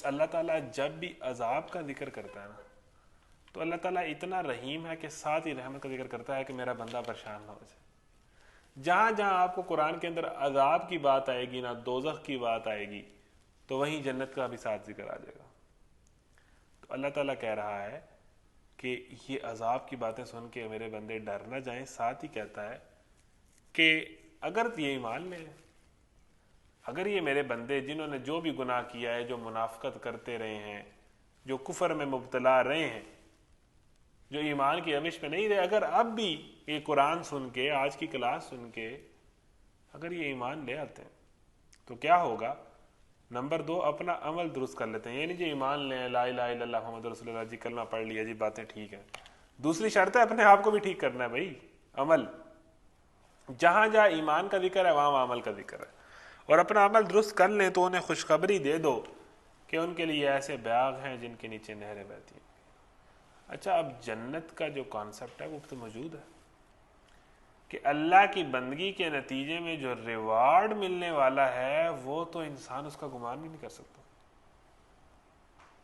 اللہ تعالیٰ جب بھی عذاب کا ذکر کرتا ہے نا تو اللہ تعالیٰ اتنا رحیم ہے کہ ساتھ ہی رحمت کا ذکر کرتا ہے کہ میرا بندہ پریشان نہ ہو جائے۔ جہاں جہاں آپ کو قرآن کے اندر عذاب کی بات آئے گی نا، دوزخ کی بات آئے گی، تو وہیں جنت کا بھی ساتھ ذکر آ جائے گا۔ تو اللہ تعالیٰ کہہ رہا ہے کہ یہ عذاب کی باتیں سن کے میرے بندے ڈر نہ جائیں، ساتھ ہی کہتا ہے کہ اگر یہ ایمان لیں، اگر یہ میرے بندے جنہوں نے جو بھی گناہ کیا ہے، جو منافقت کرتے رہے ہیں، جو کفر میں مبتلا رہے ہیں، جو ایمان کی روش پہ نہیں رہے، اگر اب بھی یہ قرآن سن کے، آج کی کلاس سن کے اگر یہ ایمان لے آتے ہیں تو کیا ہوگا؟ نمبر 2، اپنا عمل درست کر لیتے ہیں، یہ نہیں جی ایمان لیں، لا الہ الا اللہ محمد رسول اللہ، جی کلمہ پڑھ لیا جی باتیں ٹھیک ہیں۔ دوسری شرط ہے اپنے آپ کو بھی ٹھیک کرنا ہے بھائی، عمل، جہاں جہاں ایمان کا ذکر ہے وہاں وہاں عمل کا ذکر ہے، اور اپنا عمل درست کر لیں تو انہیں خوشخبری دے دو کہ ان کے لیے ایسے باغ ہیں جن کے نیچے نہریں بہتی ہیں۔ اچھا، اب جنت کا جو کانسیپٹ ہے وہ تو موجود ہے کہ اللہ کی بندگی کے نتیجے میں جو ریوارڈ ملنے والا ہے وہ تو انسان اس کا گمان بھی نہیں کر سکتا۔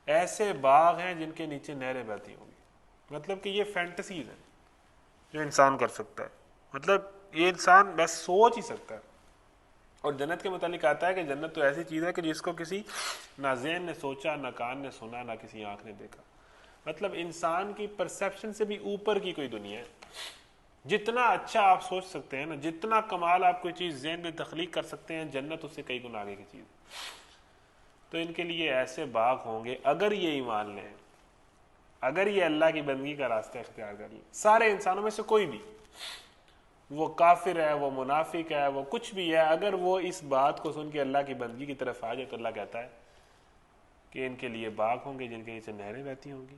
ایسے باغ ہیں جن کے نیچے نہریں بہتی ہوں گی، مطلب کہ یہ فینٹسیز ہیں جو انسان کر سکتا ہے، مطلب یہ انسان بس سوچ ہی سکتا ہے۔ اور جنت کے متعلق آتا ہے کہ جنت تو ایسی چیز ہے کہ جس کو کسی نہ ذہن نے سوچا، نہ کان نے سنا، نہ کسی آنکھ نے دیکھا، مطلب انسان کی پرسیپشن سے بھی اوپر کی کوئی دنیا ہے۔ جتنا اچھا آپ سوچ سکتے ہیں نا، جتنا کمال آپ کوئی چیز ذہن میں تخلیق کر سکتے ہیں، جنت اس سے کئی گنا آگے کی چیز۔ تو ان کے لیے ایسے باغ ہوں گے اگر یہ ایمان لیں، اگر یہ اللہ کی بندگی کا راستہ اختیار کر لیں۔ سارے انسانوں میں سے کوئی بھی، وہ کافر ہے، وہ منافق ہے، وہ کچھ بھی ہے، اگر وہ اس بات کو سن کے اللہ کی بندگی کی طرف آ جائے تو اللہ کہتا ہے کہ ان کے لیے باغ ہوں گے جن کے نیچے نہریں بہتی ہوں گی،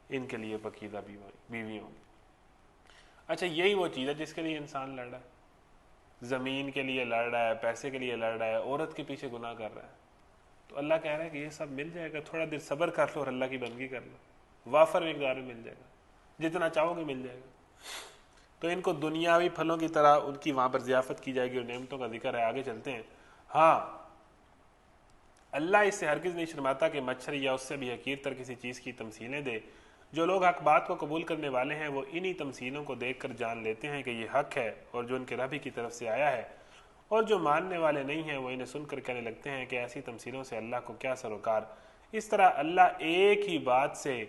ان کے لیے پاکیزہ بیوی ہوں گی۔ اچھا، یہی وہ چیز ہے جس کے لیے انسان لڑ رہا ہے، زمین کے لیے لڑ رہا ہے، پیسے کے لیے لڑ رہا ہے، عورت کے پیچھے گناہ کر رہا ہے، تو اللہ کہہ رہا ہے کہ یہ سب مل جائے گا، تھوڑا دیر صبر کر لو اور اللہ کی بندگی کر لو، وافر مقدار میں مل جائے گا، جتنا چاہو گے مل جائے گا۔ تو ان کو دنیاوی پھلوں کی طرح ان کی وہاں پر ضیافت کی جائے گی اور نعمتوں کا ذکر ہے۔ آگے چلتے ہیں۔ ہاں، اللہ اس سے ہرگز نہیں شرماتا کہ مچھر یا اس سے بھی حقیر تر کسی چیز کی تمثیلیں دے۔ جو لوگ حق بات کو قبول کرنے والے ہیں وہ انہی تمثیلوں کو دیکھ کر جان لیتے ہیں کہ یہ حق ہے اور جو ان کے رب ہی کی طرف سے آیا ہے، اور جو ماننے والے نہیں ہیں وہ انہیں سن کر کہنے لگتے ہیں کہ ایسی تمثیلوں سے اللہ کو کیا سروکار۔ اس طرح اللہ ایک ہی بات سے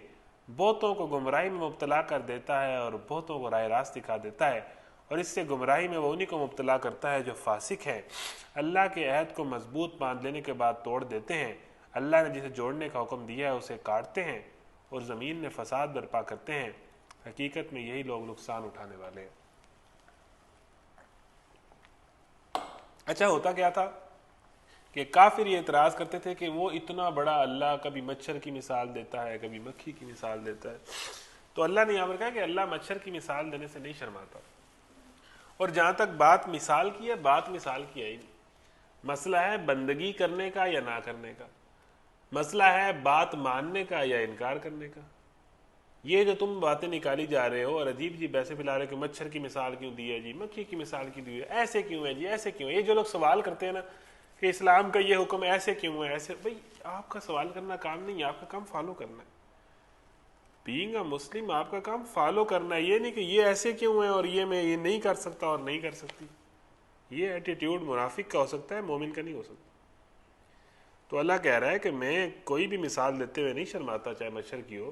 بہتوں کو گمراہی میں مبتلا کر دیتا ہے اور بہتوں کو راہ راست دکھا دیتا ہے، اور اس سے گمراہی میں وہ انہی کو مبتلا کرتا ہے جو فاسق ہیں، اللہ کے عہد کو مضبوط باندھ لینے کے بعد توڑ دیتے ہیں۔ اللہ نے جسے جوڑنے کا حکم دیا ہے اسے کاٹتے ہیں، اور زمین میں فساد برپا کرتے ہیں۔ حقیقت میں یہی لوگ نقصان اٹھانے والے ہیں۔ اچھا، ہوتا کیا تھا کہ کافر یہ اعتراض کرتے تھے کہ وہ اتنا بڑا اللہ کبھی مچھر کی مثال دیتا ہے، کبھی مکھی کی مثال دیتا ہے۔ تو اللہ نے یہاں پر کہا کہ اللہ مچھر کی مثال دینے سے نہیں شرماتا، اور جہاں تک بات مثال کی ہے، بات مثال کی ہے ہی نہیں۔ مسئلہ ہے بندگی کرنے کا یا نہ کرنے کا، مسئلہ ہے بات ماننے کا یا انکار کرنے کا۔ یہ جو تم باتیں نکالی جا رہے ہو اور عجیب جی ایسے پھیلا رہے کہ مچھر کی مثال کیوں دی ہے جی، مکھی کی مثال کیوں دی ہے، ایسے کیوں ہے جی، ایسے کیوں ہے، یہ جو لوگ سوال کرتے ہیں نا کہ اسلام کا یہ حکم ایسے کیوں ہے، ایسے، بھائی آپ کا سوال کرنا کام نہیں ہے، آپ کا کام فالو کرنا ہے۔ بینگ اے مسلم آپ کا کام فالو کرنا ہے، یہ نہیں کہ یہ ایسے کیوں ہے اور یہ میں یہ نہیں کر سکتا اور نہیں کر سکتی۔ یہ ایٹیٹیوڈ منافق کا ہو سکتا ہے، مومن کا نہیں ہو سکتا۔ تو اللہ کہہ رہا ہے کہ میں کوئی بھی مثال دیتے ہوئے نہیں شرماتا، چاہے مچھر کی ہو،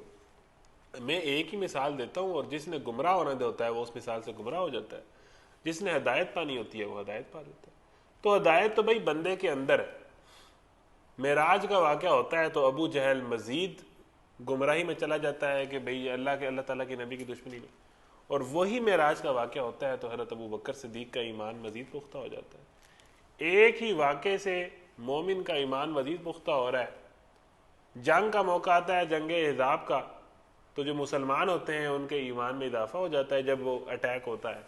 میں ایک ہی مثال دیتا ہوں، اور جس نے گمراہ ہونا ہوتا ہے وہ اس مثال سے گمراہ ہو جاتا ہے، جس نے ہدایت پانی ہوتی ہے وہ ہدایت پا لیتا ہے۔ تو ہدایت تو بھائی بندے کے اندر ہے۔ معراج کا واقعہ ہوتا ہے تو ابو جہل مزید گمراہی میں چلا جاتا ہے کہ بھئی اللہ تعالیٰ کے نبی کی دشمنی میں، اور وہی معراج کا واقعہ ہوتا ہے تو حضرت ابو بکر صدیق کا ایمان مزید پختہ ہو جاتا ہے۔ ایک ہی واقعے سے مومن کا ایمان مزید پختہ ہو رہا ہے۔ جنگ کا موقع آتا ہے، جنگ احزاب کا، تو جو مسلمان ہوتے ہیں ان کے ایمان میں اضافہ ہو جاتا ہے جب وہ اٹیک ہوتا ہے،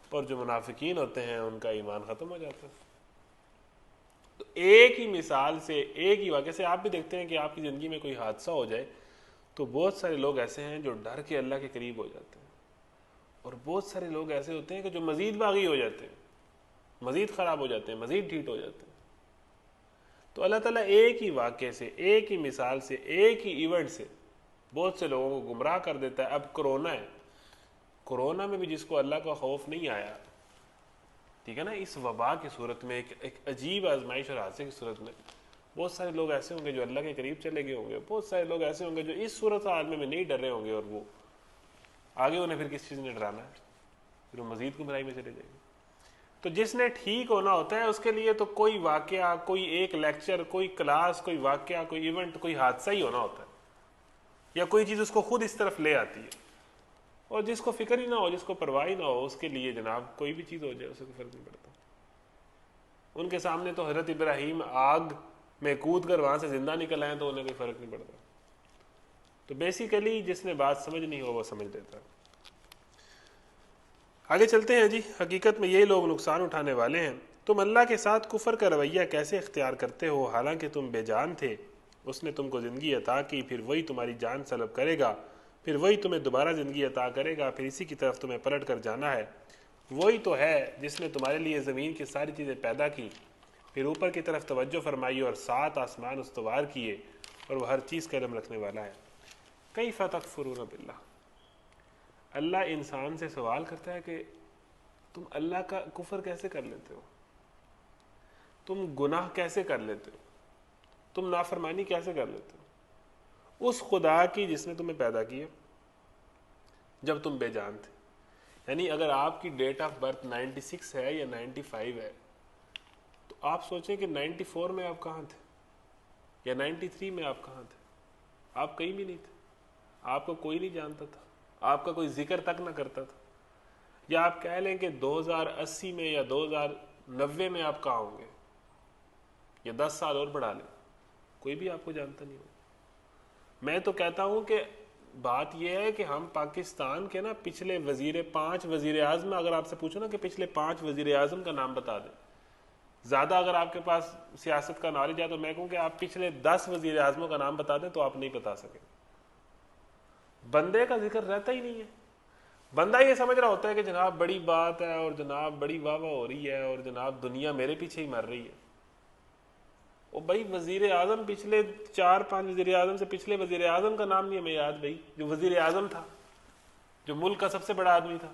اور جو منافقین ہوتے ہیں ان کا ایمان ختم ہو جاتا ہے۔ تو ایک ہی مثال سے، ایک ہی واقعے سے آپ بھی دیکھتے ہیں کہ آپ کی زندگی میں کوئی حادثہ ہو جائے تو بہت سارے لوگ ایسے ہیں جو ڈر کے اللہ کے قریب ہو جاتے ہیں، اور بہت سارے لوگ ایسے ہوتے ہیں کہ جو مزید باغی ہو جاتے ہیں، مزید خراب ہو جاتے ہیں، مزید ڈھیٹ ہو جاتے ہیں۔ تو اللہ تعالیٰ ایک ہی واقعے سے، ایک ہی مثال سے، ایک ہی ایونٹ سے بہت سے لوگوں کو گمراہ کر دیتا ہے۔ اب کرونا ہے، کرونا میں بھی جس کو اللہ کا خوف نہیں آیا، ٹھیک ہے نا. اس وبا کی صورت میں ایک عجیب آزمائش اور حادثے کی صورت میں بہت سارے لوگ ایسے ہوں گے جو اللہ کے قریب چلے گئے ہوں گے, بہت سارے لوگ ایسے ہوں گے جو اس صورت عالم میں نہیں ڈر رہے ہوں گے, اور وہ آگے انہیں پھر کس چیز نے ڈرانا ہے, پھر وہ مزید گمراہی میں چلے جائیں گے. تو جس نے ٹھیک ہونا ہوتا ہے اس کے لیے تو کوئی واقعہ, کوئی ایک لیکچر, کوئی کلاس, کوئی واقعہ, کوئی ایونٹ, کوئی حادثہ ہی ہونا ہوتا ہے, یا کوئی چیز اس کو خود اس طرف لے آتی ہے. اور جس کو فکر ہی نہ ہو, جس کو پرواہ ہی نہ ہو, اس کے لیے جناب کوئی بھی چیز ہو جائے اسے کوئی فرق نہیں پڑتا. ان کے سامنے تو حضرت ابراہیم آگ میں کود کر وہاں سے زندہ نکل آئے تو انہیں کوئی فرق نہیں پڑتا. تو بیسیکلی جس نے بات سمجھنی ہو وہ سمجھ لیتا ہے. آگے چلتے ہیں جی. حقیقت میں یہ لوگ نقصان اٹھانے والے ہیں. تم اللہ کے ساتھ کفر کا رویہ کیسے اختیار کرتے ہو حالانکہ تم بے جان تھے؟ اس نے تم کو زندگی عطا کی, پھر وہی تمہاری جان سلب کرے گا, پھر وہی تمہیں دوبارہ زندگی عطا کرے گا, پھر اسی کی طرف تمہیں پلٹ کر جانا ہے. وہی تو ہے جس نے تمہارے لیے زمین کی ساری چیزیں پیدا کی, پھر اوپر کی طرف توجہ فرمائی اور 7 آسمان استوار کیے, اور وہ ہر چیز کا علم رکھنے والا ہے. کیف تکفرون باللہ. اللہ انسان سے سوال کرتا ہے کہ تم اللہ کا کفر کیسے کر لیتے ہو, تم گناہ کیسے کر لیتے ہو, تم نافرمانی کیسے کر لیتے ہو اس خدا کی جس نے تمہیں پیدا کیا جب تم بے جان تھے. یعنی اگر آپ کی ڈیٹ آف برتھ 96 ہے یا 95 ہے تو آپ سوچیں کہ 94 میں آپ کہاں تھے, یا 93 میں آپ کہاں تھے. آپ کہیں بھی نہیں تھے, آپ کو کوئی نہیں جانتا تھا, آپ کا کوئی ذکر تک نہ کرتا تھا. یا آپ کہہ لیں کہ 2080 میں یا 2090 میں آپ کہاں ہوں گے, یا 10 سال اور بڑھا لیں, کوئی بھی آپ کو جانتا نہیں ہوگا. میں تو کہتا ہوں کہ بات یہ ہے کہ ہم پاکستان کے نا پچھلے 5 وزیر اعظم, اگر آپ سے پوچھو نا کہ پچھلے 5 وزیر اعظم کا نام بتا دیں, زیادہ اگر آپ کے پاس سیاست کا نالج ہے تو میں کہوں کہ آپ پچھلے 10 وزیر اعظموں کا نام بتا دیں تو آپ نہیں بتا سکیں. بندے کا ذکر رہتا ہی نہیں ہے. بندہ یہ سمجھ رہا ہوتا ہے کہ جناب بڑی بات ہے, اور جناب بڑی واہ واہ ہو رہی ہے, اور جناب دنیا میرے پیچھے ہی مر رہی ہے. وہ بھائی وزیر اعظم پچھلے 4-5 وزیر اعظم سے پچھلے وزیر اعظم کا نام نہیں ہمیں یاد, بھائی جو وزیر اعظم تھا, جو ملک کا سب سے بڑا آدمی تھا,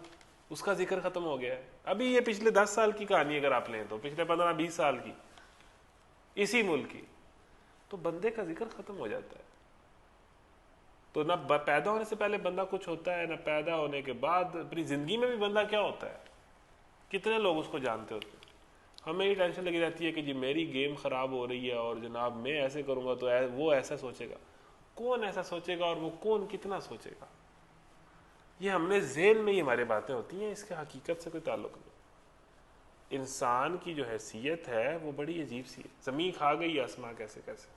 اس کا ذکر ختم ہو گیا ہے. ابھی یہ پچھلے 10 سال کی کہانی اگر آپ لیں تو پچھلے 15-20 سال کی اسی ملک کی, تو بندے کا ذکر ختم ہو جاتا ہے. تو نہ پیدا ہونے سے پہلے بندہ کچھ ہوتا ہے, نہ پیدا ہونے کے بعد اپنی زندگی میں بھی بندہ کیا ہوتا ہے, کتنے لوگ اس کو جانتے ہوتے ہیں. ہمیں یہ ٹینشن لگی رہتی ہے کہ جی میری گیم خراب ہو رہی ہے, اور جناب میں ایسے کروں گا تو وہ ایسا سوچے گا. کون ایسا سوچے گا, اور وہ کون کتنا سوچے گا, یہ ہم نے ذہن میں ہی ہمارے باتیں ہوتی ہیں, اس کے حقیقت سے کوئی تعلق نہیں. انسان کی جو حیثیت ہے وہ بڑی عجیب سی ہے. زمین کھا گئی آسماں کیسے کیسے,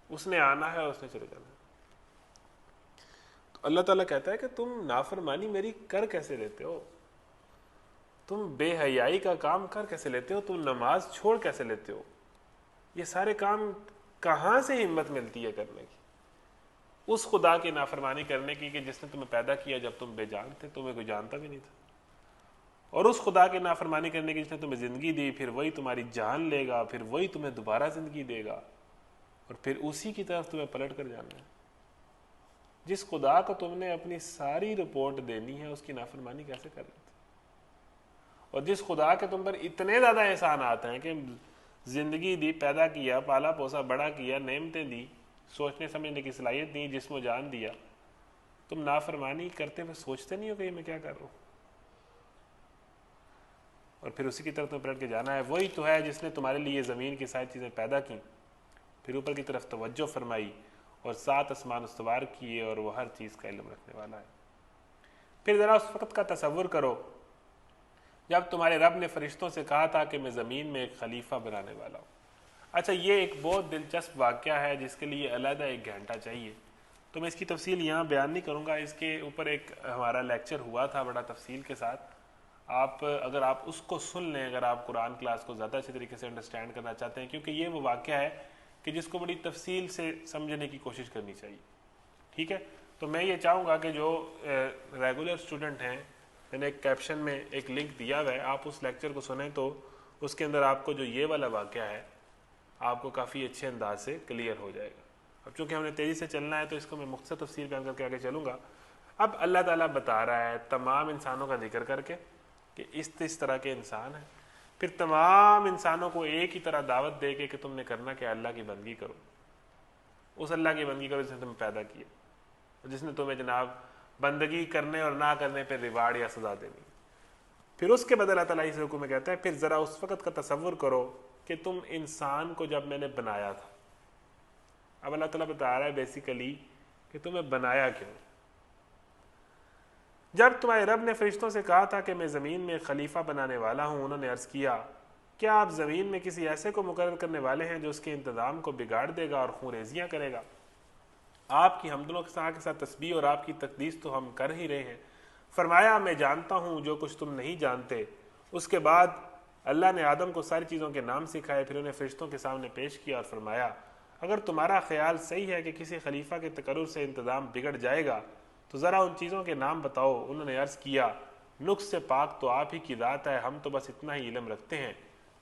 اس نے آنا ہے, اس نے چلے جانا ہے. تو اللہ تعالیٰ کہتا ہے کہ تم نافرمانی میری کر کیسے لیتے ہو, تم بے حیائی کا کام کر کیسے لیتے ہو, تم نماز چھوڑ کیسے لیتے ہو. یہ سارے کام کہاں سے ہمت ملتی ہے کرنے کی؟ اس خدا کی نافرمانی کرنے کی کہ جس نے تمہیں پیدا کیا جب تم بے جان تھے, تمہیں کوئی جانتا بھی نہیں تھا. اور اس خدا کی نافرمانی کرنے کی جس نے تمہیں زندگی دی, پھر وہی تمہاری جان لے گا, پھر وہی تمہیں دوبارہ زندگی دے گا, اور پھر اسی کی طرف تمہیں پلٹ کر جانا ہے. جس خدا کو تم نے اپنی ساری رپورٹ دینی ہے اس کی نافرمانی کیسے کر لیتے, اور جس خدا کے تم پر اتنے زیادہ احسانات ہیں کہ زندگی دی, پیدا کیا, پالا پوسا, بڑا کیا, نعمتیں دی, سوچنے سمجھنے کی صلاحیت دی, جسم و جان دیا, تم نافرمانی کرتے ہوئے سوچتے نہیں ہو کہ میں کیا کر رہا ہوں, اور پھر اسی کی طرف تمہیں پلٹ کے جانا ہے. وہی تو ہے جس نے تمہارے لیے زمین کی ساری چیزیں پیدا کی, پھر اوپر کی طرف توجہ فرمائی, اور 7 آسمان استوار کیے, اور وہ ہر چیز کا علم رکھنے والا ہے. پھر ذرا اس وقت کا تصور کرو جب تمہارے رب نے فرشتوں سے کہا تھا کہ میں زمین میں ایک خلیفہ بنانے والا ہوں. اچھا, یہ ایک بہت دلچسپ واقعہ ہے جس کے لیے علیحدہ 1 گھنٹہ چاہیے, تو میں اس کی تفصیل یہاں بیان نہیں کروں گا. اس کے اوپر ایک ہمارا لیکچر ہوا تھا بڑا تفصیل کے ساتھ. اگر آپ اس کو سن لیں, اگر آپ قرآن کلاس کو زیادہ اچھے طریقے سے انڈرسٹینڈ کرنا چاہتے ہیں, کیونکہ یہ وہ واقعہ ہے کہ جس کو بڑی تفصیل سے سمجھنے کی کوشش کرنی چاہیے. ٹھیک ہے, تو میں یہ چاہوں گا کہ جو ریگولر اسٹوڈنٹ ہیں, میں نے ایک کیپشن میں ایک لنک دیا ہوا ہے, آپ اس لیکچر کو سنیں تو اس کے اندر آپ کو جو یہ والا واقعہ ہے آپ کو کافی اچھے انداز سے کلیئر ہو جائے گا. اب چونکہ ہم نے تیزی سے چلنا ہے تو اس کو میں مختصر تفصیل بیان کر کے آگے چلوں گا. اب اللہ تعالیٰ بتا رہا ہے تمام انسانوں کا ذکر کر کے کہ اس طرح کے انسان ہیں, پھر تمام انسانوں کو ایک ہی طرح دعوت دے کے کہ تم نے کرنا کہ اللہ کی بندگی کرو، اس اللہ کی بندگی کرو جس نے تمہیں پیدا کیا، جس نے تمہیں جناب بندگی کرنے اور نہ کرنے پہ ریوارڈ یا سزا دینی۔ پھر اس کے بعد اللہ تعالیٰ اس حکم میں کہتا ہے پھر ذرا اس وقت کا تصور کرو کہ تم انسان کو جب میں نے بنایا تھا۔ اب اللہ تعالیٰ بتا رہا ہے بیسیکلی کہ تمہیں بنایا کیوں۔ جب تمہارے رب نے فرشتوں سے کہا تھا کہ میں زمین میں خلیفہ بنانے والا ہوں، انہوں نے عرض کیا کیا آپ زمین میں کسی ایسے کو مقرر کرنے والے ہیں جو اس کے انتظام کو بگاڑ دے گا اور خون ریزیاں کرے گا؟ آپ کی حمدوں کے ساتھ تسبیح اور آپ کی تقدیس تو ہم کر ہی رہے ہیں۔ فرمایا میں جانتا ہوں جو کچھ تم نہیں جانتے۔ اس کے بعد اللہ نے آدم کو ساری چیزوں کے نام سکھائے، پھر انہیں فرشتوں کے سامنے پیش کیا اور فرمایا اگر تمہارا خیال صحیح ہے کہ کسی خلیفہ کے تقرر سے انتظام بگڑ جائے گا تو ذرا ان چیزوں کے نام بتاؤ۔ انہوں نے عرض کیا نقص سے پاک تو آپ ہی کی ذات ہے، ہم تو بس اتنا ہی علم رکھتے ہیں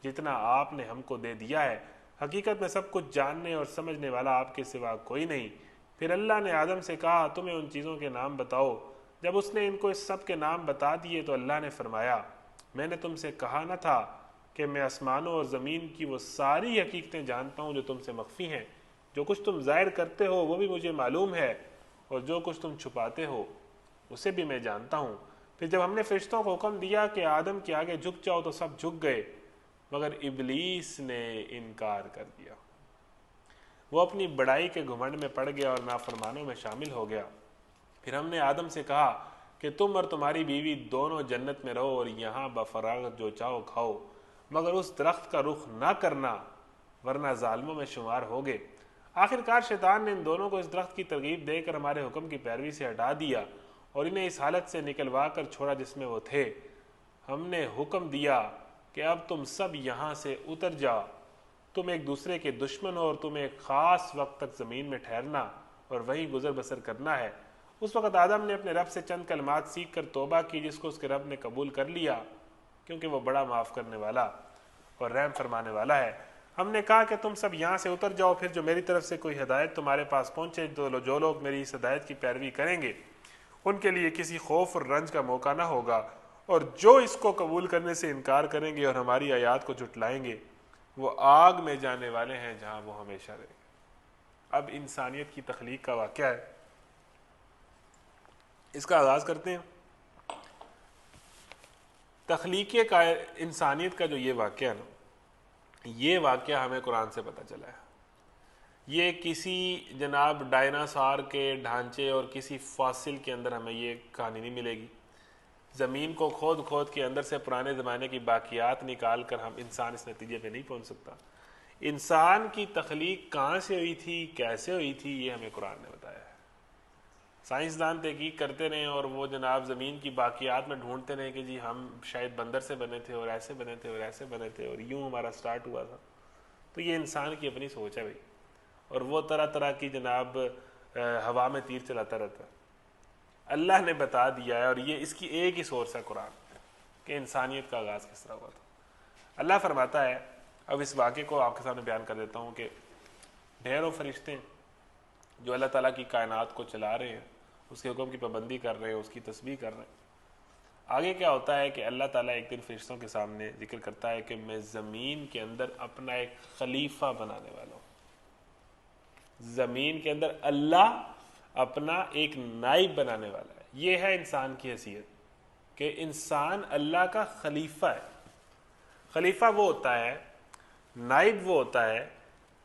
جتنا آپ نے ہم کو دے دیا ہے، حقیقت میں سب کچھ جاننے اور سمجھنے والا آپ کے سوا کوئی نہیں۔ پھر اللہ نے آدم سے کہا تمہیں ان چیزوں کے نام بتاؤ۔ جب اس نے ان کو اس سب کے نام بتا دیے تو اللہ نے فرمایا میں نے تم سے کہا نہ تھا کہ میں آسمانوں اور زمین کی وہ ساری حقیقتیں جانتا ہوں جو تم سے مخفی ہیں، جو کچھ تم ظاہر کرتے ہو وہ بھی مجھے معلوم ہے اور جو کچھ تم چھپاتے ہو اسے بھی میں جانتا ہوں۔ پھر جب ہم نے فرشتوں کو حکم دیا کہ آدم کے آگے جھک جاؤ تو سب جھک گئے مگر ابلیس نے انکار کر دیا، وہ اپنی بڑائی کے گھمنڈ میں پڑ گیا اور نافرمانوں میں شامل ہو گیا۔ پھر ہم نے آدم سے کہا کہ تم اور تمہاری بیوی دونوں جنت میں رہو اور یہاں بفراغت جو چاہو کھاؤ، مگر اس درخت کا رخ نہ کرنا ورنہ ظالموں میں شمار ہوگے۔ آخرکار شیطان نے ان دونوں کو اس درخت کی ترغیب دے کر ہمارے حکم کی پیروی سے ہٹا دیا اور انہیں اس حالت سے نکلوا کر چھوڑا جس میں وہ تھے۔ ہم نے حکم دیا کہ اب تم سب یہاں سے اتر جاؤ، تم ایک دوسرے کے دشمن ہو اور تمہیں ایک خاص وقت تک زمین میں ٹھہرنا اور وہیں گزر بسر کرنا ہے۔ اس وقت آدم نے اپنے رب سے چند کلمات سیکھ کر توبہ کی جس کو اس کے رب نے قبول کر لیا کیونکہ وہ بڑا معاف کرنے والا اور رحم فرمانے والا ہے۔ ہم نے کہا کہ تم سب یہاں سے اتر جاؤ، پھر جو میری طرف سے کوئی ہدایت تمہارے پاس پہنچے تو جو لوگ میری اس ہدایت کی پیروی کریں گے ان کے لیے کسی خوف اور رنج کا موقع نہ ہوگا، اور جو اس کو قبول کرنے سے انکار کریں گے اور ہماری آیات کو جھٹلائیں گے وہ آگ میں جانے والے ہیں جہاں وہ ہمیشہ رہیں گے۔ اب انسانیت کی تخلیق کا واقعہ ہے، اس کا آغاز کرتے ہیں۔ تخلیق کا انسانیت کا جو یہ واقعہ ہے نا، یہ واقعہ ہمیں قرآن سے پتہ چلا ہے۔ یہ کسی جناب ڈائناسور کے ڈھانچے اور کسی فاسل کے اندر ہمیں یہ کہانی نہیں ملے گی۔ زمین کو کھود کھود کے اندر سے پرانے زمانے کی باقیات نکال کر ہم انسان اس نتیجے پہ نہیں پہنچ سکتا۔ انسان کی تخلیق کہاں سے ہوئی تھی، کیسے ہوئی تھی، یہ ہمیں قرآن نے بتایا ہے۔ سائنسدان تحقیق کرتے رہے اور وہ جناب زمین کی باقیات میں ڈھونڈتے رہے کہ جی ہم شاید بندر سے بنے تھے اور ایسے بنے تھے اور ایسے بنے تھے اور یوں ہمارا سٹارٹ ہوا تھا۔ تو یہ انسان کی اپنی سوچ ہے بھائی، اور وہ طرح طرح کی جناب ہوا میں تیر چلاتا رہتا ہے۔ اللہ نے بتا دیا ہے، اور یہ اس کی ایک ہی سورس ہے قرآن، کہ انسانیت کا آغاز کس طرح ہوا تھا۔ اللہ فرماتا ہے، اب اس واقعے کو آپ کے سامنے بیان کر دیتا ہوں، کہ ڈھیروں فرشتے جو اللہ تعالیٰ کی کائنات کو چلا رہے ہیں، اس کے حکم کی پابندی کر رہے ہیں، اس کی تسبیح کر رہے ہیں۔ آگے کیا ہوتا ہے کہ اللہ تعالیٰ ایک دن فرشتوں کے سامنے ذکر کرتا ہے کہ میں زمین کے اندر اپنا ایک خلیفہ بنانے والا ہوں۔ زمین کے اندر اللہ اپنا ایک نائب بنانے والا ہے۔ یہ ہے انسان کی حیثیت کہ انسان اللہ کا خلیفہ ہے۔ خلیفہ وہ ہوتا ہے، نائب وہ ہوتا ہے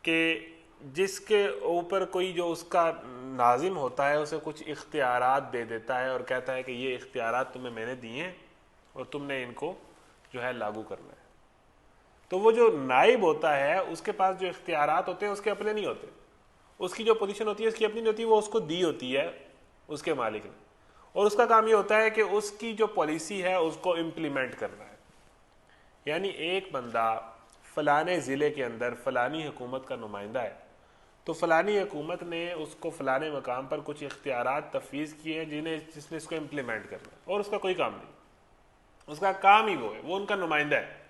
کہ جس کے اوپر کوئی جو اس کا ناظم ہوتا ہے اسے کچھ اختیارات دے دیتا ہے اور کہتا ہے کہ یہ اختیارات تمہیں میں نے دیے ہیں اور تم نے ان کو جو ہے لاگو کرنا ہے۔ تو وہ جو نائب ہوتا ہے اس کے پاس جو اختیارات ہوتے ہیں اس کے اپنے نہیں ہوتے، اس کی جو پوزیشن ہوتی ہے اس کی اپنی نہیں ہوتی، وہ اس کو دی ہوتی ہے اس کے مالک نے، اور اس کا کام یہ ہوتا ہے کہ اس کی جو پالیسی ہے اس کو امپلیمنٹ کرنا ہے۔ یعنی ایک بندہ فلانے ضلع کے اندر فلانی حکومت کا نمائندہ ہے، تو فلانی حکومت نے اس کو فلانے مقام پر کچھ اختیارات تفویض کیے ہیں جس نے اس کو امپلیمنٹ کرنا ہے، اور اس کا کوئی کام نہیں، اس کا کام ہی وہ ہے، وہ ان کا نمائندہ ہے۔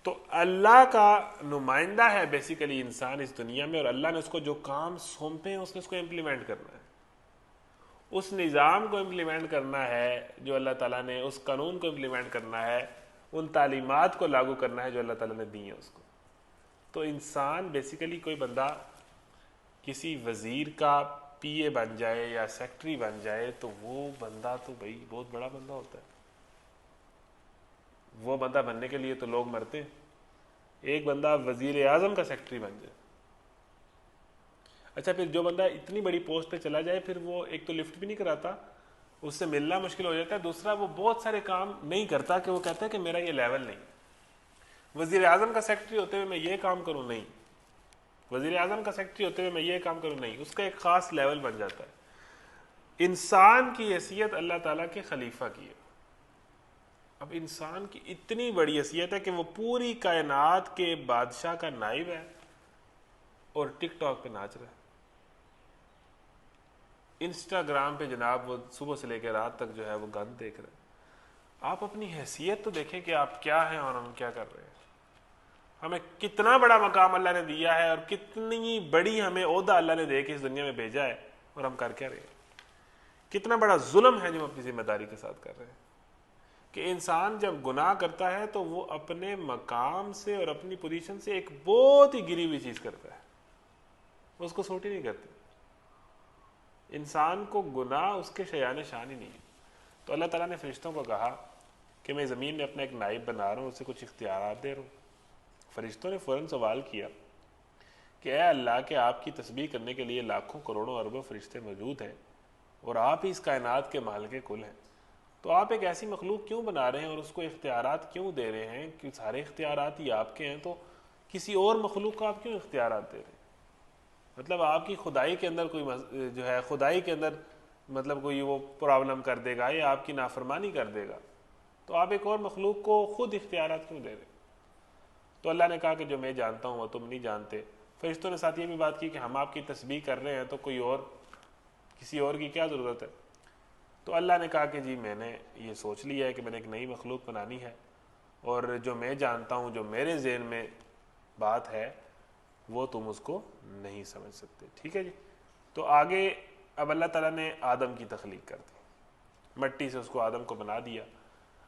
تو اللہ کا نمائندہ ہے بیسیکلی انسان اس دنیا میں، اور اللہ نے اس کو جو کام سونپے ہیں اس نے اس کو امپلیمنٹ کرنا ہے، اس نظام کو امپلیمنٹ کرنا ہے جو اللہ تعالیٰ نے، اس قانون کو امپلیمنٹ کرنا ہے، ان تعلیمات کو لاگو کرنا ہے جو اللہ تعالیٰ نے دی ہیں اس کو. تو انسان بیسیکلی کوئی بندہ کسی وزیر کا پی اے بن جائے یا سیکٹری بن جائے تو وہ بندہ تو بھائی بہت بڑا بندہ ہوتا ہے. وہ بندہ بننے کے لیے تو لوگ مرتے ہیں. ایک بندہ وزیر اعظم کا سیکٹری بن جائے, اچھا پھر جو بندہ اتنی بڑی پوسٹ پہ چلا جائے پھر وہ ایک تو لفٹ بھی نہیں کراتا, اس سے ملنا مشکل ہو جاتا ہے, دوسرا وہ بہت سارے کام نہیں کرتا کہ وہ کہتا ہے کہ میرا یہ لیول نہیں. وزیر اعظم کا سیکٹری ہوتے ہوئے میں یہ کام کروں, نہیں. وزیر اعظم کا سیکٹری ہوتے ہوئے میں یہ کام کروں, نہیں. اس کا ایک خاص لیول بن جاتا ہے. انسان کی حیثیت اللہ تعالیٰ کے خلیفہ کی ہے. اب انسان کی اتنی بڑی حیثیت ہے کہ وہ پوری کائنات کے بادشاہ کا نائب ہے اور ٹک ٹاک پہ ناچ رہا ہے. انسٹاگرام پہ جناب وہ صبح سے لے کے رات تک جو ہے وہ گند دیکھ رہے ہیں. آپ اپنی حیثیت تو دیکھیں کہ آپ کیا ہیں اور ہم کیا کر رہے ہیں. ہمیں کتنا بڑا مقام اللہ نے دیا ہے اور کتنی بڑی ہمیں عہدہ اللہ نے دے کے اس دنیا میں بھیجا ہے, اور ہم کر کیا رہے ہیں. کتنا بڑا ظلم ہے جو ہم اپنی ذمہ داری کے ساتھ کر رہے ہیں کہ انسان جب گناہ کرتا ہے تو وہ اپنے مقام سے اور اپنی پوزیشن سے ایک بہت ہی گری ہوئی چیز کرتا ہے, اس کو سوٹ ہی نہیں کرتے. انسان کو گناہ اس کے شیان شان ہی نہیں ہے. تو اللہ تعالیٰ نے فرشتوں کو کہا کہ میں زمین میں اپنا ایک نائب بنا رہا ہوں, اسے کچھ اختیارات دے رہا ہوں. فرشتوں نے فوراً سوال کیا کہ اے اللہ کہ آپ کی تسبیح کرنے کے لیے لاکھوں کروڑوں اربوں فرشتے موجود ہیں اور آپ ہی اس کائنات کے مالک کل ہیں, تو آپ ایک ایسی مخلوق کیوں بنا رہے ہیں اور اس کو اختیارات کیوں دے رہے ہیں کہ سارے اختیارات ہی آپ کے ہیں, تو کسی اور مخلوق کو آپ کیوں اختیارات دے رہے ہیں. مطلب آپ کی خدائی کے اندر کوئی جو ہے خدائی کے اندر مطلب کوئی وہ پرابلم کر دے گا یا آپ کی نافرمانی کر دے گا, تو آپ ایک اور مخلوق کو خود اختیارات کیوں دے رہے ہیں. تو اللہ نے کہا کہ جو میں جانتا ہوں وہ تم نہیں جانتے. فرشتوں نے ساتھ یہ بھی بات کی کہ ہم آپ کی تسبیح کر رہے ہیں تو کوئی اور کسی اور کی کیا ضرورت ہے. تو اللہ نے کہا کہ جی میں نے یہ سوچ لیا ہے کہ میں نے ایک نئی مخلوق بنانی ہے, اور جو میں جانتا ہوں جو میرے ذہن میں بات ہے وہ تم اس کو نہیں سمجھ سکتے. ٹھیک ہے جی. تو آگے اب اللہ تعالیٰ نے آدم کی تخلیق کر دی, مٹی سے اس کو آدم کو بنا دیا.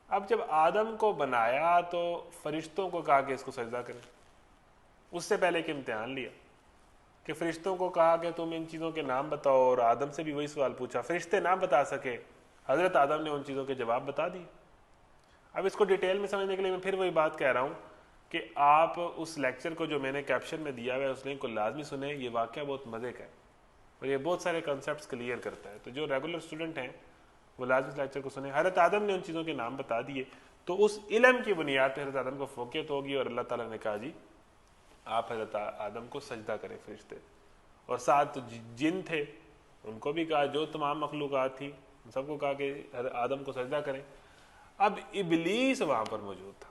اب جب آدم کو بنایا تو فرشتوں کو کہا کہ اس کو سجدہ کریں. اس سے پہلے ایک امتحان لیا کہ فرشتوں کو کہا کہ تم ان چیزوں کے نام بتاؤ, اور آدم سے بھی وہی سوال پوچھا. فرشتے نام بتا سکے, حضرت آدم نے ان چیزوں کے جواب بتا دیے. اب اس کو ڈیٹیل میں سمجھنے کے لیے میں پھر وہی بات کہہ رہا ہوں کہ آپ اس لیکچر کو جو میں نے کیپشن میں دیا ہوا ہے اس لنک کو لازمی سنیں. یہ واقعہ بہت مزے کا ہے اور یہ بہت سارے کنسیپٹس کلیئر کرتا ہے. تو جو ریگولر اسٹوڈنٹ ہیں وہ لازمی لیکچر کو سنیں. حضرت آدم نے ان چیزوں کے نام بتا دیے, تو اس علم کی بنیاد پہ حضرت آدم کو فوقیت ہوگی, اور اللہ تعالیٰ نے کہا جی آپ حضرت آدم کو سجدہ کریں. فرشتے اور ساتھ جن تھے ان کو بھی کہا, جو تمام مخلوقات تھی ان سب کو کہا کہ آدم کو سجدہ کریں. اب ابلیس وہاں پر موجود تھا,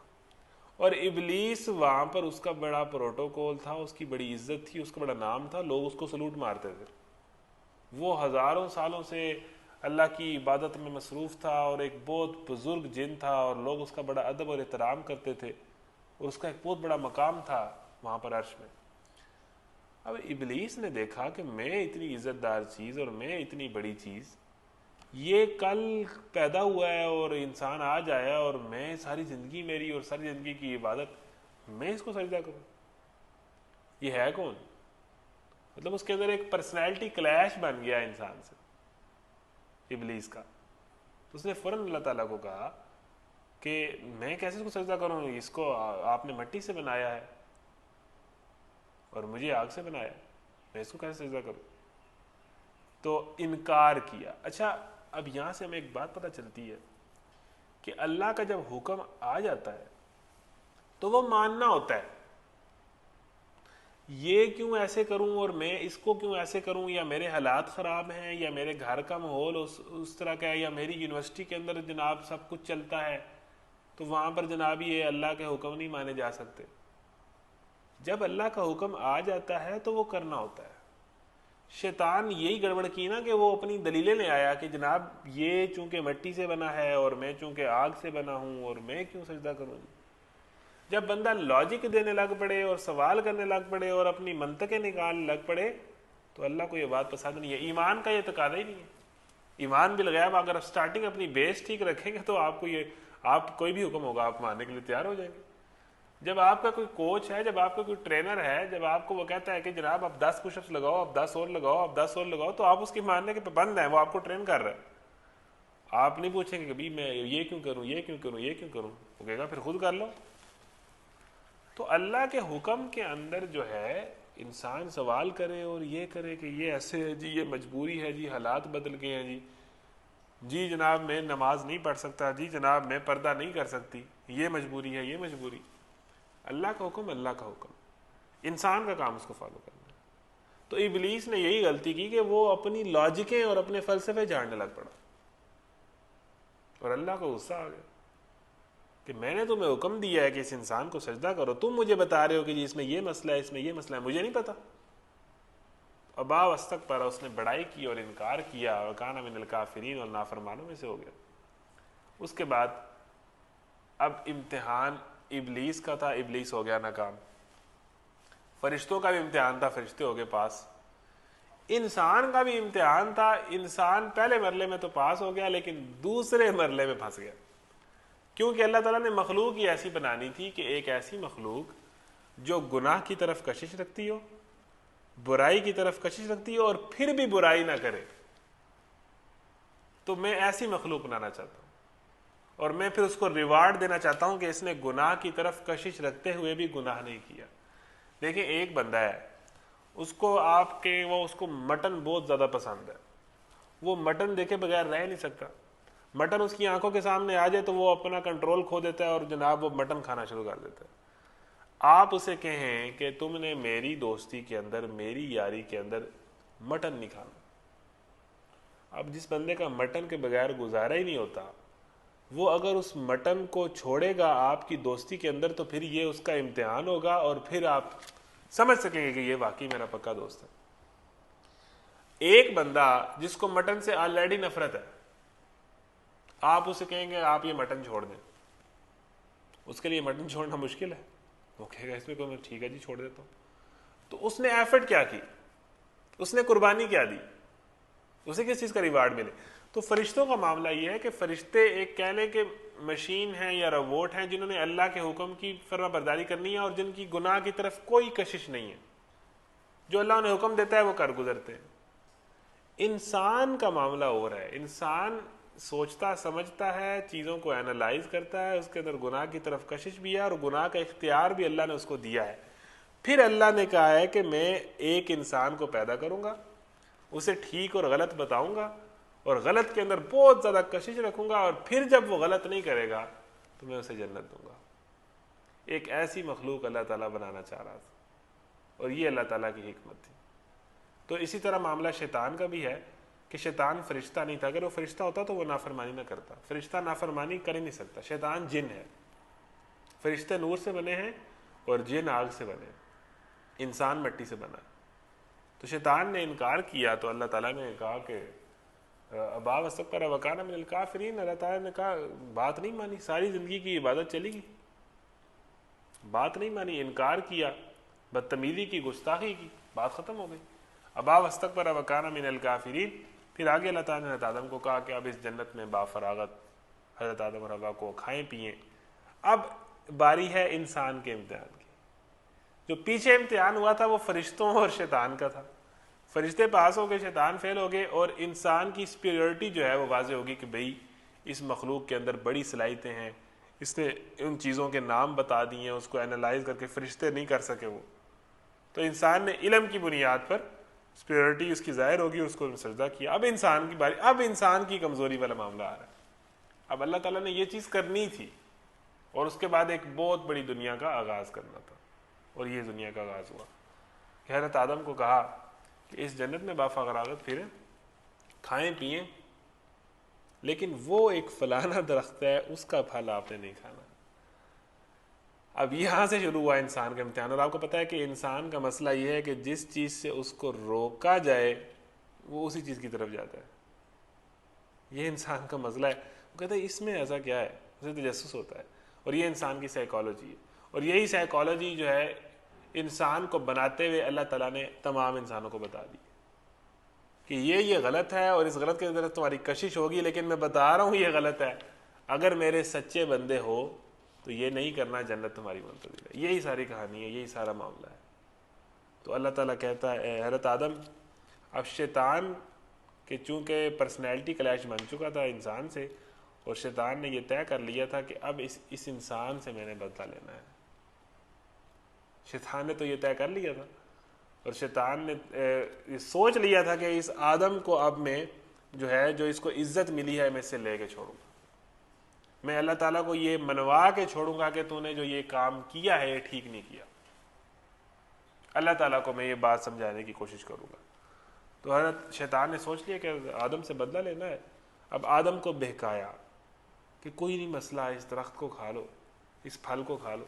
اور ابلیس وہاں پر اس کا بڑا پروٹوکول تھا, اس کی بڑی عزت تھی, اس کا بڑا نام تھا, لوگ اس کو سلوٹ مارتے تھے. وہ ہزاروں سالوں سے اللہ کی عبادت میں مصروف تھا اور ایک بہت بزرگ جن تھا, اور لوگ اس کا بڑا ادب اور احترام کرتے تھے, اور اس کا ایک بہت بڑا مقام تھا وہاں پر عرش میں. اب ابلیس نے دیکھا کہ میں اتنی عزت دار چیز اور میں اتنی بڑی چیز, یہ کل پیدا ہوا ہے اور انسان آج آیا, اور میں ساری زندگی میری اور ساری زندگی کی عبادت میں اس کو سجدہ کروں, یہ ہے کون. مطلب اس کے اندر ایک پرسنالٹی کلیش بن گیا انسان سے, ابلیس کا. تو اس نے فوراً اللہ تعالیٰ کو کہا کہ میں کیسے اس کو سجدہ کروں, اس کو آپ نے مٹی سے بنایا ہے اور مجھے آگ سے بنایا, میں اس کو کیسے سجدہ کروں. تو انکار کیا. اچھا اب یہاں سے ہمیں ایک بات پتہ چلتی ہے کہ اللہ کا جب حکم آ جاتا ہے تو وہ ماننا ہوتا ہے. یہ کیوں ایسے کروں اور میں اس کو کیوں ایسے کروں, یا میرے حالات خراب ہیں, یا میرے گھر کا ماحول اس طرح کا ہے, یا میری یونیورسٹی کے اندر جناب سب کچھ چلتا ہے, تو وہاں پر جناب یہ اللہ کے حکم نہیں مانے جا سکتے. جب اللہ کا حکم آ جاتا ہے تو وہ کرنا ہوتا ہے. شیطان یہی گڑبڑ کی نا کہ وہ اپنی دلیلیں لے آیا کہ جناب یہ چونکہ مٹی سے بنا ہے اور میں چونکہ آگ سے بنا ہوں اور میں کیوں سجدہ کروں. جب بندہ لاجک دینے لگ پڑے اور سوال کرنے لگ پڑے اور اپنی منطقیں نکالنے لگ پڑے تو اللہ کو یہ بات پسند نہیں ہے. ایمان کا یہ تقاضا ہی نہیں ہے. ایمان بالغیب اگر آپ سٹارٹنگ اپنی بیس ٹھیک رکھیں گے تو آپ کو یہ آپ کوئی بھی حکم ہوگا آپ ماننے کے لیے تیار ہو جائیں گے. جب آپ کا کوئی کوچ ہے, جب آپ کا کوئی ٹرینر ہے, جب آپ کو وہ کہتا ہے کہ جناب آپ 10 پش اپس لگاؤ, آپ 10 اور لگاؤ, آپ 10 اور لگاؤ, تو آپ اس کی ماننے کے پابند ہیں, وہ آپ کو ٹرین کر رہا ہے. آپ نہیں پوچھیں گے کبھی میں یہ کیوں کروں, یہ کیوں کروں, یہ کیوں کروں, وہ کہے گا پھر خود کر لو. تو اللہ کے حکم کے اندر جو ہے انسان سوال کرے اور یہ کرے کہ یہ ایسے ہے جی, یہ مجبوری ہے جی, حالات بدل گئے ہیں جی جناب میں نماز نہیں پڑھ سکتا, جی جناب میں پردہ نہیں کر سکتی, یہ مجبوری ہے, یہ مجبوری. اللہ کا حکم اللہ کا حکم, انسان کا کام اس کو فالو کرنا ہے. تو ابلیس نے یہی غلطی کی کہ وہ اپنی لاجکیں اور اپنے فلسفے جھاڑنے لگ پڑا, اور اللہ کو غصہ آ گیا کہ میں نے تمہیں حکم دیا ہے کہ اس انسان کو سجدہ کرو, تم مجھے بتا رہے ہو کہ جی اس میں یہ مسئلہ ہے, اس میں یہ مسئلہ ہے, مجھے نہیں پتا. ابا واستکبر, اس نے بڑائی کی اور انکار کیا, اور کان من الکافرین, اور نافرمانوں میں سے ہو گیا. اس کے بعد اب امتحان ابلیس کا تھا, ابلیس ہو گیا ناکام. فرشتوں کا بھی امتحان تھا, فرشتے ہو گئے پاس. انسان کا بھی امتحان تھا, انسان پہلے مرلے میں تو پاس ہو گیا, لیکن دوسرے مرلے میں پھنس گیا. کیونکہ اللہ تعالیٰ نے مخلوق ہی ایسی بنانی تھی کہ ایک ایسی مخلوق جو گناہ کی طرف کشش رکھتی ہو, برائی کی طرف کشش رکھتی ہو, اور پھر بھی برائی نہ کرے. تو میں ایسی مخلوق بنانا چاہتا ہوں, اور میں پھر اس کو ریوارڈ دینا چاہتا ہوں کہ اس نے گناہ کی طرف کشش رکھتے ہوئے بھی گناہ نہیں کیا. دیکھیں ایک بندہ ہے, اس کو آپ کے وہ اس کو مٹن بہت زیادہ پسند ہے, وہ مٹن دیکھے بغیر رہ نہیں سکتا. مٹن اس کی آنکھوں کے سامنے آ جائے تو وہ اپنا کنٹرول کھو دیتا ہے اور جناب وہ مٹن کھانا شروع کر دیتا ہے. آپ اسے کہیں کہ تم نے میری دوستی کے اندر, میری یاری کے اندر مٹن نہیں کھانا. اب جس بندے کا مٹن کے بغیر گزارا ہی نہیں ہوتا, وہ اگر اس مٹن کو چھوڑے گا آپ کی دوستی کے اندر, تو پھر یہ اس کا امتحان ہوگا, اور پھر آپ سمجھ سکیں گے کہ یہ واقعی میرا پکا دوست ہے. ایک بندہ جس کو مٹن سے آلریڈی نفرت ہے, آپ اسے کہیں گے آپ یہ مٹن چھوڑ دیں, اس کے لیے مٹن چھوڑنا مشکل ہے. وہ کہے گا اس میں کوئی, ٹھیک ہے جی چھوڑ دیتا ہوں. تو اس نے ایفرٹ کیا کی, اس نے قربانی کیا دی, اسے کس چیز کا ریوارڈ ملے. تو فرشتوں کا معاملہ یہ ہے کہ فرشتے ایک کہہ لیں کہ مشین ہیں یا روبوٹ ہیں جنہوں نے اللہ کے حکم کی فرما برداری کرنی ہے, اور جن کی گناہ کی طرف کوئی کشش نہیں ہے. جو اللہ نے حکم دیتا ہے وہ کر گزرتے ہیں. انسان کا معاملہ ہو رہا ہے, انسان سوچتا سمجھتا ہے, چیزوں کو اینالائز کرتا ہے, اس کے اندر گناہ کی طرف کشش بھی ہے, اور گناہ کا اختیار بھی اللہ نے اس کو دیا ہے. پھر اللہ نے کہا ہے کہ میں ایک انسان کو پیدا کروں گا, اسے ٹھیک اور غلط بتاؤں گا, اور غلط کے اندر بہت زیادہ کشش رکھوں گا, اور پھر جب وہ غلط نہیں کرے گا تو میں اسے جنت دوں گا. ایک ایسی مخلوق اللہ تعالیٰ بنانا چاہ رہا تھا, اور یہ اللہ تعالیٰ کی حکمت تھی. تو اسی طرح معاملہ شیطان کا بھی ہے کہ شیطان فرشتہ نہیں تھا. اگر وہ فرشتہ ہوتا تو وہ نافرمانی نہ کرتا. فرشتہ نافرمانی کر ہی نہیں سکتا. شیطان جن ہے, فرشتے نور سے بنے ہیں اور جن آگ سے بنے ہیں, انسان مٹی سے بنا. تو شیطان نے انکار کیا تو اللہ تعالیٰ نے کہا کہ ابا واستکبر وکان من الکافرین. اللہ تعالیٰ نے کہا بات نہیں مانی, ساری زندگی کی عبادت چلی گئی, بات نہیں مانی, انکار کیا, بدتمیزی کی, گستاخی کی, بات ختم ہو گئی. ابا واستکبر وکان من الکافرین. پھر آگے اللہ تعالیٰ نے حضرت آدم کو کہا کہ اب اس جنت میں بافراغت حضرت آدم اور حوا کو کھائیں پئیں. اب باری ہے انسان کے امتحان کی. جو پیچھے امتحان ہوا تھا وہ فرشتوں اور شیطان کا تھا. فرشتے پاس ہو گئے, شیطان فیل ہو گئے, اور انسان کی سپیریورٹی جو ہے وہ واضح ہوگی کہ بھئی اس مخلوق کے اندر بڑی صلاحیتیں ہیں, اس نے ان چیزوں کے نام بتا دیے ہیں, اس کو اینالائز کر کے فرشتے نہیں کر سکے وہ. تو انسان نے علم کی بنیاد پر سپیریورٹی اس کی ظاہر ہوگی, اس کو سجدہ کیا. اب انسان کی باری, اب انسان کی کمزوری والا معاملہ آ رہا ہے. اب اللہ تعالیٰ نے یہ چیز کرنی تھی, اور اس کے بعد ایک بہت بڑی دنیا کا آغاز کرنا تھا, اور یہ دنیا کا آغاز ہوا کہ حضرت آدم کو کہا کہ اس جنت میں بافراغت پھریں, کھائیں پئیں, لیکن وہ ایک فلانا درخت ہے اس کا پھل آپ نے نہیں کھانا. اب یہاں سے شروع ہوا انسان کا امتحان. اور آپ کو پتہ ہے کہ انسان کا مسئلہ یہ ہے کہ جس چیز سے اس کو روکا جائے وہ اسی چیز کی طرف جاتا ہے. یہ انسان کا مسئلہ ہے. وہ کہتا ہے اس میں ایسا کیا ہے, اسے تجسس ہوتا ہے. اور یہ انسان کی سائیکالوجی ہے, اور یہی سائیکالوجی جو ہے انسان کو بناتے ہوئے اللہ تعالیٰ نے تمام انسانوں کو بتا دی کہ یہ غلط ہے, اور اس غلط کے اندر تمہاری کشش ہوگی, لیکن میں بتا رہا ہوں یہ غلط ہے. اگر میرے سچے بندے ہو تو یہ نہیں کرنا، جنت تمہاری منتظر ہے. یہی ساری کہانی ہے، یہی سارا معاملہ ہے. تو اللہ تعالیٰ کہتا ہے حضرت آدم، اب شیطان کہ چونکہ پرسنالٹی کلیش بن چکا تھا انسان سے، اور شیطان نے یہ طے کر لیا تھا کہ اب اس انسان سے میں نے بدلہ لینا ہے. شیطان نے تو یہ طے کر لیا تھا، اور شیطان نے یہ سوچ لیا تھا کہ اس آدم کو اب میں جو ہے، جو اس کو عزت ملی ہے، میں اس سے لے کے چھوڑوں گا. میں اللہ تعالیٰ کو یہ منوا کے چھوڑوں گا کہ تو نے جو یہ کام کیا ہے یہ ٹھیک نہیں کیا. اللہ تعالیٰ کو میں یہ بات سمجھانے کی کوشش کروں گا. تو حضرت شیطان نے سوچ لیا کہ آدم سے بدلہ لینا ہے. اب آدم کو بہکایا کہ کوئی نہیں مسئلہ، اس درخت کو کھا لو، اس پھل کو کھا لو،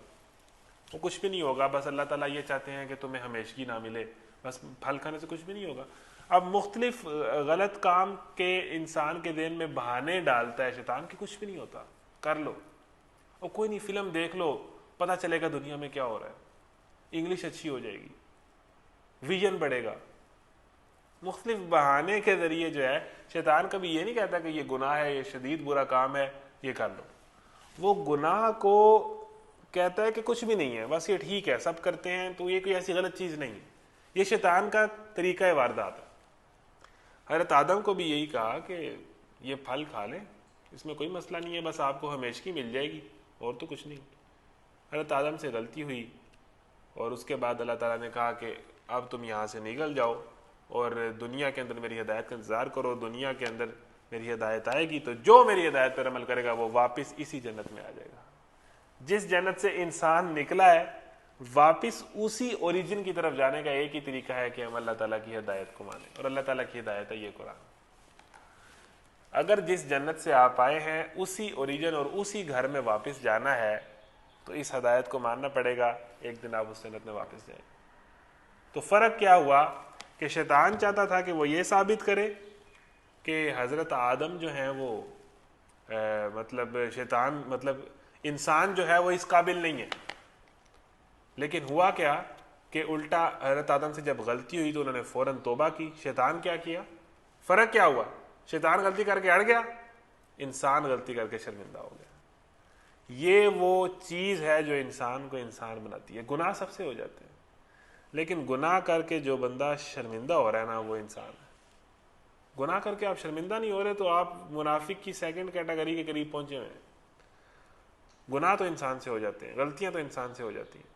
وہ کچھ بھی نہیں ہوگا. بس اللہ تعالیٰ یہ چاہتے ہیں کہ تمہیں ہمیشگی نہ ملے، بس پھل کھانے سے کچھ بھی نہیں ہوگا. اب مختلف غلط کام کے انسان کے ذہن میں بہانے ڈالتا ہے شیطان کہ کچھ بھی نہیں ہوتا، کر لو، اور کوئی نہیں فلم دیکھ لو، پتہ چلے گا دنیا میں کیا ہو رہا ہے، انگلش اچھی ہو جائے گی، ویژن بڑھے گا. مختلف بہانے کے ذریعے جو ہے، شیطان کبھی یہ نہیں کہتا کہ یہ گناہ ہے، یہ شدید برا کام ہے، یہ کر لو. وہ گناہ کو کہتا ہے کہ کچھ بھی نہیں ہے، بس یہ ٹھیک ہے، سب کرتے ہیں، تو یہ کوئی ایسی غلط چیز نہیں ہے. یہ شیطان کا طریقہ واردات ہے. حضرت آدم کو بھی یہی کہا کہ یہ پھل کھا لیں، اس میں کوئی مسئلہ نہیں ہے، بس آپ کو ہمیشگی مل جائے گی، اور تو کچھ نہیں. حضرت آدم سے غلطی ہوئی، اور اس کے بعد اللہ تعالیٰ نے کہا کہ اب تم یہاں سے نکل جاؤ اور دنیا کے اندر میری ہدایت کا انتظار کرو. دنیا کے اندر میری ہدایت آئے گی تو جو میری ہدایت پر عمل کرے گا وہ واپس اسی جنت میں آ جائے گا. جس جنت سے انسان نکلا ہے واپس اسی اوریجن کی طرف جانے کا ایک ہی طریقہ ہے کہ ہم اللہ تعالیٰ کی ہدایت کو مانیں، اور اللہ تعالیٰ کی ہدایت ہے یہ قرآن. اگر جس جنت سے آپ آئے ہیں اسی اوریجن اور اسی گھر میں واپس جانا ہے تو اس ہدایت کو ماننا پڑے گا. ایک دن آپ اس جنت میں واپس جائیں. تو فرق کیا ہوا کہ شیطان چاہتا تھا کہ وہ یہ ثابت کرے کہ حضرت آدم جو ہیں وہ مطلب انسان جو ہے وہ اس قابل نہیں ہے. لیکن ہوا کیا کہ الٹا حضرت آدم سے جب غلطی ہوئی تو انہوں نے فوراً توبہ کی. شیطان کیا کیا؟ فرق کیا ہوا؟ شیطان غلطی کر کے اڑ گیا، انسان غلطی کر کے شرمندہ ہو گیا. یہ وہ چیز ہے جو انسان کو انسان بناتی ہے. گناہ سب سے ہو جاتے ہیں، لیکن گناہ کر کے جو بندہ شرمندہ ہو رہا ہے نا وہ انسان ہے. گناہ کر کے آپ شرمندہ نہیں ہو رہے تو آپ منافق کی سیکنڈ کیٹیگری کے قریب پہنچے ہوئے ہیں. گناہ تو انسان سے ہو جاتے ہیں، غلطیاں تو انسان سے ہو جاتی ہیں.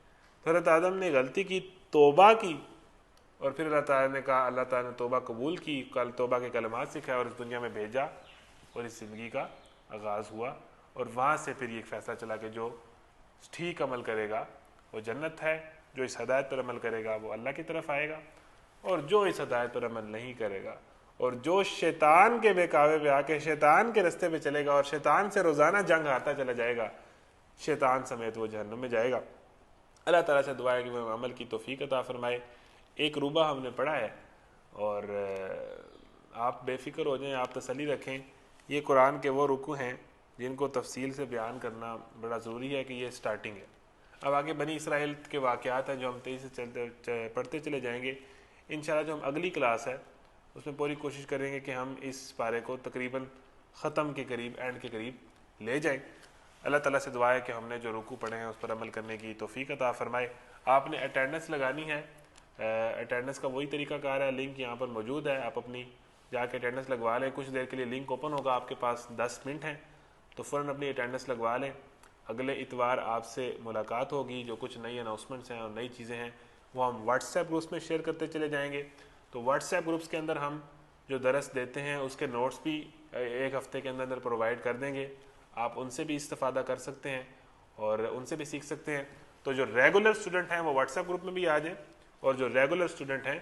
حضرت آدم نے غلطی کی، توبہ کی، اور پھر اللہ تعالیٰ نے کہا، اللہ تعالیٰ نے توبہ قبول کی، کل توبہ کے کلمات سکھائے اور اس دنیا میں بھیجا، اور اس زندگی کا آغاز ہوا. اور وہاں سے پھر یہ فیصلہ چلا کہ جو ٹھیک عمل کرے گا وہ جنت ہے، جو اس ہدایت پر عمل کرے گا وہ اللہ کی طرف آئے گا، اور جو اس ہدایت پر عمل نہیں کرے گا اور جو شیطان کے بہکاوے پہ آ کے شیطان کے رستے پہ چلے گا اور شیطان سے روزانہ جنگ ہارتا چلا جائے گا، شیطان سمیت وہ جہنم میں جائے گا. اللہ تعالیٰ سے دعا ہے کہ وہ عمل کی توفیق عطا فرمائے. ایک روبہ ہم نے پڑھا ہے، اور آپ بے فکر ہو جائیں، آپ تسلی رکھیں. یہ قرآن کے وہ رکوع ہیں جن کو تفصیل سے بیان کرنا بڑا ضروری ہے کہ یہ سٹارٹنگ ہے. اب آگے بنی اسرائیل کے واقعات ہیں جو ہم تیزی سے پڑھتے چلے جائیں گے. انشاءاللہ جو ہم اگلی کلاس ہے اس میں پوری کوشش کریں گے کہ ہم اس پارے کو تقریباً ختم کے قریب، اینڈ کے قریب لے جائیں. اللہ تعالیٰ سے دعا ہے کہ ہم نے جو رکوع پڑھے ہیں اس پر عمل کرنے کی توفیق عطا فرمائے. آپ نے اٹینڈنس لگانی ہے، اٹینڈنس کا وہی طریقہ کار ہے، لنک یہاں پر موجود ہے، آپ اپنی جا کے اٹینڈنس لگوا لیں. کچھ دیر کے لیے لنک اوپن ہوگا، آپ کے پاس 10 منٹ ہیں تو فوراً اپنی اٹینڈنس لگوا لیں. اگلے اتوار آپ سے ملاقات ہوگی. جو کچھ نئی اناؤنسمنٹس ہیں اور نئی چیزیں ہیں وہ ہم واٹس ایپ گروپس میں شیئر کرتے چلے جائیں گے. تو واٹس ایپ گروپس کے اندر ہم جو درس دیتے ہیں اس کے نوٹس بھی ایک ہفتے کے اندر پرووائڈ کر دیں گے. آپ ان سے بھی استفادہ کر سکتے ہیں اور ان سے بھی سیکھ سکتے ہیں. تو جو ریگولر اسٹوڈنٹ ہیں وہ واٹس ایپ گروپ میں بھی آ جائیں، اور جو ریگولر اسٹوڈنٹ ہیں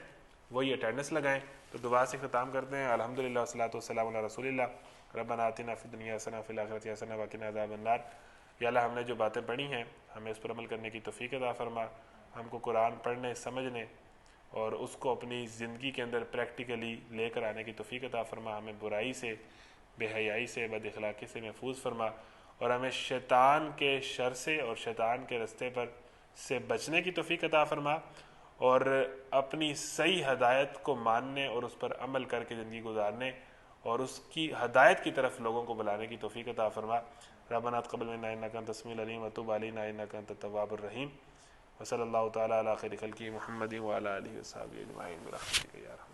وہی اٹینڈنس لگائیں. تو دعا سے ختم کرتے ہیں. الحمدللہ والصلاۃ والسلام علی رسول اللہ. ربنا آتنا فی الدنیا حسنہ وفی الآخرۃ حسنہ وقنا عذاب النار. یا اللہ ہم نے جو باتیں پڑھی ہیں ہمیں اس پر عمل کرنے کی توفیق عطا فرما. ہم کو قرآن پڑھنے، سمجھنے اور اس کو اپنی زندگی کے اندر پریکٹیکلی لے کر آنے کی توفیق عطا فرما. ہمیں برائی سے، بے حیائی سے، بد اخلاقی سے محفوظ فرما، اور ہمیں شیطان کے شر سے اور شیطان کے رستے پر سے بچنے کی توفیق عطا فرما، اور اپنی صحیح ہدایت کو ماننے اور اس پر عمل کر کے زندگی گزارنے اور اس کی ہدایت کی طرف لوگوں کو بلانے کی توفیق عطا فرما. ربنا تقبل منا انك انت السميع العليم وتب علينا انك انت التواب الرحيم. وصلی اللہ تعالی علی خیر خلقہ محمد وعلی آلہ وصحبہ اجمعین برحمتک یا ارحم